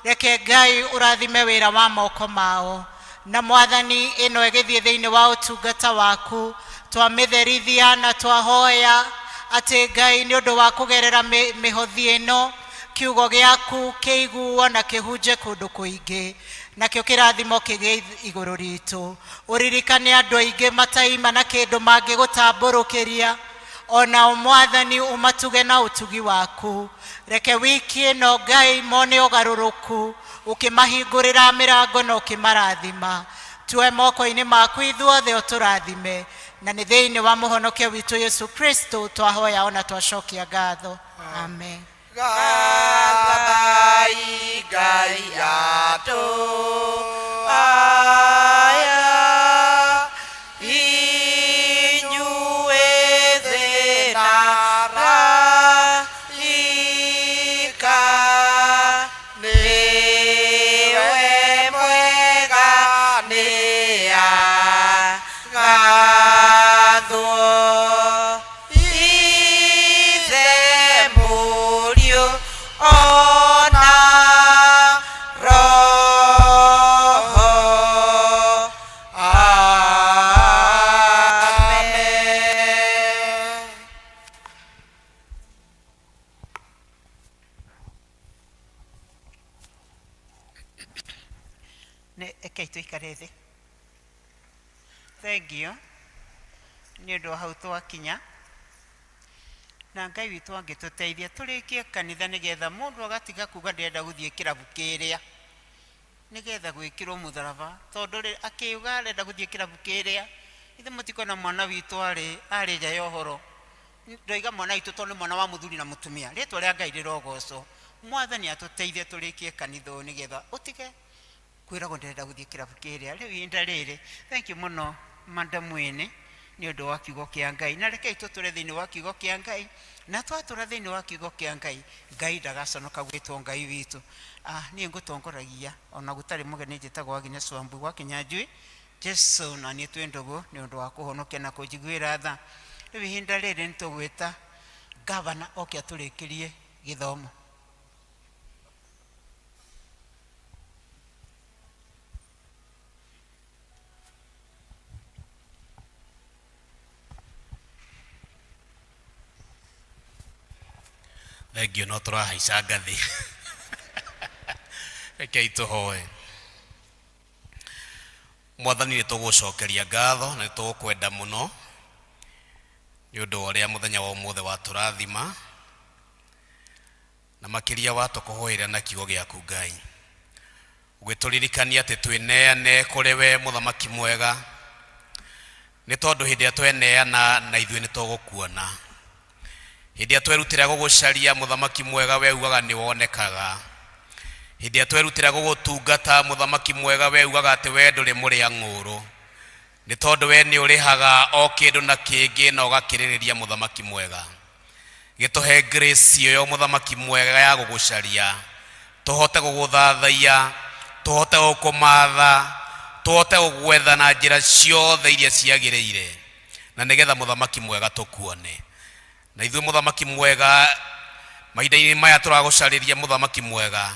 reke Ngai ũrathime wĩra wa moko mao. Na Mwathani ĩno ĩgĩthiĩ thĩinĩ wa ũtungata waku, twamĩtherithia na twahoya atĩ Ngai nĩ ũndũ wa kũgerera mĩhothi ĩno, kiugo gĩaku kĩiguo na kĩhunje kũndũ kũingĩ, nakĩo kĩrathimo kĩgĩe igũrũ ritũ. Ũririkane andũ aingĩ mataima na kĩndũ mangĩgũtambũrũkĩria, ona Mwathani ũmatuge na ũtugi waku. Reke wiki ĩno Ngai mone ũgarũrũku, ũkĩmahingũrĩra mĩrango na ũkĩmarathima. Tuoe moko-inĩ maku ithuothe ũtũrathime, na nĩ thĩinĩ wa mũhonokia witũ Yesu Kristo twahoya ona twacokia ngatho. Amen. Gathai Ngai atũ aya inyuĩ thĩnara ika nĩwe mwega nĩ agathwo ithe mũriũ ona roho. Amen. Rekei tũikare thĩ. Thengio nĩ ũndũ wa hau twakinya, na Ngai witũ angĩtũteithia tũrĩkie kanitha nĩgetha mũndũ agatiga kuga ndĩrenda gũthiĩ kĩrabu kĩrĩa, nĩgetha gwĩkĩrwo mũtharaba, tondũ akiuga arenda gũthiĩ kĩrabu kĩrĩa, ithe mũtikona mwana witũ arĩ nja ya ũhoro. Ndoiga mwana witũ tondũ nĩ mwana wa mũthuri na mũtumia, rĩtwa rĩa Ngai rĩrogocwo. Mwathani atũteithie tũrĩkie kanitha ũyũ nĩgetha ũtige kwĩragwo ndĩrenda gũthiĩ kĩrabu kĩrĩa. Rĩu ihinda rĩrĩ, thank you mũno madamu ĩnĩ nĩ ũndũ wa kiugo kĩa Ngai, na rekei tũtũre thĩinĩ wa kiugo kĩa Ngai, na twatũra thĩinĩ wa kiugo kĩa Ngai, Ngai ndagaconoka gwĩtwo Ngai witũ. Niĩ ngũtongoragia ona gũtarĩ mũgeni, njĩtagwo Agnes Wambui gwa Kĩnyanjui. Jesu na niĩ twĩ ndũgũ nĩ ũndũ wa kũhonokia na kũnjiguĩra tha. Rĩu ihinda rĩrĩ nĩ tũgwĩta gavana oke atũrĩkĩrie gĩthomo. Thengio no tũrahaica ngathĩ. Rekei tũhoe. Mwathani nĩ tũgũcokeria ngatho na nĩ tũgũkwenda mũno nĩ ũndũ wa ũrĩa mũthenya wa ũmũthĩ watũrathima, na makĩria watũkũhoera na kiugo gĩaku Ngai, ũgĩtũririkania atĩ twĩneane kũrĩ we mũthamaki mwega, nĩ tondũ hĩndĩ ĩrĩa tweneana na ithuĩ nĩ tũgũkuona. Hĩndĩ ĩrĩa twerutĩra gũgũcaria mũthamaki mwega, we ugaga nĩ wonekaga. Hĩndĩ ĩrĩa twerutĩra gũgũtungata mũthamaki mwega, we ugaga atĩ we ndũrĩ mũrĩa ng'ũrũ, nĩ tondũ we nĩ ũrĩhaga o kĩndũ na kĩngĩ na ũgakĩrĩrĩria mũthamaki mwega. Gĩtũhe grace ĩyo mũthamaki mwega ya gũgũcaria, tũhote gũgũthathaiya, tũhote gũkũmatha, tũhote gũgwetha na njĩra ciothe iria ciagĩrĩire, na nĩgetha mũthamaki mwega tũkuone. Na ithuĩ mũthamaki mwega, mahinda-inĩ maya tũragũcarĩria mũthamaki mwega,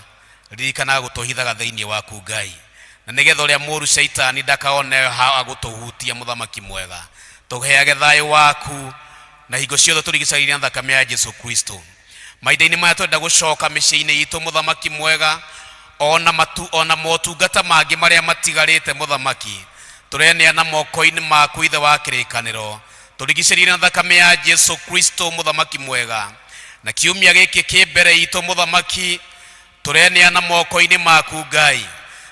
ririkana gũtũhithaga thĩinĩ waku Ngai, na nĩgetha ũrĩa mũũru Shaitani ndakaone ha gũtũhutia mũthamaki mwega. Tũheage thayũ waku na hingo ciothe tũrigicagĩria na thakame ya Jesu Kristo. Mahinda-inĩ maya twenda gũcoka mĩciĩ-inĩ itũ mũthamaki mwega, ona motungata mangĩ marĩa matigarĩte mũthamaki, tũreneana moko-inĩ maku ithe wa kĩrĩkanĩro, tũrigicĩrie na thakame ya Jesu Kristo mũthamaki mwega. Na kiumia gĩkĩ kĩ mbere itũ mũthamaki, tũreneana moko-inĩ maku Ngai,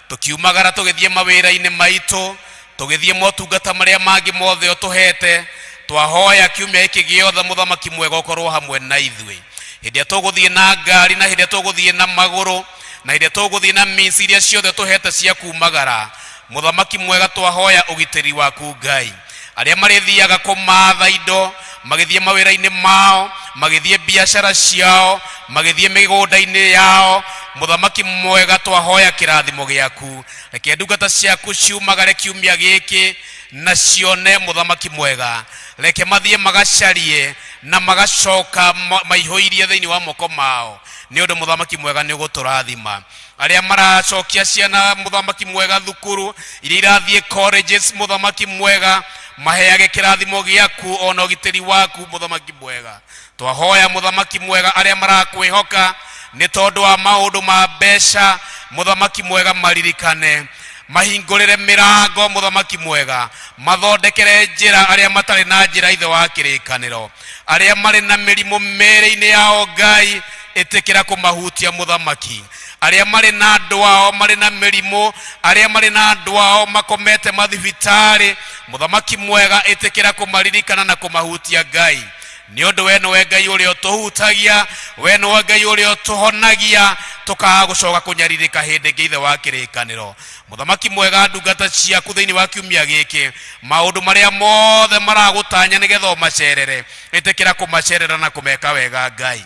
tũkiumagara tũgĩthiĩ mawĩra-inĩ maitũ, tũgĩthiĩ motungata marĩa mangĩ mothe ũtũhete. Twahoya kiumia gĩkĩ gĩothe mũthamaki mwega ũkorwo hamwe na ithuĩ. Hĩndĩ ĩrĩa tũgũthiĩ na ngari, na hĩndĩ ĩrĩa tũgũthiĩ na magũrũ, na hĩndĩ ĩrĩa tũgũthiĩ na means iria ciothe tũhete cia kumagara, mũthamaki mwega twahoya ũgitĩri waku Ngai. aria marithiaga kumatha indo magithie mawira-ini mao magithie biashara ciao magithie migunda-ini yao muthamaki mwega twahoya kirathimo giaku reke ndungata ciaku ciumagare kiumia giki na cione muthamaki mwega reke mathie magacarie na magacoka maihoirie thiini wa moko mao ni undu muthamaki mwega ni uguturathima aria maracokia ciana muthamaki mwega thukuru iria irathie colleges muthamaki mwega maheage kirathimo giaku ona ugitiri waku muthamaki mwega twahoya muthamaki mwega aria marakwihoka ni tondu wa maundu ma mbeca muthamaki mwega maririkane mahingurire mirango muthamaki mwega mathondekere njira aria matari na njira ithe wa kirikaniro aria mari na mirimo mere-ini yao Ngai itikira kumahutia muthamaki aria mari na andu ao mari na mirimo aria mari na andu ao makomete mathibitari muthamaki mwega itikira kumaririkana na kumahutia Ngai ni undu we niwe Ngai uria utuhutagia we niwe Ngai uria utuhonagia tukaga gucoka kunyaririka hindi ingi ithe wa kirikaniro muthamaki mwega ndungata ciaku thiini wa kiumia giki maundu maria mothe maragutanya nigetha umacerere itikira kumacerera na kumeka wega Ngai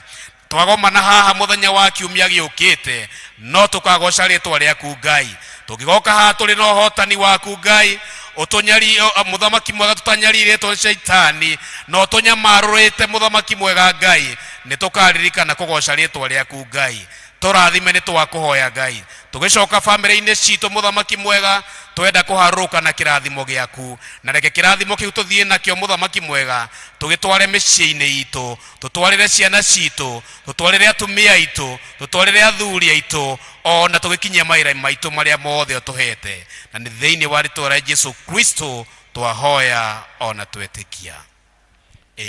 twagomana haha muthenya wa kiumia giukite no tukagoca ritwa riaku Ngai tukigoka haha turi no hotani waku Ngai utunyari muthamaki mwega tutanyarire to shaitani no tunyamarurite muthamaki mwega Ngai nitukaririkana kugoca ritwa riaku Ngai turathime ni twakuhoya Ngai tugicoka family-ini citu muthamaki mwega twenda kuharuka na kirathimo giaku na reke kirathimo kiu tuthie nakio muthamaki mwega tugitware micii-ini itu tutwarire ciana citu tutwarire atumia itu tutwarire athuri aitu ona tugikinyia maira maitu maria mothe utuhete na ni thiini wa ritwa ria Jesu Kristo twahoya ona twetikia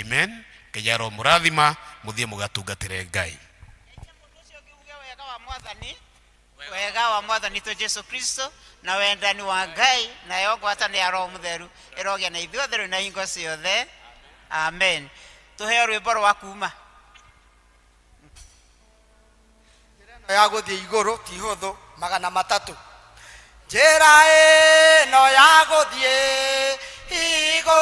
amen kejaro murathima muthie mugatungatire Ngai wega wa mwathani tu Jesu Kristo na wendani wa Ngai na yogwata ni Roho Mutheru irogia na ithuothe na hingo ciothe amen tuheo rwimbo rwa kuma ya guthie iguru ti huthu 300 njira ino ya guthie iguru